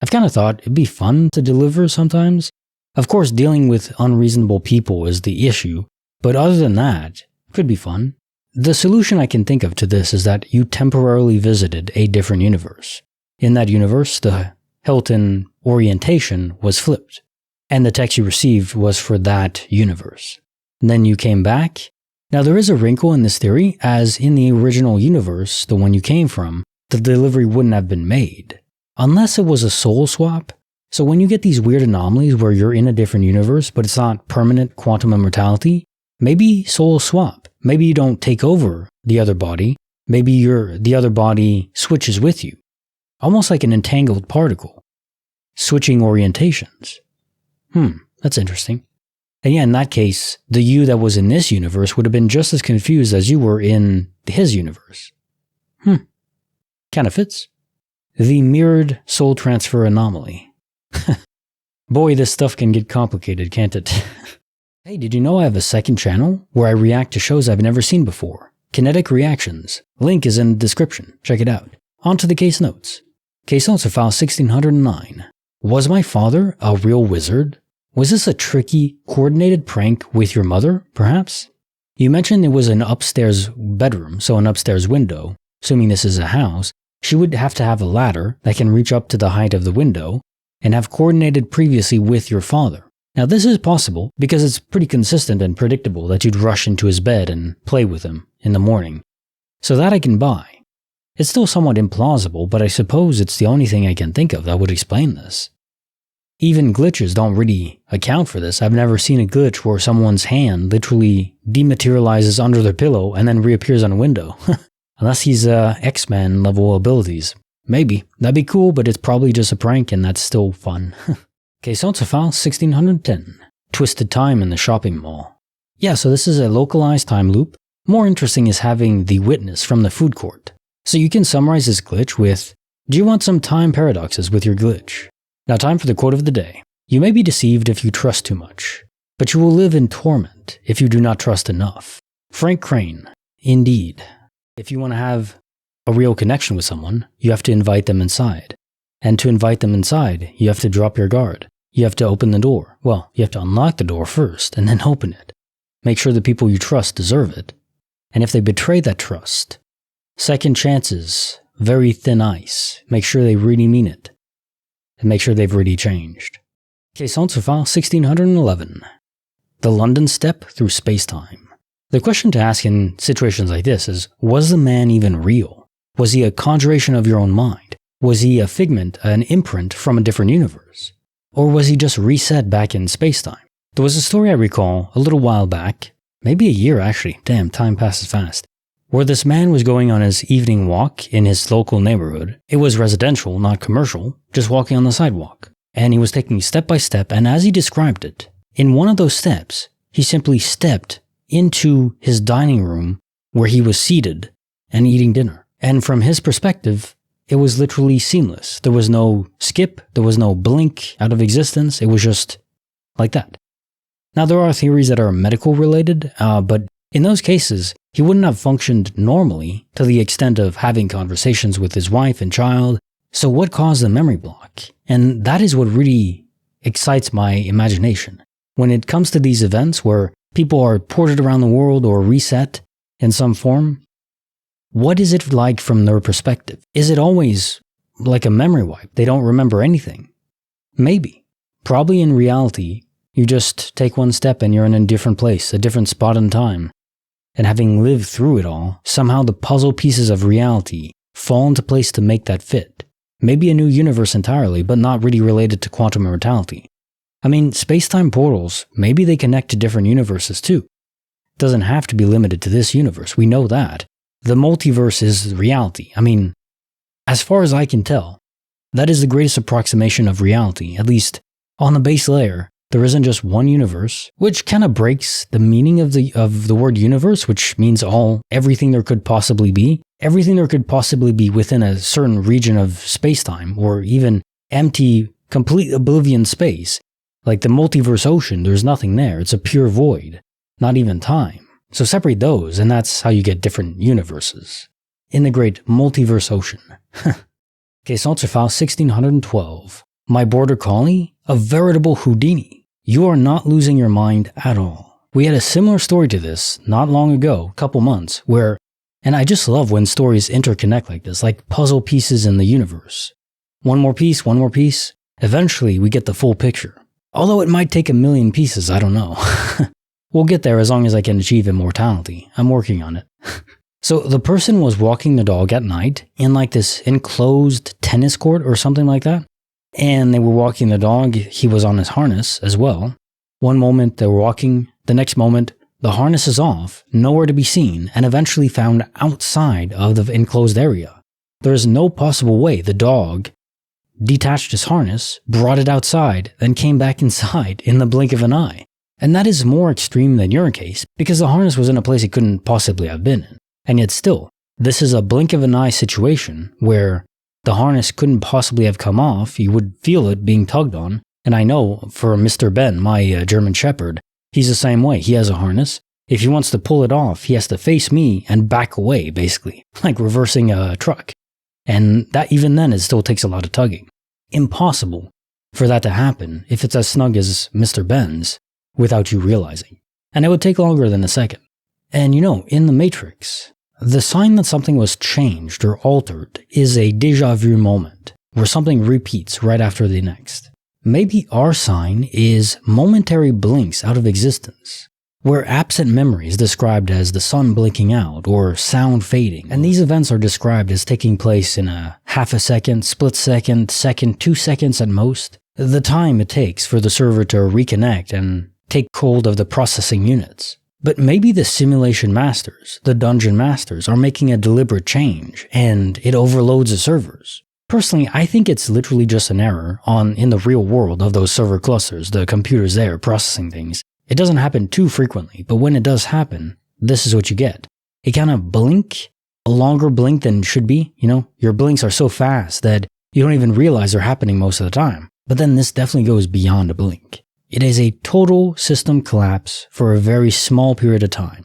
I've kind of thought it'd be fun to deliver sometimes. Of course, dealing with unreasonable people is the issue, but other than that, it could be fun. The solution I can think of to this is that you temporarily visited a different universe. In that universe, the Hilton orientation was flipped, and the text you received was for that universe. And then you came back. Now there is a wrinkle in this theory, as in the original universe, the one you came from, the delivery wouldn't have been made. Unless it was a soul swap. So when you get these weird anomalies where you're in a different universe, but it's not permanent quantum immortality, maybe soul swap. maybe you don't take over the other body, maybe the other body switches with you. Almost like an entangled particle. Switching orientations. That's interesting. And yeah, in that case, the you that was in this universe would have been just as confused as you were in his universe. Kind of fits. The mirrored soul transfer anomaly. Boy, this stuff can get complicated, can't it? Hey, did you know I have a second channel where I react to shows I've never seen before? Kinetic Reactions. Link is in the description. Check it out. On to the case notes. Case notes of file 1609. Was my father a real wizard? Was this a tricky, coordinated prank with your mother, perhaps? You mentioned it was an upstairs bedroom, so an upstairs window. Assuming this is a house, she would have to have a ladder that can reach up to the height of the window and have coordinated previously with your father. Now this is possible because it's pretty consistent and predictable that you'd rush into his bed and play with him in the morning. So that I can buy. It's still somewhat implausible, but I suppose it's the only thing I can think of that would explain this. Even glitches don't really account for this. I've never seen a glitch where someone's hand literally dematerializes under their pillow and then reappears on a window. Unless he's X-Men level abilities. Maybe. That'd be cool, but it's probably just a prank and that's still fun. Case notes of file 1610. Twisted time in the shopping mall. Yeah, so this is a localized time loop. More interesting is having the witness from the food court. So you can summarize this glitch with, do you want some time paradoxes with your glitch? Now time for the quote of the day. You may be deceived if you trust too much, but you will live in torment if you do not trust enough. Frank Crane. Indeed. If you want to have a real connection with someone, you have to invite them inside. And to invite them inside, you have to drop your guard. You have to open the door. Well, you have to unlock the door first and then open it. Make sure the people you trust deserve it. And if they betray that trust, second chances, very thin ice. Make sure they really mean it. And make sure they've really changed. Case notes of file 1611. The London step through space-time. The question to ask in situations like this is, was the man even real? Was he a conjuration of your own mind? Was he a figment, an imprint from a different universe? Or was he just reset back in space-time? There was a story I recall a little while back, maybe a year actually, damn, time passes fast, where this man was going on his evening walk in his local neighborhood. It was residential, not commercial, just walking on the sidewalk. And he was taking step by step, and as he described it, in one of those steps, he simply stepped into his dining room where he was seated and eating dinner. And from his perspective, it was literally seamless. There was no skip, there was no blink out of existence, it was just like that. Now there are theories that are medical related, but in those cases, he wouldn't have functioned normally to the extent of having conversations with his wife and child. So what caused the memory block? And that is what really excites my imagination. When it comes to these events where people are ported around the world or reset in some form, what is it like from their perspective? Is it always like a memory wipe? They don't remember anything? Maybe. Probably in reality, you just take one step and you're in a different place, a different spot in time. And having lived through it all, somehow the puzzle pieces of reality fall into place to make that fit. Maybe a new universe entirely, but not really related to quantum immortality. I mean, space-time portals, maybe they connect to different universes too. It doesn't have to be limited to this universe, we know that. The multiverse is reality. I mean, as far as I can tell, that is the greatest approximation of reality, at least on the base layer. There isn't just one universe, which kind of breaks the meaning of the word universe, which means everything there could possibly be. Everything there could possibly be within a certain region of space-time, or even empty, complete oblivion space. Like the multiverse ocean, there's nothing there. It's a pure void, not even time. So separate those, and that's how you get different universes. In the great multiverse ocean. Case notes of file 1612. My border collie? A veritable Houdini. You are not losing your mind at all. We had a similar story to this not long ago, a couple months, and I just love when stories interconnect like this, like puzzle pieces in the universe. One more piece, eventually we get the full picture. Although it might take 1,000,000 pieces, I don't know. We'll get there as long as I can achieve immortality. I'm working on it. So the person was walking the dog at night in like this enclosed tennis court or something like that. And they were walking the dog, he was on his harness as well. One moment they were walking, the next moment The harness is off, nowhere to be seen, and eventually found outside of the enclosed area. There is no possible way the dog detached his harness, brought it outside, then came back inside in the blink of an eye. And that is more extreme than your case, because the harness was in a place it couldn't possibly have been in. And yet still, this is a blink of an eye situation where the harness couldn't possibly have come off, you would feel it being tugged on. And I know for Mr. Ben, my German Shepherd, he's the same way. He has a harness. If he wants to pull it off, he has to face me and back away, basically, like reversing a truck. And that even then, it still takes a lot of tugging. Impossible for that to happen if it's as snug as Mr. Ben's without you realizing. And it would take longer than a second. And in the Matrix, the sign that something was changed or altered is a déjà vu moment, where something repeats right after the next. Maybe our sign is momentary blinks out of existence, where absent memory is described as the sun blinking out or sound fading, and these events are described as taking place in a half a second, split second, 2 seconds at most, the time it takes for the server to reconnect and take hold of the processing units. But maybe the simulation masters, the dungeon masters, are making a deliberate change, and it overloads the servers. Personally, I think it's literally just an error in the real world of those server clusters, the computers there processing things. It doesn't happen too frequently, but when it does happen, this is what you get. A kind of blink, a longer blink than should be. Your blinks are so fast that you don't even realize they're happening most of the time. But then this definitely goes beyond a blink. It is a total system collapse for a very small period of time.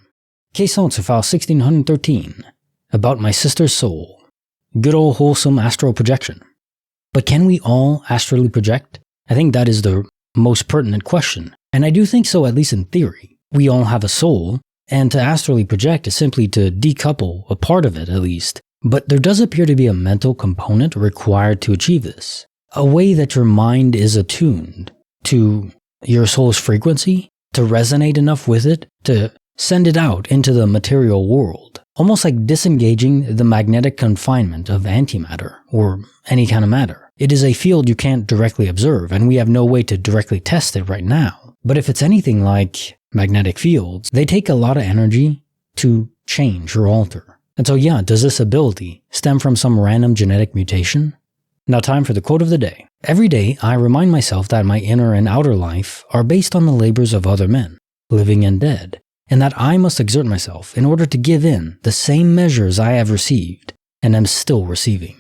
Case notes of file 1613, about my sister's soul. Good old wholesome astral projection. But can we all astrally project? I think that is the most pertinent question. And I do think so, at least in theory. We all have a soul, and to astrally project is simply to decouple a part of it at least. But there does appear to be a mental component required to achieve this. A way that your mind is attuned to your soul's frequency, to resonate enough with it, to send it out into the material world. Almost like disengaging the magnetic confinement of antimatter, or any kind of matter. It is a field you can't directly observe, and we have no way to directly test it right now. But if it's anything like magnetic fields, they take a lot of energy to change or alter. And so does this ability stem from some random genetic mutation? Now time for the quote of the day. Every day I remind myself that my inner and outer life are based on the labors of other men, living and dead, and that I must exert myself in order to give in the same measures I have received and am still receiving.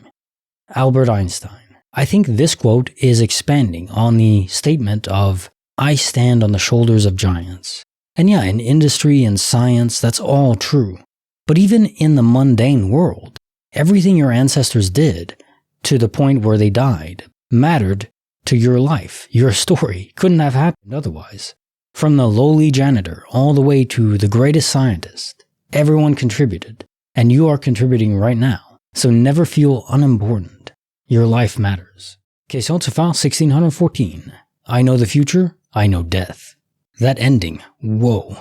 Albert Einstein. I think this quote is expanding on the statement of, I stand on the shoulders of giants. And in industry and science, that's all true. But even in the mundane world, everything your ancestors did, to the point where they died, mattered to your life. Your story couldn't have happened otherwise. From the lowly janitor all the way to the greatest scientist, everyone contributed, and you are contributing right now. So never feel unimportant. Your life matters. Case notes of file 1614. I know the future, I know death. That ending, whoa.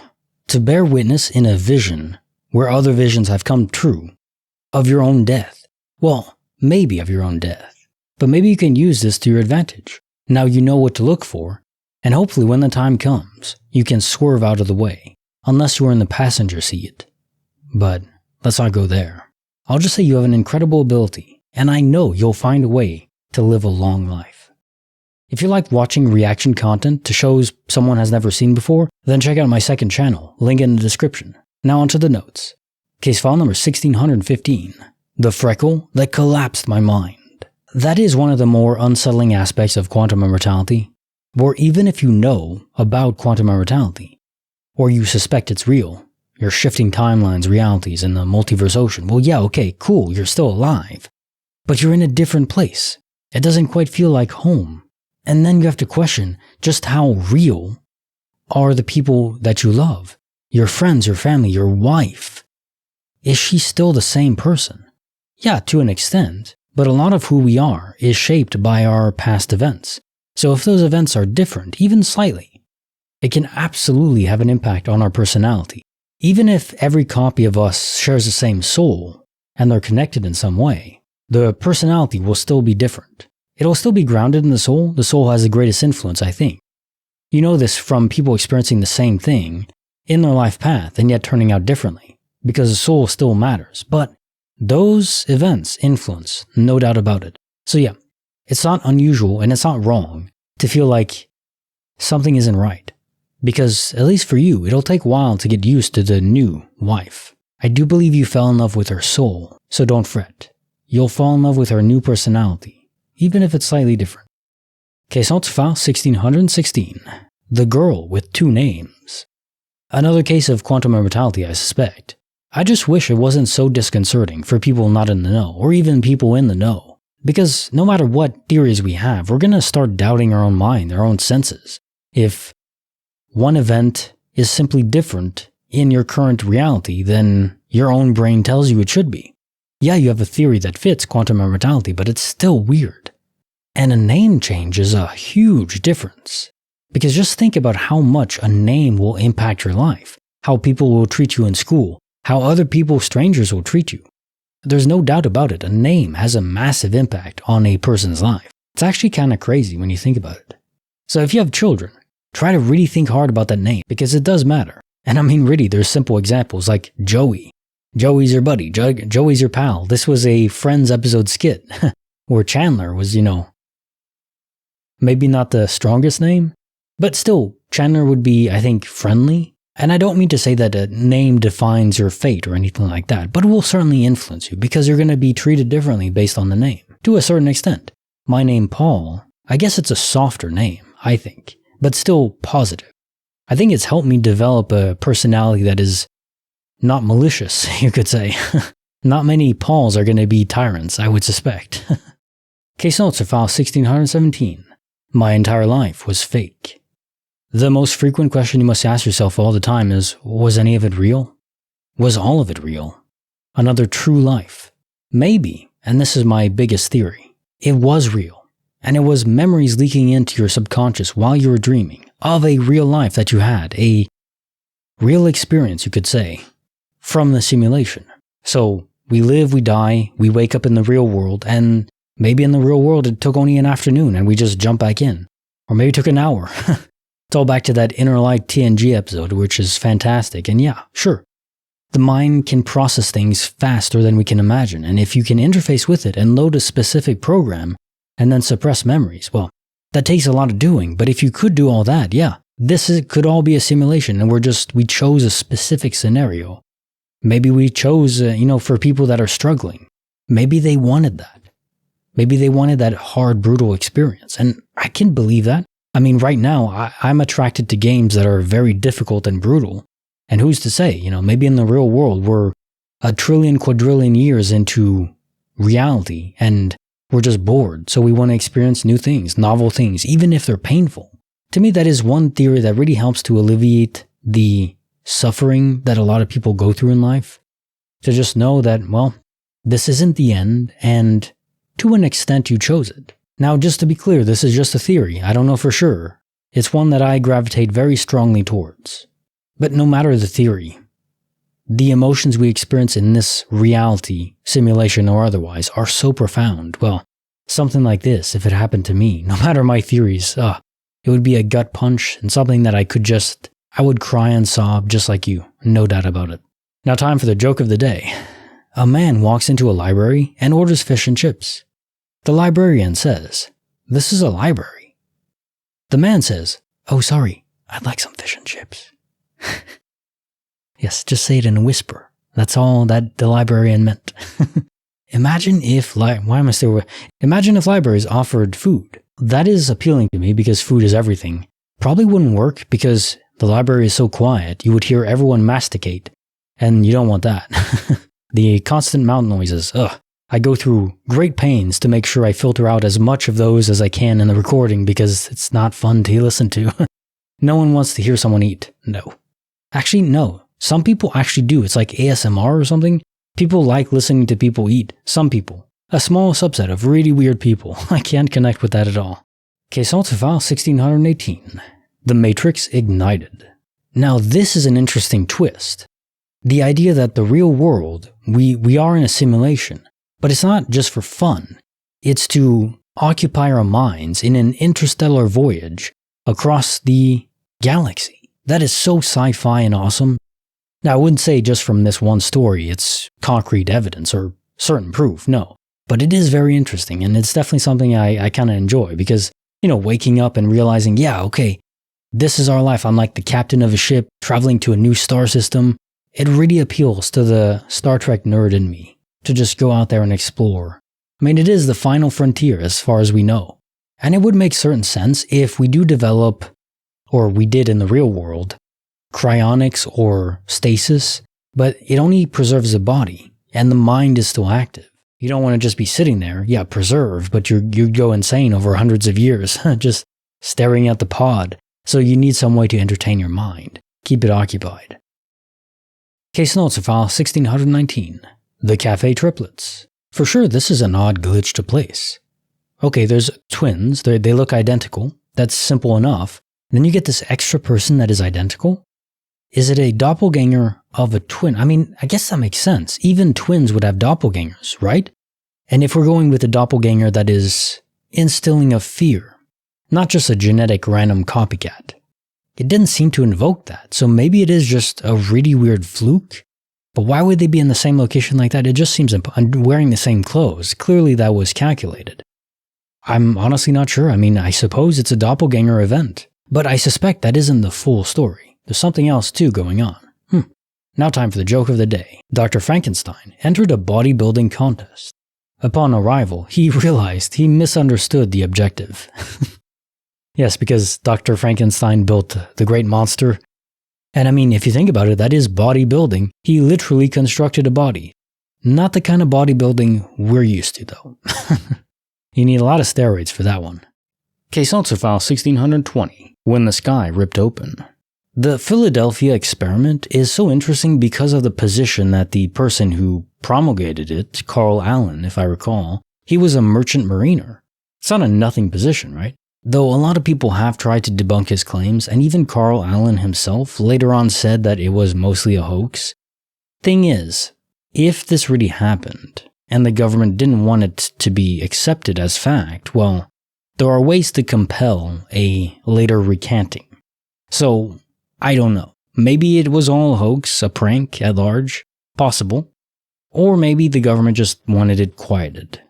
To bear witness in a vision where other visions have come true of your own death. Well, maybe of your own death. But maybe you can use this to your advantage. Now you know what to look for, and hopefully when the time comes, you can swerve out of the way, unless you are in the passenger seat. But let's not go there. I'll just say you have an incredible ability, and I know you'll find a way to live a long life. If you like watching reaction content to shows someone has never seen before, then check out my second channel, link in the description. Now onto the notes. Case file number 1615. The freckle that collapsed my mind. That is one of the more unsettling aspects of quantum immortality. Or even if you know about quantum immortality, or you suspect it's real, your shifting timelines, realities, in the multiverse ocean, well okay, cool, you're still alive. But you're in a different place. It doesn't quite feel like home. And then you have to question just how real are the people that you love? Your friends, your family, your wife. Is she still the same person? Yeah, to an extent, but a lot of who we are is shaped by our past events. So if those events are different, even slightly, it can absolutely have an impact on our personality. Even if every copy of us shares the same soul, and they're connected in some way, the personality will still be different. It'll still be grounded in the soul. The soul has the greatest influence, I think. You know this from people experiencing the same thing, in their life path and yet turning out differently, because the soul still matters. But those events influence, no doubt about it. So yeah, it's not unusual and it's not wrong to feel like something isn't right. Because, at least for you, it'll take a while to get used to the new wife. I do believe you fell in love with her soul, so don't fret. You'll fall in love with her new personality, even if it's slightly different. Case notes file 1616. The girl with two names. Another case of quantum immortality, I suspect. I just wish it wasn't so disconcerting for people not in the know, or even people in the know. Because no matter what theories we have, we're gonna start doubting our own mind, our own senses. If one event is simply different in your current reality than your own brain tells you it should be. Yeah, you have a theory that fits quantum immortality, but it's still weird. And a name change is a huge difference. Because just think about how much a name will impact your life, how people will treat you in school, how other people, strangers, will treat you. There's no doubt about it, a name has a massive impact on a person's life. It's actually kind of crazy when you think about it. So if you have children, try to really think hard about that name, because it does matter. And I mean really, there's simple examples like Joey. Joey's your buddy, Joey's your pal. This was a Friends episode skit, where Chandler was, maybe not the strongest name, but still, Chandler would be, I think, friendly. And I don't mean to say that a name defines your fate or anything like that, but it will certainly influence you, because you're going to be treated differently based on the name, to a certain extent. My name, Paul, I guess it's a softer name, I think, but still positive. I think it's helped me develop a personality that is not malicious, you could say. Not many Pauls are going to be tyrants, I would suspect. Case notes are file 1617. My entire life was fake. The most frequent question you must ask yourself all the time is, was any of it real? Was all of it real? Another true life? Maybe, and this is my biggest theory, it was real. And it was memories leaking into your subconscious while you were dreaming of a real life that you had, a real experience, you could say, from the simulation. So we live, we die, we wake up in the real world, and maybe in the real world it took only an afternoon and we just jump back in. Or maybe it took an hour. It's all back to that Inner Light TNG episode, which is fantastic. And yeah, sure, the mind can process things faster than we can imagine. And if you can interface with it and load a specific program, and then suppress memories, well, that takes a lot of doing. But if you could do all that, yeah, could all be a simulation, and we chose a specific scenario. Maybe we chose, for people that are struggling. Maybe they wanted that. Maybe they wanted that hard, brutal experience. And I can believe that. I mean, right now, I'm attracted to games that are very difficult and brutal. And who's to say, maybe in the real world, we're a trillion, quadrillion years into reality, and we're just bored, so we want to experience new things, novel things, even if they're painful. To me, that is one theory that really helps to alleviate the suffering that a lot of people go through in life. To just know that, well, this isn't the end, and to an extent you chose it. Now, just to be clear, this is just a theory. I don't know for sure. It's one that I gravitate very strongly towards. But no matter the theory, the emotions we experience in this reality, simulation or otherwise, are so profound. Well, something like this, if it happened to me, no matter my theories, it would be a gut punch and something that I would cry and sob just like you, no doubt about it. Now, time for the joke of the day. A man walks into a library and orders fish and chips. The librarian says, "This is a library." The man says, "Oh, sorry, I'd like some fish and chips." Yes, just say it in a whisper. That's all that the librarian meant. Imagine if libraries offered food. That is appealing to me because food is everything. Probably wouldn't work because the library is so quiet. You would hear everyone masticate, and you don't want that. The constant mouth noises, I go through great pains to make sure I filter out as much of those as I can in the recording because it's not fun to listen to. No one wants to hear someone eat. No. Actually, no. Some people actually do. It's like ASMR or something. People like listening to people eat. Some people. A small subset of really weird people. I can't connect with that at all. Case also file 1618. The Matrix Ignited. Now this is an interesting twist. The idea that the real world, we are in a simulation, but it's not just for fun. It's to occupy our minds in an interstellar voyage across the galaxy. That is so sci-fi and awesome. Now, I wouldn't say just from this one story it's concrete evidence or certain proof, no. But it is very interesting, and it's definitely something I kind of enjoy because, waking up and realizing, yeah, okay, this is our life. I'm like the captain of a ship traveling to a new star system. It really appeals to the Star Trek nerd in me to just go out there and explore. I mean, it is the final frontier as far as we know. And it would make certain sense if we do develop, or we did in the real world, cryonics or stasis, but it only preserves the body and the mind is still active. You don't want to just be sitting there, yeah, preserved, but you'd go insane over hundreds of years, just staring at the pod. So you need some way to entertain your mind. Keep it occupied. Case notes of file 1619. The Cafe Triplets. For sure, this is an odd glitch to place. Okay, there's twins. They look identical. That's simple enough. Then you get this extra person that is identical. Is it a doppelganger of a twin? I mean, I guess that makes sense. Even twins would have doppelgangers, right? And if we're going with a doppelganger that is instilling a fear, not just a genetic random copycat. It didn't seem to invoke that, so maybe it is just a really weird fluke. But why would they be in the same location like that? It just seems wearing the same clothes. Clearly that was calculated. I'm honestly not sure. I mean, I suppose it's a doppelganger event. But I suspect that isn't the full story. There's something else too going on. Now time for the joke of the day. Dr. Frankenstein entered a bodybuilding contest. Upon arrival, he realized he misunderstood the objective. Yes, because Dr. Frankenstein built the great monster. And I mean, if you think about it, that is bodybuilding. He literally constructed a body. Not the kind of bodybuilding we're used to, though. You need a lot of steroids for that one. Case notes of file 1620. When the sky ripped open. The Philadelphia experiment is so interesting because of the position that the person who promulgated it, Carl Allen, if I recall, he was a merchant mariner. It's not a nothing position, right? Though a lot of people have tried to debunk his claims, and even Carl Allen himself later on said that it was mostly a hoax. Thing is, if this really happened, and the government didn't want it to be accepted as fact, well, there are ways to compel a later recanting. So, I don't know. Maybe it was all a hoax, a prank at large, possible. Or maybe the government just wanted it quieted,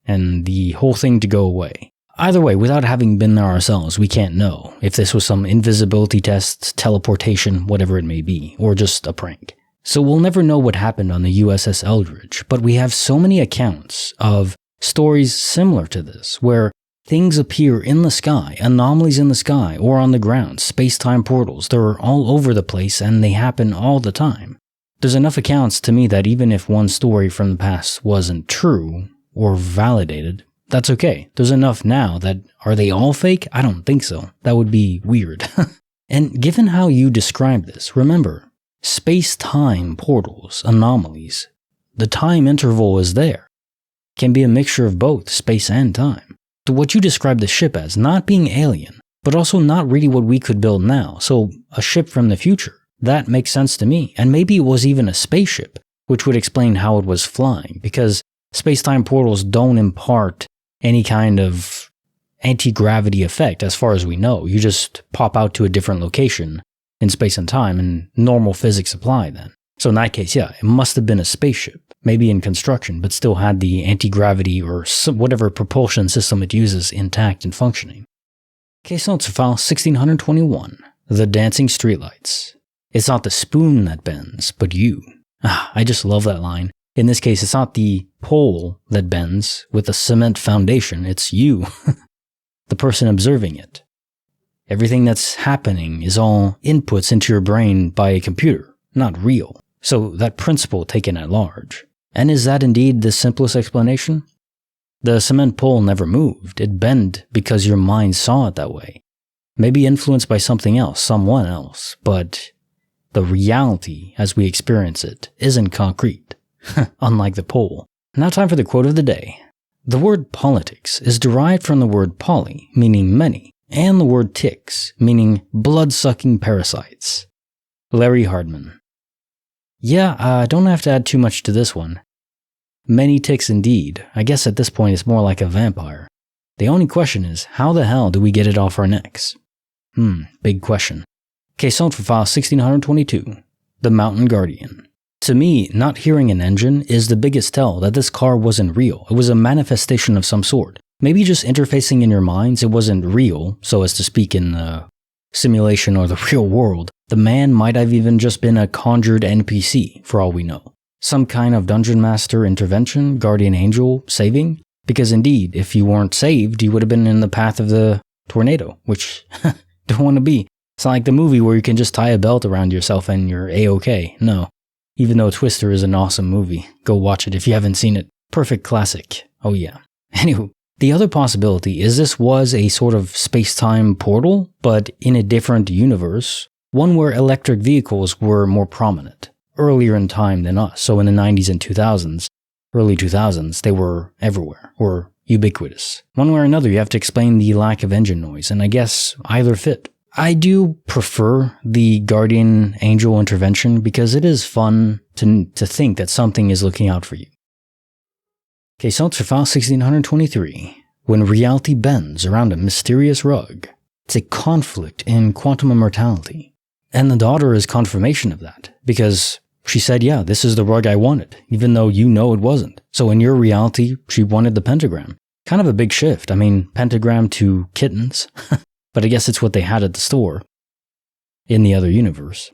and the whole thing to go away. Either way, without having been there ourselves, we can't know if this was some invisibility test, teleportation, whatever it may be, or just a prank. So we'll never know what happened on the USS Eldridge, but we have so many accounts of stories similar to this, where things appear in the sky, anomalies in the sky, or on the ground, space-time portals. They're all over the place, and they happen all the time. There's enough accounts to me that even if one story from the past wasn't true, or validated, that's okay. There's enough now that, are they all fake? I don't think so. That would be weird. And given how you describe this, remember, space-time portals, anomalies, the time interval is there. Can be a mixture of both space and time. To what you describe the ship as, not being alien, but also not really what we could build now, so a ship from the future. That makes sense to me, and maybe it was even a spaceship, which would explain how it was flying, because space-time portals don't impart any kind of anti-gravity effect as far as we know. You just pop out to a different location in space and time, and normal physics apply then. So in that case, yeah, it must have been a spaceship, maybe in construction, but still had the anti-gravity or whatever propulsion system it uses intact and functioning. Case notes of file 1621. The dancing streetlights. It's not the spoon that bends, but you. I just love that line. In this case, it's not the pole that bends with a cement foundation, it's you, the person observing it. Everything that's happening is all inputs into your brain by a computer, not real. So that principle taken at large. And is that indeed the simplest explanation? The cement pole never moved, it bent because your mind saw it that way. Maybe influenced by something else, someone else, but the reality as we experience it isn't concrete. Unlike the pole. Now time for the quote of the day. The word politics is derived from the word poly, meaning many, and the word ticks, meaning blood-sucking parasites. Larry Hardman. Yeah, I don't have to add too much to this one. Many ticks indeed. I guess at this point it's more like a vampire. The only question is, how the hell do we get it off our necks? Big question. Case note for file 1622, the Mountain Guardian. To me, not hearing an engine is the biggest tell that this car wasn't real. It was a manifestation of some sort. Maybe just interfacing in your minds, it wasn't real, so as to speak in the simulation or the real world. The man might have even just been a conjured NPC, for all we know. Some kind of dungeon master intervention, guardian angel, saving? Because indeed, if you weren't saved, you would have been in the path of the tornado, which don't want to be. It's not like the movie where you can just tie a belt around yourself and you're A-okay. No. Even though Twister is an awesome movie. Go watch it if you haven't seen it. Perfect classic. Oh yeah. Anywho, the other possibility is this was a sort of space-time portal, but in a different universe, one where electric vehicles were more prominent, earlier in time than us. So in the 90s and 2000s, early 2000s, they were everywhere, or ubiquitous. One way or another, you have to explain the lack of engine noise, and I guess either fit. I do prefer the guardian angel intervention because it is fun to think that something is looking out for you. Case notes for file 1623. When reality bends around a mysterious rug, it's a conflict in quantum immortality. And the daughter is confirmation of that, because she said, yeah, this is the rug I wanted, even though you know it wasn't. So in your reality, she wanted the pentagram. Kind of a big shift. I mean, pentagram to kittens. But I guess it's what they had at the store in the other universe.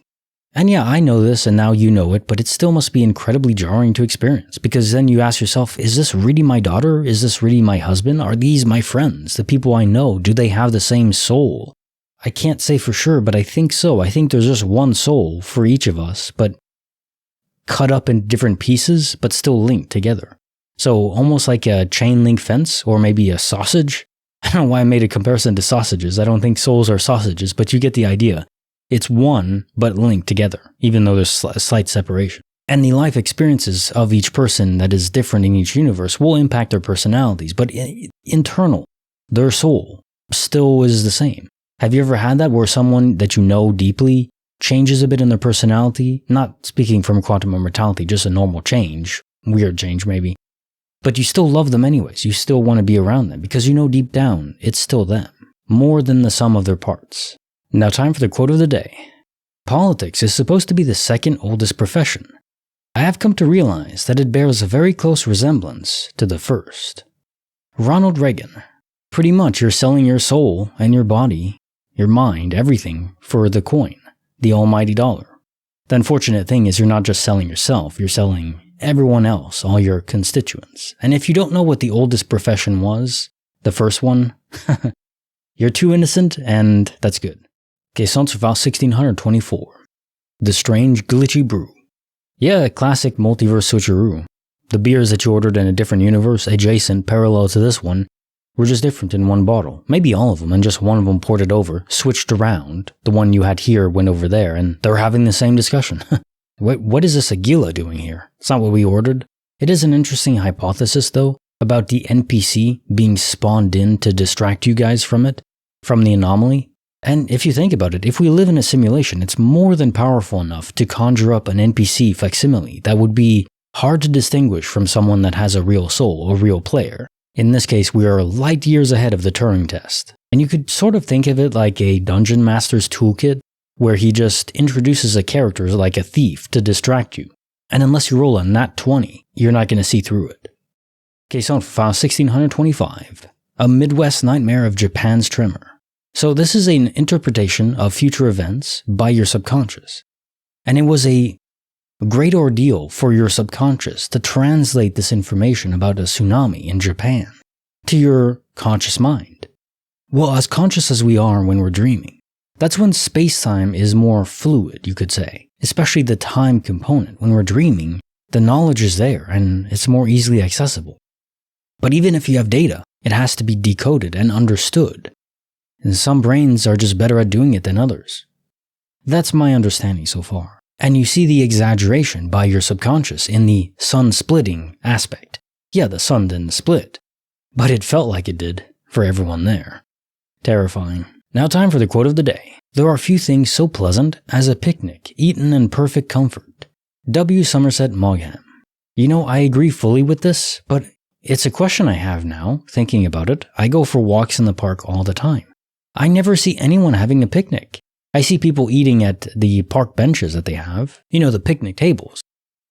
And yeah, I know this and now you know it, but it still must be incredibly jarring to experience, because then you ask yourself, is this really my daughter? Is this really my husband? Are these my friends? The people I know? Do they have the same soul? I can't say for sure, but I think so. I think there's just one soul for each of us, but cut up in different pieces, but still linked together. So almost like a chain link fence, or maybe a sausage. I don't know why I made a comparison to sausages. I don't think souls are sausages, but you get the idea. It's one, but linked together, even though there's a slight separation. And the life experiences of each person that is different in each universe will impact their personalities, but internal, their soul, still is the same. Have you ever had that where someone that you know deeply changes a bit in their personality? Not speaking from quantum immortality, just a normal change, weird change maybe. But you still love them anyways. You still want to be around them because you know deep down it's still them, more than the sum of their parts. Now time for the quote of the day. Politics is supposed to be the second oldest profession. I have come to realize that it bears a very close resemblance to the first. Ronald Reagan. Pretty much you're selling your soul and your body, your mind, everything for the coin, the almighty dollar. The unfortunate thing is you're not just selling yourself, you're selling everyone else, all your constituents. And if you don't know what the oldest profession was, the first one, you're too innocent, and that's good. Okay, Sons of Val 1624. The Strange Glitchy Brew. Yeah, classic multiverse switcheroo. The beers that you ordered in a different universe, adjacent, parallel to this one, were just different in one bottle. Maybe all of them, and just one of them ported over, switched around. The one you had here went over there, and they were having the same discussion. What is this Aguila doing here? It's not what we ordered. It is an interesting hypothesis, though, about the NPC being spawned in to distract you guys from it, from the anomaly. And if you think about it, if we live in a simulation, it's more than powerful enough to conjure up an NPC facsimile that would be hard to distinguish from someone that has a real soul, a real player. In this case, we are light years ahead of the Turing test. And you could sort of think of it like a dungeon master's toolkit, where he just introduces a character like a thief to distract you. And unless you roll a nat 20, you're not going to see through it. Case on for file 1625. A Midwest Nightmare of Japan's Tremor. So this is an interpretation of future events by your subconscious. And it was a great ordeal for your subconscious to translate this information about a tsunami in Japan to your conscious mind. Well, as conscious as we are when we're dreaming, that's when space-time is more fluid, you could say, especially the time component. When we're dreaming, the knowledge is there and it's more easily accessible. But even if you have data, it has to be decoded and understood. And some brains are just better at doing it than others. That's my understanding so far. And you see the exaggeration by your subconscious in the sun-splitting aspect. Yeah, the sun didn't split, but it felt like it did for everyone there. Terrifying. Now time for the quote of the day. There are few things so pleasant as a picnic eaten in perfect comfort. W. Somerset Maugham. You know, I agree fully with this, but it's a question I have now, thinking about it. I go for walks in the park all the time. I never see anyone having a picnic. I see people eating at the park benches that they have, the picnic tables.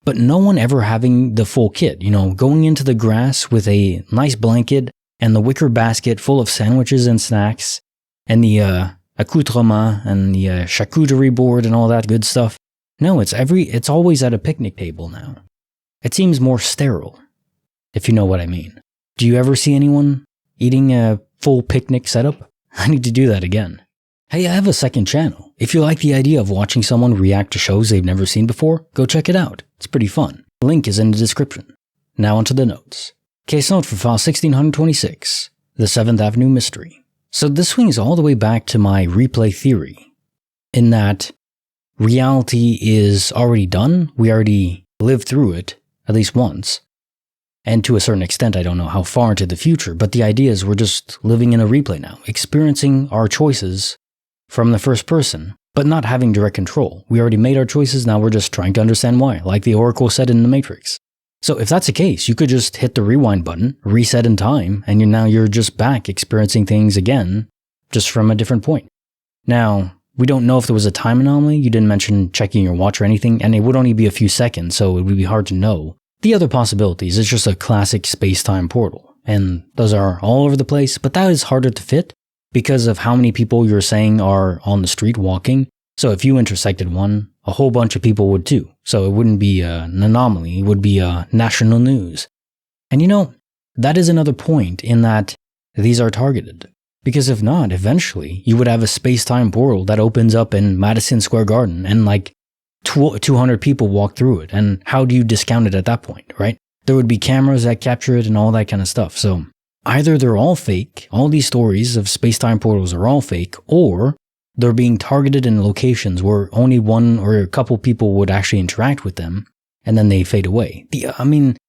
But no one ever having the full kit, going into the grass with a nice blanket and the wicker basket full of sandwiches and snacks and the accoutrement and the charcuterie board and all that good stuff. No, it's always at a picnic table now. It seems more sterile, if you know what I mean. Do you ever see anyone eating a full picnic setup? I need to do that again. Hey, I have a second channel. If you like the idea of watching someone react to shows they've never seen before, go check it out. It's pretty fun. The link is in the description. Now onto the notes. Case note for file 1626, the 7th Avenue Mystery. So this swings all the way back to my replay theory, in that reality is already done. We already lived through it, at least once. And to a certain extent, I don't know how far into the future, but the idea is we're just living in a replay now, experiencing our choices from the first person, but not having direct control. We already made our choices, now we're just trying to understand why, like the Oracle said in the Matrix. So if that's the case, you could just hit the rewind button, reset in time, and you're just back experiencing things again, just from a different point. Now, we don't know if there was a time anomaly. You didn't mention checking your watch or anything, and it would only be a few seconds, so it would be hard to know. The other possibilities is just a classic space-time portal, and those are all over the place, but that is harder to fit because of how many people you're saying are on the street walking. So if you intersected one, a whole bunch of people would too. So it wouldn't be an anomaly, it would be national news. And that is another point in that these are targeted. Because if not, eventually, you would have a space-time portal that opens up in Madison Square Garden and 200 people walk through it. And how do you discount it at that point, right? There would be cameras that capture it and all that kind of stuff. So either they're all fake, all these stories of space-time portals are all fake, or they're being targeted in locations where only one or a couple people would actually interact with them, and then they fade away.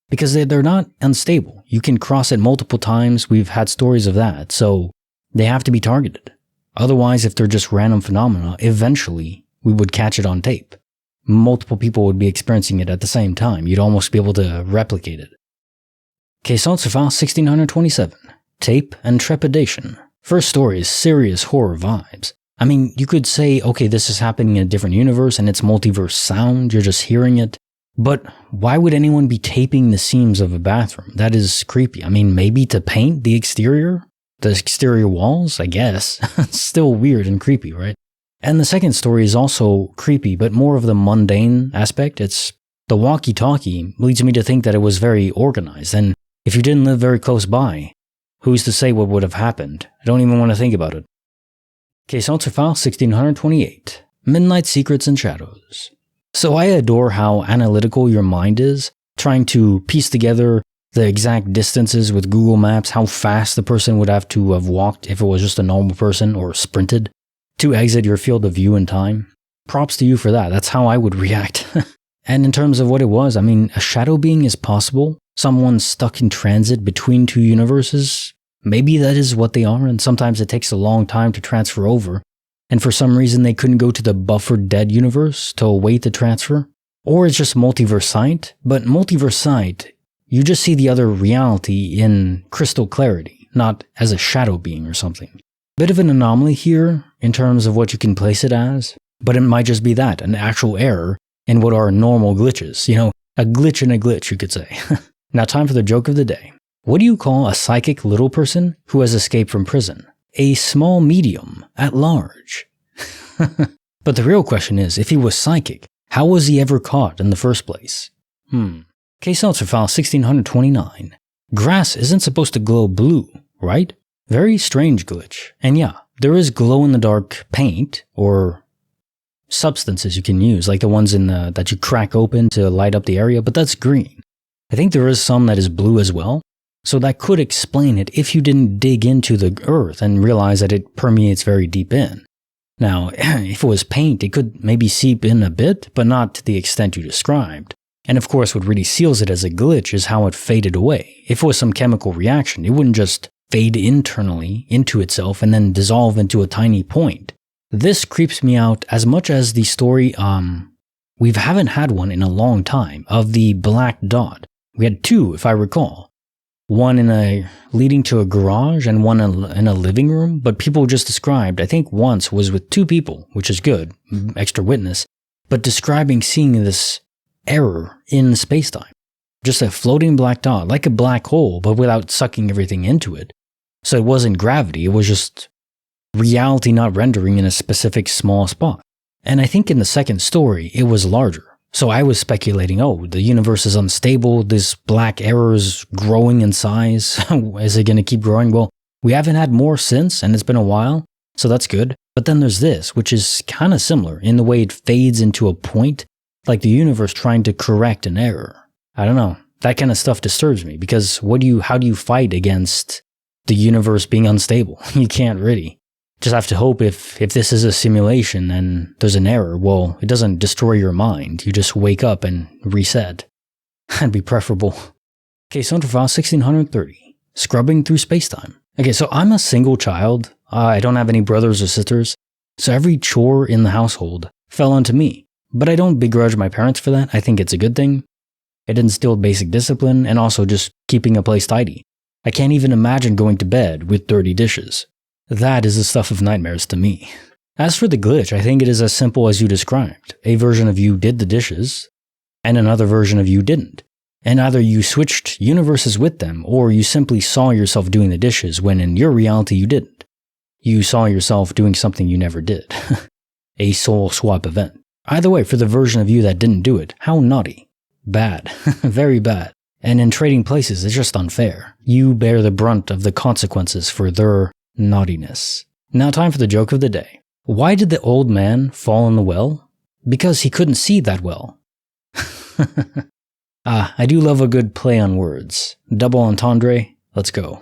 Because they're not unstable. You can cross it multiple times. We've had stories of that. So they have to be targeted. Otherwise, if they're just random phenomena, eventually we would catch it on tape. Multiple people would be experiencing it at the same time. You'd almost be able to replicate it. Case notes for file 1627. Tape and trepidation. First story is serious horror vibes. You could say, okay, this is happening in a different universe and it's multiverse sound, you're just hearing it. But why would anyone be taping the seams of a bathroom? That is creepy. Maybe to paint the exterior walls, I guess. It's still weird and creepy, right? And the second story is also creepy, but more of the mundane aspect. It's the walkie-talkie leads me to think that it was very organized. And if you didn't live very close by, who's to say what would have happened? I don't even want to think about it. Case notes for file 1628. Midnight Secrets and Shadows. So I adore how analytical your mind is, trying to piece together the exact distances with Google Maps, how fast the person would have to have walked if it was just a normal person, or sprinted, to exit your field of view in time. Props to you for that. That's how I would react. And in terms of what it was, a shadow being is possible. Someone stuck in transit between two universes. Maybe that is what they are, and sometimes it takes a long time to transfer over. And for some reason they couldn't go to the buffered dead universe to await the transfer. Or it's just multiverse sight. But multiverse sight, you just see the other reality in crystal clarity, not as a shadow being or something. Bit of an anomaly here in terms of what you can place it as, but it might just be that, an actual error in what are normal glitches. A glitch in a glitch, you could say. Now time for the joke of the day. What do you call a psychic little person who has escaped from prison? A small medium at large. But the real question is, if he was psychic, how was he ever caught in the first place? Case notes for file 1629. Grass isn't supposed to glow blue, right? Very strange glitch. And yeah, there is glow-in-the-dark paint or substances you can use, like the ones that you crack open to light up the area, but that's green. I think there is some that is blue as well, so that could explain it if you didn't dig into the earth and realize that it permeates very deep in. Now, if it was paint, it could maybe seep in a bit, but not to the extent you described. And of course, what really seals it as a glitch is how it faded away. If it was some chemical reaction, it wouldn't just fade internally into itself and then dissolve into a tiny point. This creeps me out as much as the story, we haven't had one in a long time, of the black dot. We had two, if I recall. one leading to a garage and one in a living room, but people just described, I think once was with 2 people, which is good, extra witness, but describing seeing this error in space-time. Just a floating black dot, like a black hole, but without sucking everything into it. So it wasn't gravity, it was just reality not rendering in a specific small spot. And I think in the second story, it was larger. So I was speculating, the universe is unstable, this black error is growing in size. Is it going to keep growing? Well, we haven't had more since, and it's been a while, so that's good. But then there's this, which is kind of similar in the way it fades into a point, like the universe trying to correct an error. I don't know. That kind of stuff disturbs me, because how do you fight against the universe being unstable? You can't really. Just have to hope if this is a simulation and there's an error, well, it doesn't destroy your mind. You just wake up and reset. That'd be preferable. Okay, so into file 1630. Scrubbing through spacetime. Okay, so I'm a single child. I don't have any brothers or sisters. So every chore in the household fell onto me. But I don't begrudge my parents for that. I think it's a good thing. It instilled basic discipline and also just keeping a place tidy. I can't even imagine going to bed with dirty dishes. That is the stuff of nightmares to me. As for the glitch, I think it is as simple as you described. A version of you did the dishes, and another version of you didn't. And either you switched universes with them, or you simply saw yourself doing the dishes when in your reality you didn't. You saw yourself doing something you never did. A soul swap event. Either way, for the version of you that didn't do it, how naughty. Bad. Very bad. And in trading places, it's just unfair. You bear the brunt of the consequences for their naughtiness. Now time for the joke of the day. Why did the old man fall in the well? Because he couldn't see that well. I do love a good play on words. Double entendre, let's go.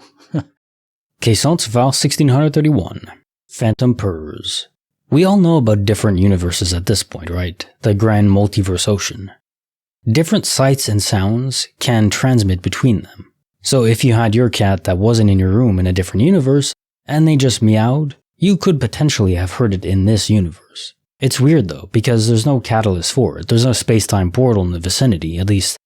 Caissons file 1631. Phantom Purrs. We all know about different universes at this point, right? The grand multiverse ocean. Different sights and sounds can transmit between them. So if you had your cat that wasn't in your room in a different universe, and they just meowed, you could potentially have heard it in this universe. It's weird though, because there's no catalyst for it. There's no space-time portal in the vicinity, at least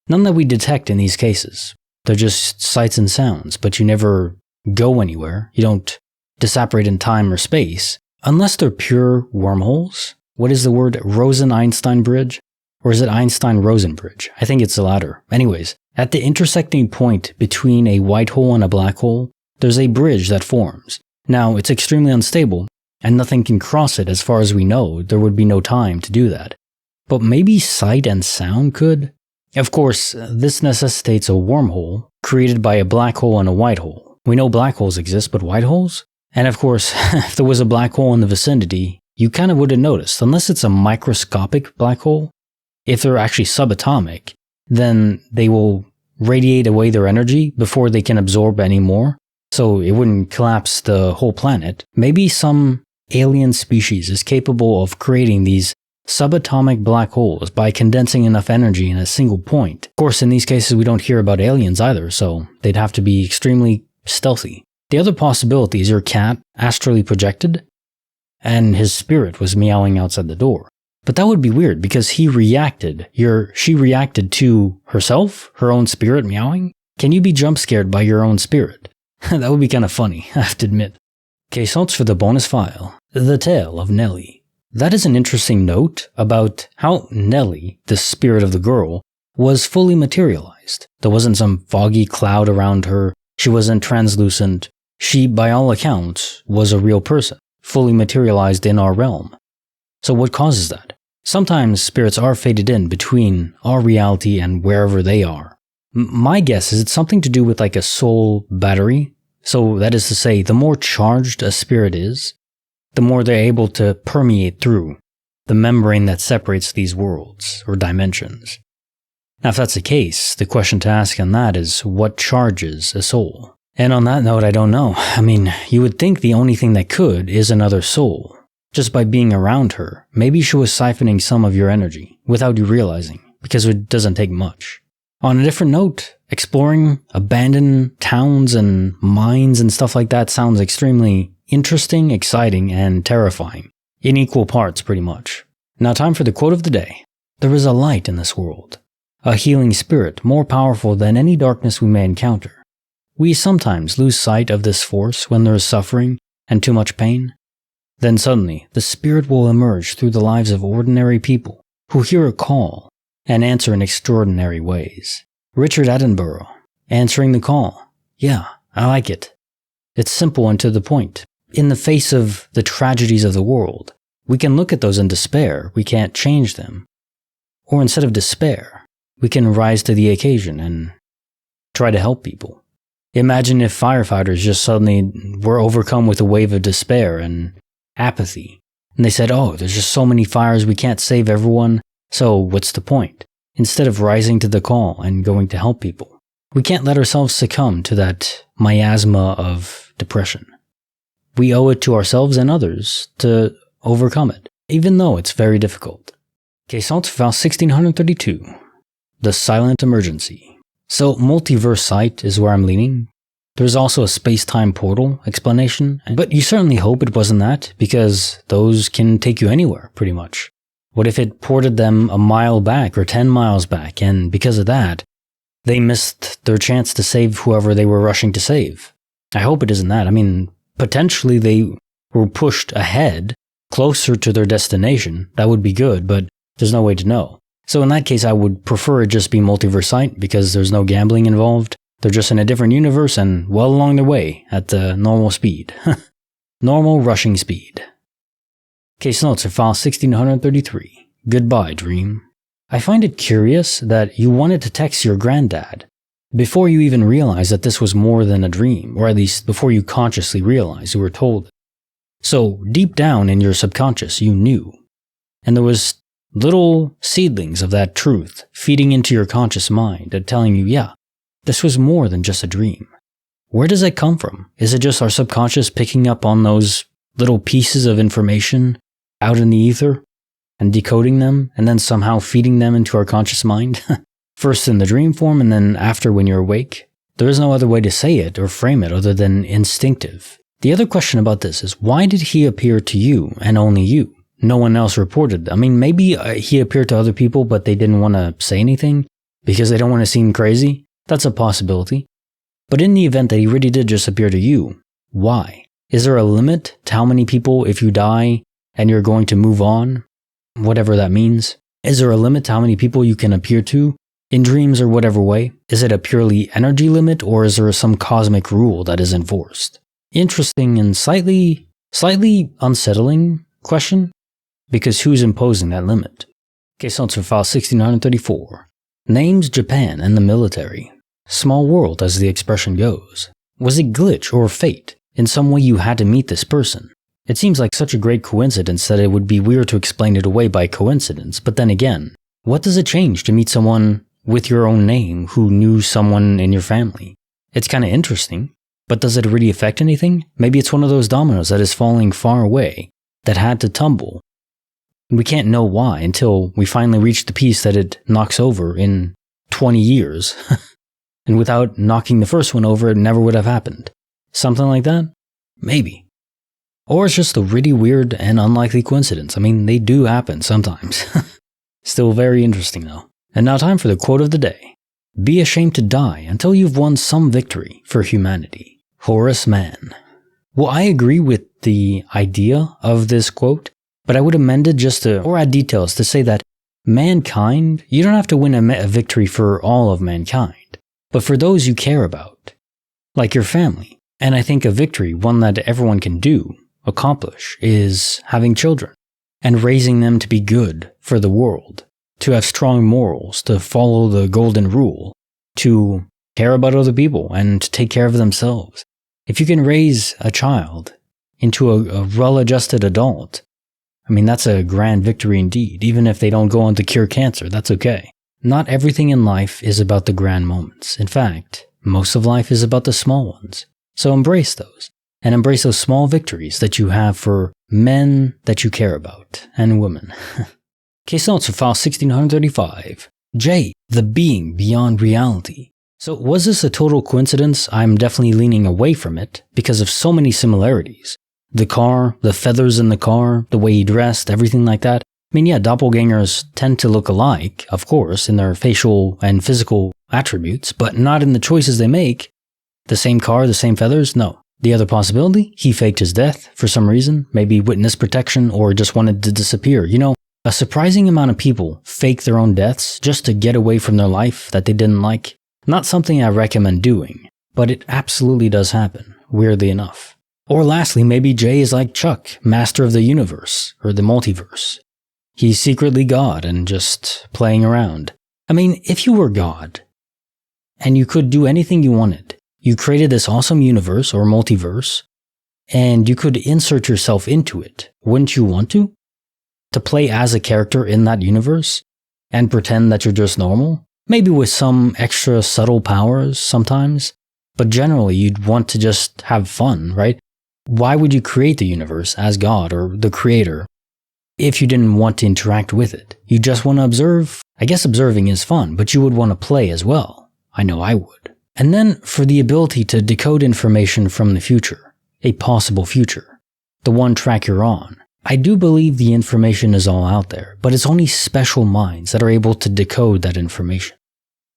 none that we detect in these cases. They're just sights and sounds, but you never go anywhere. You don't disapparate in time or space, unless they're pure wormholes. What is the word? Rosen-Einstein bridge? Or is it Einstein-Rosen bridge? I think it's the latter. Anyways, at the intersecting point between a white hole and a black hole, there's a bridge that forms. Now, it's extremely unstable, and nothing can cross it as far as we know. There would be no time to do that. But maybe sight and sound could? Of course, this necessitates a wormhole created by a black hole and a white hole. We know black holes exist, but white holes? And of course, if there was a black hole in the vicinity, you kind of wouldn't notice, unless it's a microscopic black hole. If they're actually subatomic, then they will radiate away their energy before they can absorb any more. So it wouldn't collapse the whole planet. Maybe some alien species is capable of creating these subatomic black holes by condensing enough energy in a single point. Of course, in these cases, we don't hear about aliens either, so they'd have to be extremely stealthy. The other possibility is your cat astrally projected, and his spirit was meowing outside the door. But that would be weird because she reacted to herself, her own spirit meowing. Can you be jump scared by your own spirit? That would be kind of funny, I have to admit. Caissons for the bonus file. The Tale of Nellie. That is an interesting note about how Nellie, the spirit of the girl, was fully materialized. There wasn't some foggy cloud around her. She wasn't translucent. She, by all accounts, was a real person, fully materialized in our realm. So what causes that? Sometimes spirits are faded in between our reality and wherever they are. My guess is it's something to do with like a soul battery. So that is to say, the more charged a spirit is, the more they're able to permeate through the membrane that separates these worlds or dimensions. Now, if that's the case, the question to ask on that is, what charges a soul? And on that note, I don't know. I mean, you would think the only thing that could is another soul. Just by being around her, maybe she was siphoning some of your energy without you realizing, because it doesn't take much. On a different note, exploring abandoned towns and mines and stuff like that sounds extremely interesting, exciting, and terrifying. In equal parts, pretty much. Now time for the quote of the day. There is a light in this world. A healing spirit more powerful than any darkness we may encounter. We sometimes lose sight of this force when there is suffering and too much pain. Then suddenly, the spirit will emerge through the lives of ordinary people who hear a call and answer in extraordinary ways. Richard Attenborough, answering the call. Yeah, I like it. It's simple and to the point. In the face of the tragedies of the world, we can look at those in despair. We can't change them. Or instead of despair, we can rise to the occasion and try to help people. Imagine if firefighters just suddenly were overcome with a wave of despair and apathy. And they said, oh, there's just so many fires, we can't save everyone, so what's the point? Instead of rising to the call and going to help people. We can't let ourselves succumb to that miasma of depression. We owe it to ourselves and others to overcome it, even though it's very difficult. Question suivant 1632. The silent emergency. So multiverse sight is where I'm leaning. There's also a space-time portal explanation, but you certainly hope it wasn't that, because those can take you anywhere, pretty much. What if it ported them a mile back or 10 miles back, and because of that, they missed their chance to save whoever they were rushing to save? I hope it isn't that. I mean, potentially they were pushed ahead, closer to their destination. That would be good, but there's no way to know. So in that case, I would prefer it just be multiverse sight, because there's no gambling involved. They're just in a different universe and well along their way at the normal speed. Normal rushing speed. Case notes are file 1633. Goodbye, dream. I find it curious that you wanted to text your granddad before you even realized that this was more than a dream, or at least before you consciously realized you were told it. So deep down in your subconscious, you knew. And there was little seedlings of that truth feeding into your conscious mind and telling you, yeah, this was more than just a dream. Where does that come from? Is it just our subconscious picking up on those little pieces of information out in the ether and decoding them and then somehow feeding them into our conscious mind? First in the dream form and then after when you're awake? There is no other way to say it or frame it other than instinctive. The other question about this is, why did he appear to you and only you? No one else reported. I mean, maybe he appeared to other people, but they didn't want to say anything because they don't want to seem crazy. That's a possibility. But in the event that he really did just appear to you, why? Is there a limit to how many people, if you die and you're going to move on, whatever that means? Is there a limit to how many people you can appear to in dreams or whatever way? Is it a purely energy limit, or is there some cosmic rule that is enforced? Interesting and slightly unsettling question, because who's imposing that limit? Case answer file 1634. Names Japan and the military. Small world as the expression goes. Was it glitch or fate? In some way you had to meet this person. It seems like such a great coincidence that it would be weird to explain it away by coincidence, but then again, what does it change to meet someone with your own name who knew someone in your family? It's kind of interesting, but does it really affect anything? Maybe it's one of those dominoes that is falling far away, that had to tumble. We can't know why until we finally reach the piece that it knocks over in 20 years. And without knocking the first one over, it never would have happened. Something like that? Maybe. Or it's just a really weird and unlikely coincidence. I mean, they do happen sometimes. Still very interesting though. And now time for the quote of the day. Be ashamed to die until you've won some victory for humanity. Horace Mann. Well, I agree with the idea of this quote, but I would amend it or add details to say that mankind, you don't have to win a victory for all of mankind, but for those you care about, like your family. And I think a victory, one that everyone can accomplish, is having children and raising them to be good for the world, to have strong morals, to follow the golden rule, to care about other people and to take care of themselves. If you can raise a child into a well-adjusted adult, I mean, that's a grand victory indeed. Even if they don't go on to cure cancer, that's okay. Not everything in life is about the grand moments. In fact, most of life is about the small ones. So embrace those. And embrace those small victories that you have for men that you care about, and women. Case notes for file 1635. J, the being beyond reality. So was this a total coincidence? I'm definitely leaning away from it because of so many similarities. The car, the feathers in the car, the way he dressed, everything like that. I mean, yeah, doppelgangers tend to look alike, of course, in their facial and physical attributes, but not in the choices they make. The same car, the same feathers? No. The other possibility? He faked his death for some reason, maybe witness protection or just wanted to disappear. You know, a surprising amount of people fake their own deaths just to get away from their life that they didn't like. Not something I recommend doing, but it absolutely does happen, weirdly enough. Or lastly, maybe Jay is like Chuck, master of the universe, or the multiverse. He's secretly God and just playing around. I mean, if you were God, and you could do anything you wanted, you created this awesome universe or multiverse, and you could insert yourself into it, wouldn't you want to? To play as a character in that universe, and pretend that you're just normal? Maybe with some extra subtle powers sometimes, but generally you'd want to just have fun, right? Why would you create the universe as God or the creator if you didn't want to interact with it? You just want to observe? I guess observing is fun, but you would want to play as well. I know I would. And then for the ability to decode information from the future, a possible future, the one track you're on. I do believe the information is all out there, but it's only special minds that are able to decode that information.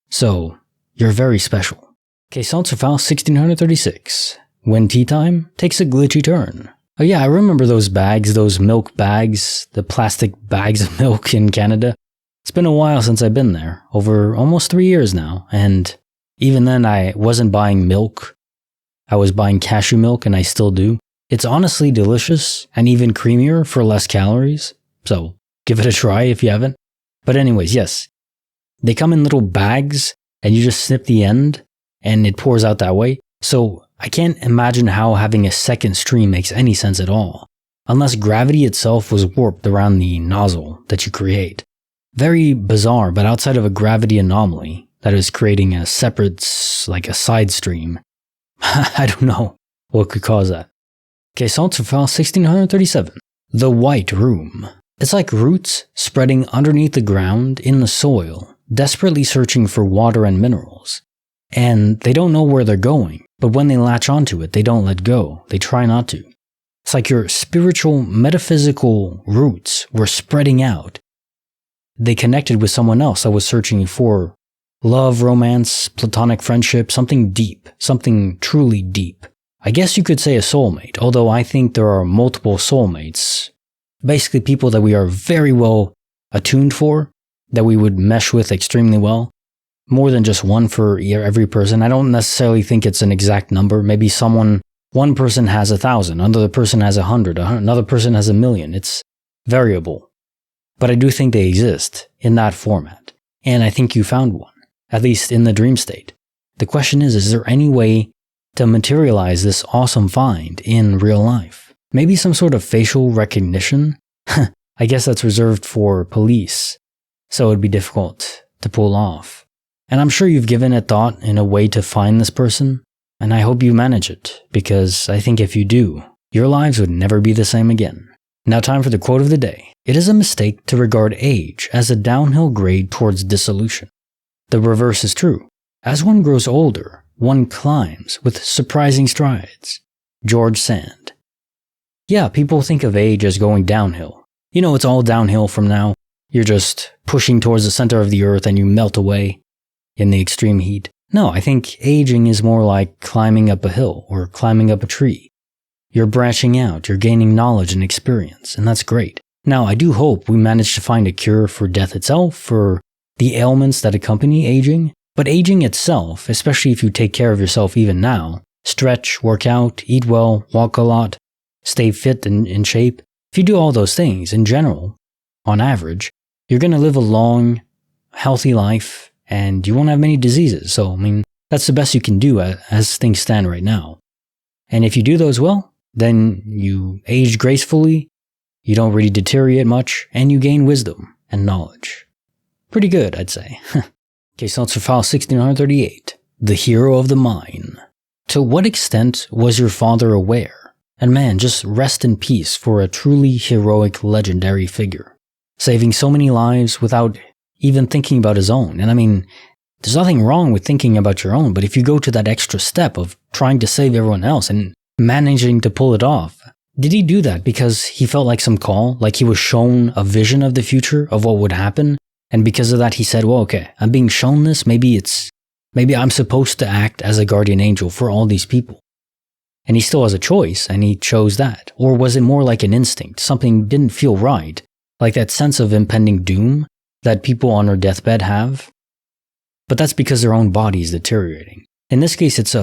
So, you're very special. Okay, Salter File 1636. When tea time takes a glitchy turn. Oh yeah, I remember those bags, those milk bags, the plastic bags of milk in Canada. It's been a while since I've been there, over almost 3 years now, and even then I wasn't buying milk. I was buying cashew milk, and I still do. It's honestly delicious and even creamier for less calories, so give it a try if you haven't. But anyways, yes, they come in little bags and you just snip the end and it pours out that way. So I can't imagine how having a second stream makes any sense at all, unless gravity itself was warped around the nozzle that you create. Very bizarre, but outside of a gravity anomaly that is creating a separate, like a side stream. I don't know what could cause that. Okay, Salter File 1637. The White Room. It's like roots spreading underneath the ground in the soil, desperately searching for water and minerals. And they don't know where they're going, but when they latch onto it, they don't let go. They try not to. It's like your spiritual, metaphysical roots were spreading out. They connected with someone else that was searching for love, romance, platonic friendship, something deep, something truly deep. I guess you could say a soulmate, although I think there are multiple soulmates. Basically people that we are very well attuned for, that we would mesh with extremely well. More than just one for every person. I don't necessarily think it's an exact number. Maybe one person has 1,000, another person has 100, another person has 1,000,000. It's variable. But I do think they exist in that format. And I think you found one, at least in the dream state. The question is there any way to materialize this awesome find in real life? Maybe some sort of facial recognition? I guess that's reserved for police, so it'd be difficult to pull off. And I'm sure you've given it thought in a way to find this person, and I hope you manage it, because I think if you do, your lives would never be the same again. Now time for the quote of the day. It is a mistake to regard age as a downhill grade towards dissolution. The reverse is true. As one grows older, one climbs with surprising strides. George Sand. Yeah, people think of age as going downhill. You know, it's all downhill from now. You're just pushing towards the center of the earth and you melt away in the extreme heat. No, I think aging is more like climbing up a hill or climbing up a tree. You're branching out, you're gaining knowledge and experience, and that's great. Now, I do hope we manage to find a cure for death itself, for the ailments that accompany aging. But aging itself, especially if you take care of yourself even now, stretch, work out, eat well, walk a lot, stay fit and in shape, if you do all those things in general, on average, you're going to live a long, healthy life and you won't have many diseases. So, I mean, that's the best you can do as things stand right now. And if you do those well, then you age gracefully, you don't really deteriorate much, and you gain wisdom and knowledge. Pretty good, I'd say. Okay, Salter File 1638. The Hero of the Mine. To what extent was your father aware? And man, just rest in peace for a truly heroic, legendary figure. Saving so many lives without even thinking about his own. And I mean, there's nothing wrong with thinking about your own, but if you go to that extra step of trying to save everyone else and managing to pull it off, did he do that because he felt like some call, like he was shown a vision of the future of what would happen? And because of that, he said, well, okay, I'm being shown this, maybe it's Maybe I'm supposed to act as a guardian angel for all these people. And he still has a choice, and he chose that. Or was it more like an instinct? Something didn't feel right, like that sense of impending doom that people on their deathbed have? But that's because their own body is deteriorating. In this case, it's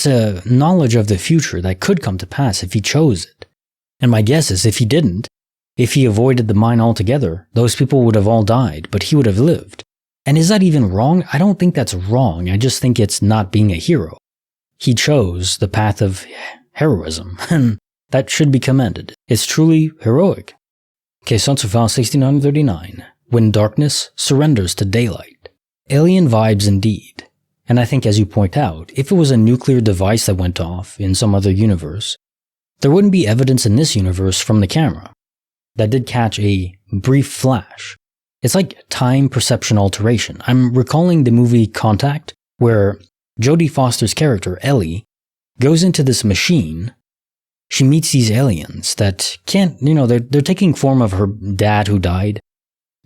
a knowledge of the future that could come to pass if he chose it. And my guess is if he didn't, if he avoided the mine altogether, those people would have all died, but he would have lived. And is that even wrong? I don't think that's wrong. I just think it's not being a hero. He chose the path of heroism, and that should be commended. It's truly heroic. Quezon file 1639, when darkness surrenders to daylight. Alien vibes indeed. And I think, as you point out, if it was a nuclear device that went off in some other universe, there wouldn't be evidence in this universe from the camera. That did catch a brief flash. It's like time perception alteration. I'm recalling the movie Contact, where Jodie Foster's character, Ellie, goes into this machine. She meets these aliens that can't, they're taking form of her dad who died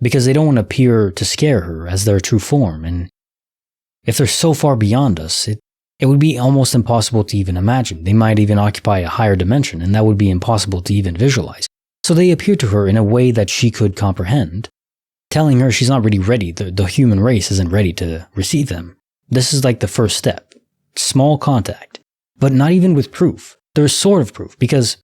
because they don't want to appear to scare her as their true form. And if they're so far beyond us, it would be almost impossible to even imagine. They might even occupy a higher dimension, and that would be impossible to even visualize. So they appear to her in a way that she could comprehend, telling her she's not really ready. The human race isn't ready to receive them. This is like the first step. Small contact. But not even with proof. There's sort of proof, because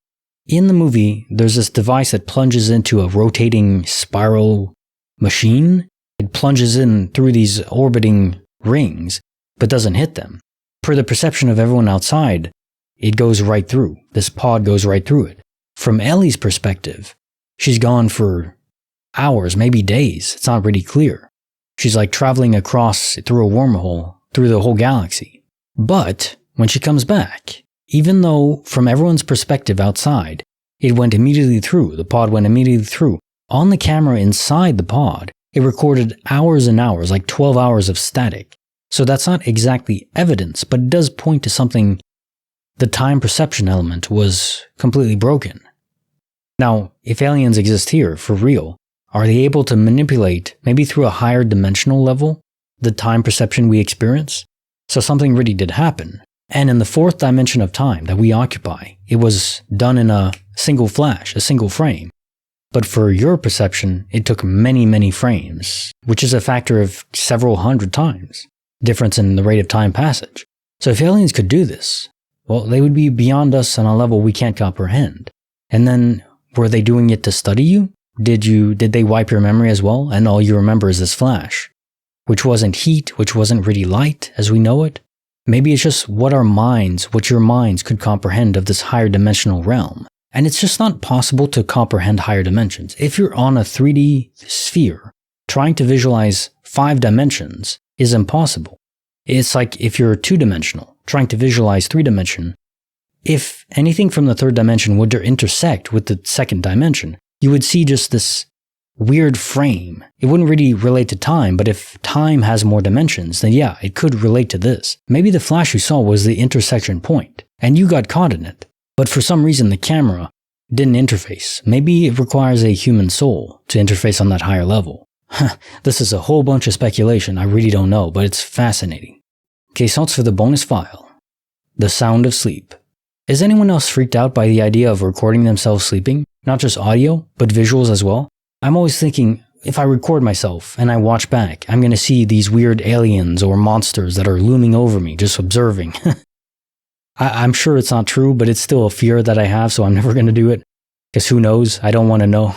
in the movie, there's this device that plunges into a rotating spiral machine. It plunges in through these orbiting rings, but doesn't hit them. Per the perception of everyone outside, it goes right through. This pod goes right through it. From Ellie's perspective, she's gone for hours, maybe days. It's not really clear. She's like traveling across through a wormhole, through the whole galaxy. But when she comes back, even though from everyone's perspective outside, it went immediately through, the pod went immediately through, on the camera inside the pod, it recorded hours and hours, like 12 hours of static. So that's not exactly evidence, but it does point to something. The time perception element was completely broken. Now, if aliens exist here, for real, are they able to manipulate, maybe through a higher dimensional level, the time perception we experience? So something really did happen. And in the fourth dimension of time that we occupy, it was done in a single flash, a single frame. But for your perception, it took many, many frames, which is a factor of several hundred times. Difference in the rate of time passage. So if aliens could do this, well, they would be beyond us on a level we can't comprehend. And then, were they doing it to study you? Did they wipe your memory as well, and all you remember is this flash? Which wasn't heat, which wasn't really light as we know it? Maybe it's just what your minds could comprehend of this higher dimensional realm. And it's just not possible to comprehend higher dimensions. If you're on a 3D sphere, trying to visualize 5 dimensions is impossible. It's like if you're 2-dimensional, trying to visualize 3-dimension. If anything from the 3rd dimension would intersect with the 2nd dimension, you would see just this weird frame. It wouldn't really relate to time, but if time has more dimensions, then yeah, it could relate to this. Maybe the flash you saw was the intersection point, and you got caught in it. But for some reason the camera didn't interface. Maybe it requires a human soul to interface on that higher level. This is a whole bunch of speculation, I really don't know, but it's fascinating. Okay, so for the bonus file. The sound of sleep. Is anyone else freaked out by the idea of recording themselves sleeping? Not just audio, but visuals as well? I'm always thinking, if I record myself and I watch back, I'm going to see these weird aliens or monsters that are looming over me, just observing. I'm sure it's not true, but it's still a fear that I have, so I'm never going to do it. Because who knows? I don't want to know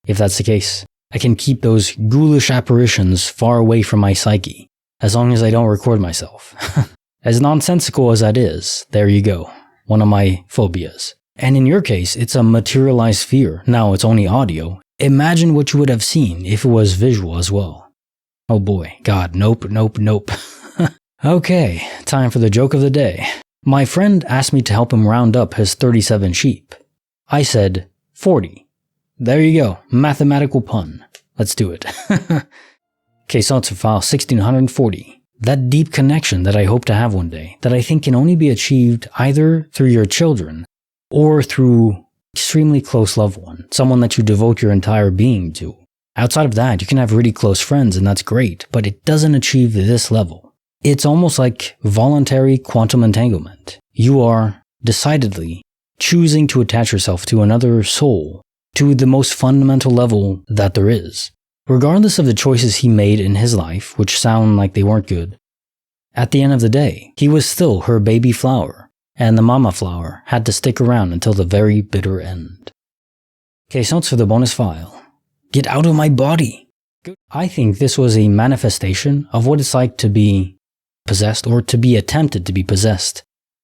if that's the case. I can keep those ghoulish apparitions far away from my psyche, as long as I don't record myself. As nonsensical as that is, there you go. One of my phobias. And in your case, it's a materialized fear. Now it's only audio. Imagine what you would have seen if it was visual as well. Oh boy, God, nope. Okay, time for the joke of the day. My friend asked me to help him round up his 37 sheep. I said 40. There you go, mathematical pun. Let's do it. Okay, so it's file 1640. That deep connection that I hope to have one day, that I think can only be achieved either through your children or through extremely close loved one, someone that you devote your entire being to. Outside of that, you can have really close friends and that's great, but it doesn't achieve this level. It's almost like voluntary quantum entanglement. You are decidedly choosing to attach yourself to another soul, to the most fundamental level that there is. Regardless of the choices he made in his life, which sound like they weren't good, at the end of the day, he was still her baby flower, and the mama flower had to stick around until the very bitter end. Case notes for the bonus file. Get out of my body! I think this was a manifestation of what it's like to be possessed or to be attempted to be possessed.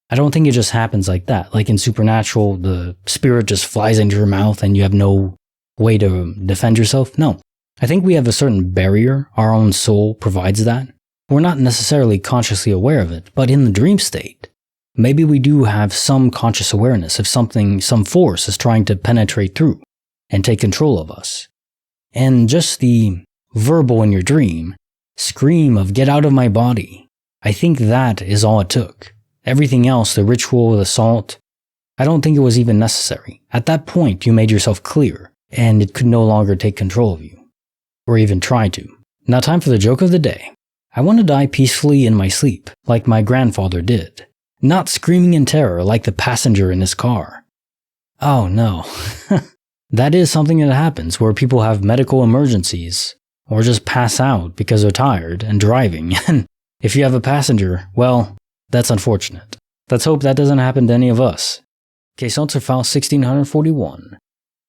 I don't think it just happens like that. Like in Supernatural, the spirit just flies into your mouth and you have no way to defend yourself. No. I think we have a certain barrier. Our own soul provides that. We're not necessarily consciously aware of it, but in the dream state, maybe we do have some conscious awareness of something, some force is trying to penetrate through and take control of us. And just the verbal in your dream, scream of "get out of my body," I think that is all it took. Everything else, the ritual, the salt, I don't think it was even necessary. At that point, you made yourself clear, and it could no longer take control of you. Or even try to. Now time for the joke of the day. I want to die peacefully in my sleep, like my grandfather did. Not screaming in terror like the passenger in his car. Oh no. That is something that happens where people have medical emergencies, or just pass out because they're tired and driving, and if you have a passenger, well, that's unfortunate. Let's hope that doesn't happen to any of us. Case notes are file 1641.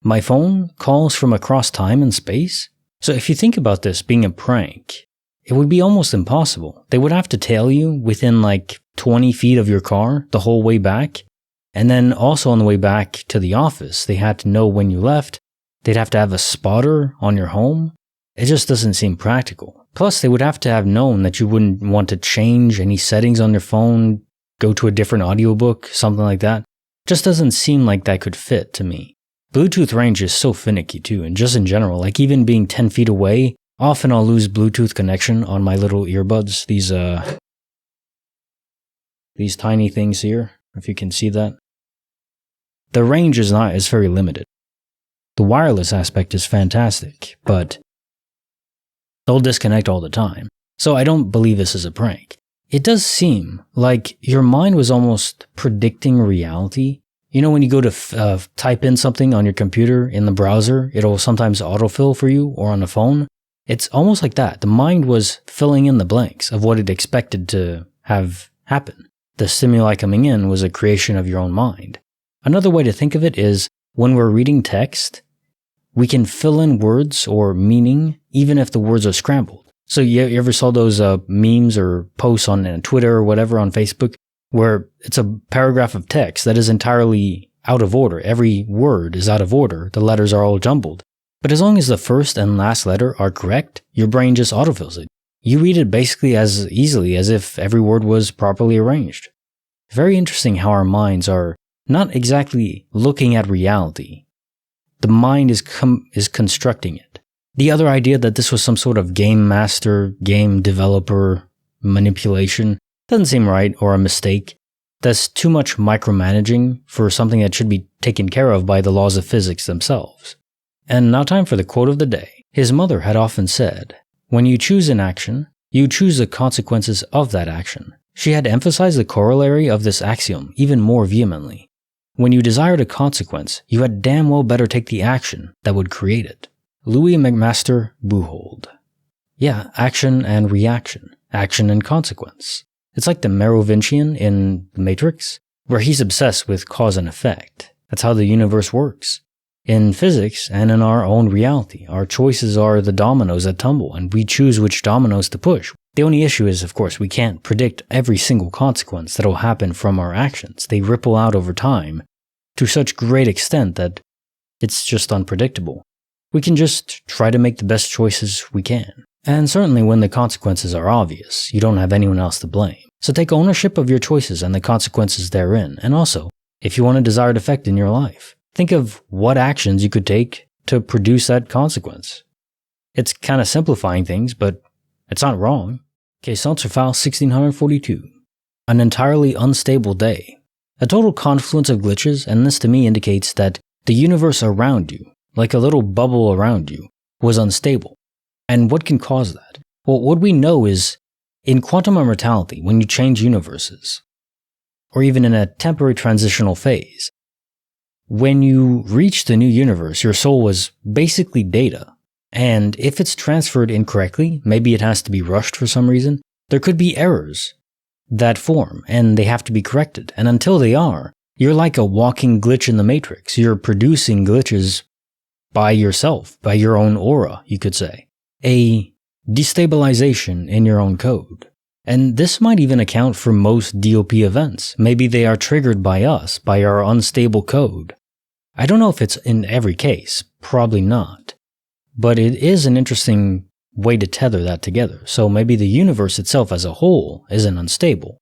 My phone calls from across time and space? So if you think about this being a prank, it would be almost impossible. They would have to tail you within like 20 feet of your car the whole way back. And then also on the way back to the office, they had to know when you left. They'd have to have a spotter on your home. It just doesn't seem practical. Plus, they would have to have known that you wouldn't want to change any settings on your phone, go to a different audiobook, something like that. Just doesn't seem like that could fit to me. Bluetooth range is so finicky too, and just in general, like even being 10 feet away, often I'll lose Bluetooth connection on my little earbuds, these tiny things here, if you can see that. The range is very limited. The wireless aspect is fantastic, but they'll disconnect all the time. So I don't believe this is a prank. It does seem like your mind was almost predicting reality. You know when you go to type in something on your computer in the browser, it'll sometimes autofill for you, or on the phone. It's almost like that. The mind was filling in the blanks of what it expected to have happen. The stimuli coming in was a creation of your own mind. Another way to think of it is when we're reading text, we can fill in words or meaning even if the words are scrambled. So you ever saw those memes or posts on Twitter or whatever on Facebook where it's a paragraph of text that is entirely out of order. Every word is out of order. The letters are all jumbled. But as long as the first and last letter are correct, your brain just autofills it. You read it basically as easily as if every word was properly arranged. Very interesting how our minds are not exactly looking at reality. The mind is constructing it. The other idea that this was some sort of game master, game developer manipulation doesn't seem right, or a mistake. That's too much micromanaging for something that should be taken care of by the laws of physics themselves. And now time for the quote of the day. His mother had often said, "When you choose an action, you choose the consequences of that action." She had emphasized the corollary of this axiom even more vehemently. When you desired a consequence, you had damn well better take the action that would create it. Louis McMaster Buchholz. Yeah, action and reaction. Action and consequence. It's like the Merovingian in The Matrix, where he's obsessed with cause and effect. That's how the universe works. In physics and in our own reality, our choices are the dominoes that tumble, and we choose which dominoes to push. The only issue is, of course, we can't predict every single consequence that will happen from our actions. They ripple out over time to such great extent that it's just unpredictable. We can just try to make the best choices we can. And certainly when the consequences are obvious, you don't have anyone else to blame. So take ownership of your choices and the consequences therein. And also, if you want a desired effect in your life, think of what actions you could take to produce that consequence. It's kind of simplifying things, but it's not wrong. Case answer file 1642. An entirely unstable day. A total confluence of glitches, and this to me indicates that the universe around you, like a little bubble around you, was unstable. And what can cause that? Well, what we know is In quantum immortality, when you change universes, or even in a temporary transitional phase, when you reach the new universe, your soul was basically data. And if it's transferred incorrectly, maybe it has to be rushed for some reason, there could be errors that form, and they have to be corrected. And until they are, you're like a walking glitch in the matrix. You're producing glitches by yourself, by your own aura, you could say. A destabilization in your own code. And this might even account for most DOP events. Maybe they are triggered by us, by our unstable code. I don't know if it's in every case, probably not. But it is an interesting way to tether that together. So maybe the universe itself as a whole isn't unstable.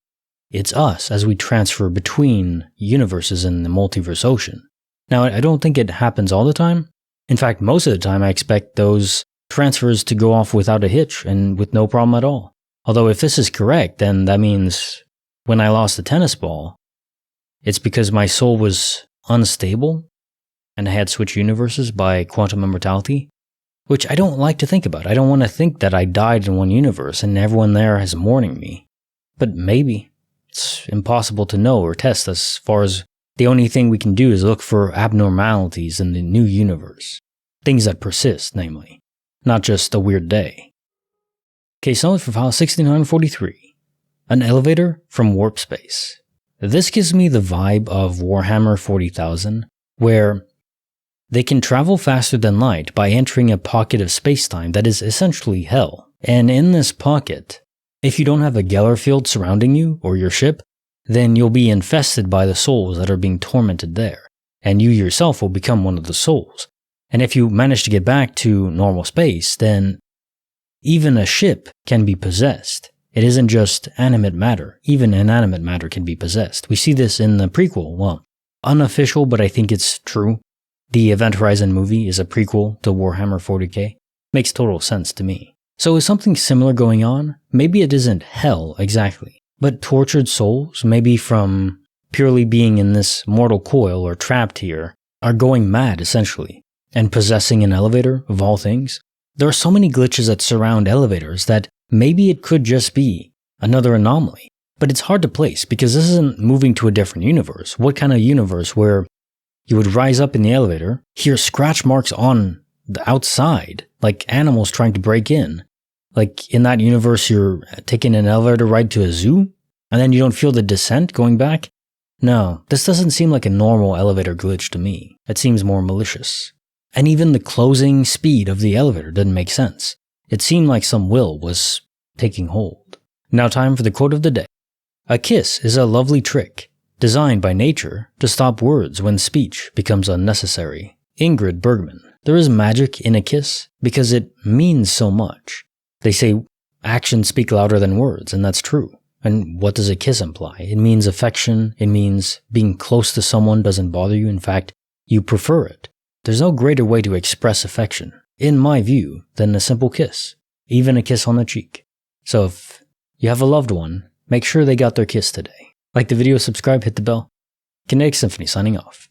It's us as we transfer between universes in the multiverse ocean. Now, I don't think it happens all the time. In fact, most of the time I expect those transfers to go off without a hitch and with no problem at all. Although if this is correct, then that means when I lost the tennis ball, it's because my soul was unstable and I had switched universes by quantum immortality, which I don't like to think about. I don't want to think that I died in one universe and everyone there is mourning me. But maybe. It's impossible to know or test as far as the only thing we can do is look for abnormalities in the new universe. Things that persist, namely. Not just a weird day. Case note for file 1643. An elevator from warp space. This gives me the vibe of Warhammer 40,000, where they can travel faster than light by entering a pocket of spacetime that is essentially hell. And in this pocket, if you don't have a Geller field surrounding you or your ship, then you'll be infested by the souls that are being tormented there, and you yourself will become one of the souls. And if you manage to get back to normal space, then even a ship can be possessed. It isn't just animate matter. Even inanimate matter can be possessed. We see this in the prequel. Well, unofficial, but I think it's true. The Event Horizon movie is a prequel to Warhammer 40k. Makes total sense to me. So is something similar going on? Maybe it isn't hell exactly, but tortured souls, maybe from purely being in this mortal coil or trapped here, are going mad essentially, and possessing an elevator of all things. There are so many glitches that surround elevators that maybe it could just be another anomaly. But it's hard to place because this isn't moving to a different universe. What kind of universe where you would rise up in the elevator, hear scratch marks on the outside, like animals trying to break in? Like in that universe, you're taking an elevator ride to a zoo, and then you don't feel the descent going back? No, this doesn't seem like a normal elevator glitch to me. It seems more malicious. And even the closing speed of the elevator didn't make sense. It seemed like some will was taking hold. Now time for the quote of the day. A kiss is a lovely trick, designed by nature to stop words when speech becomes unnecessary. Ingrid Bergman. There is magic in a kiss because it means so much. They say actions speak louder than words, and that's true. And what does a kiss imply? It means affection. It means being close to someone doesn't bother you. In fact, you prefer it. There's no greater way to express affection, in my view, than a simple kiss. Even a kiss on the cheek. So if you have a loved one, make sure they got their kiss today. Like the video, subscribe, hit the bell. Kinetic Symphony signing off.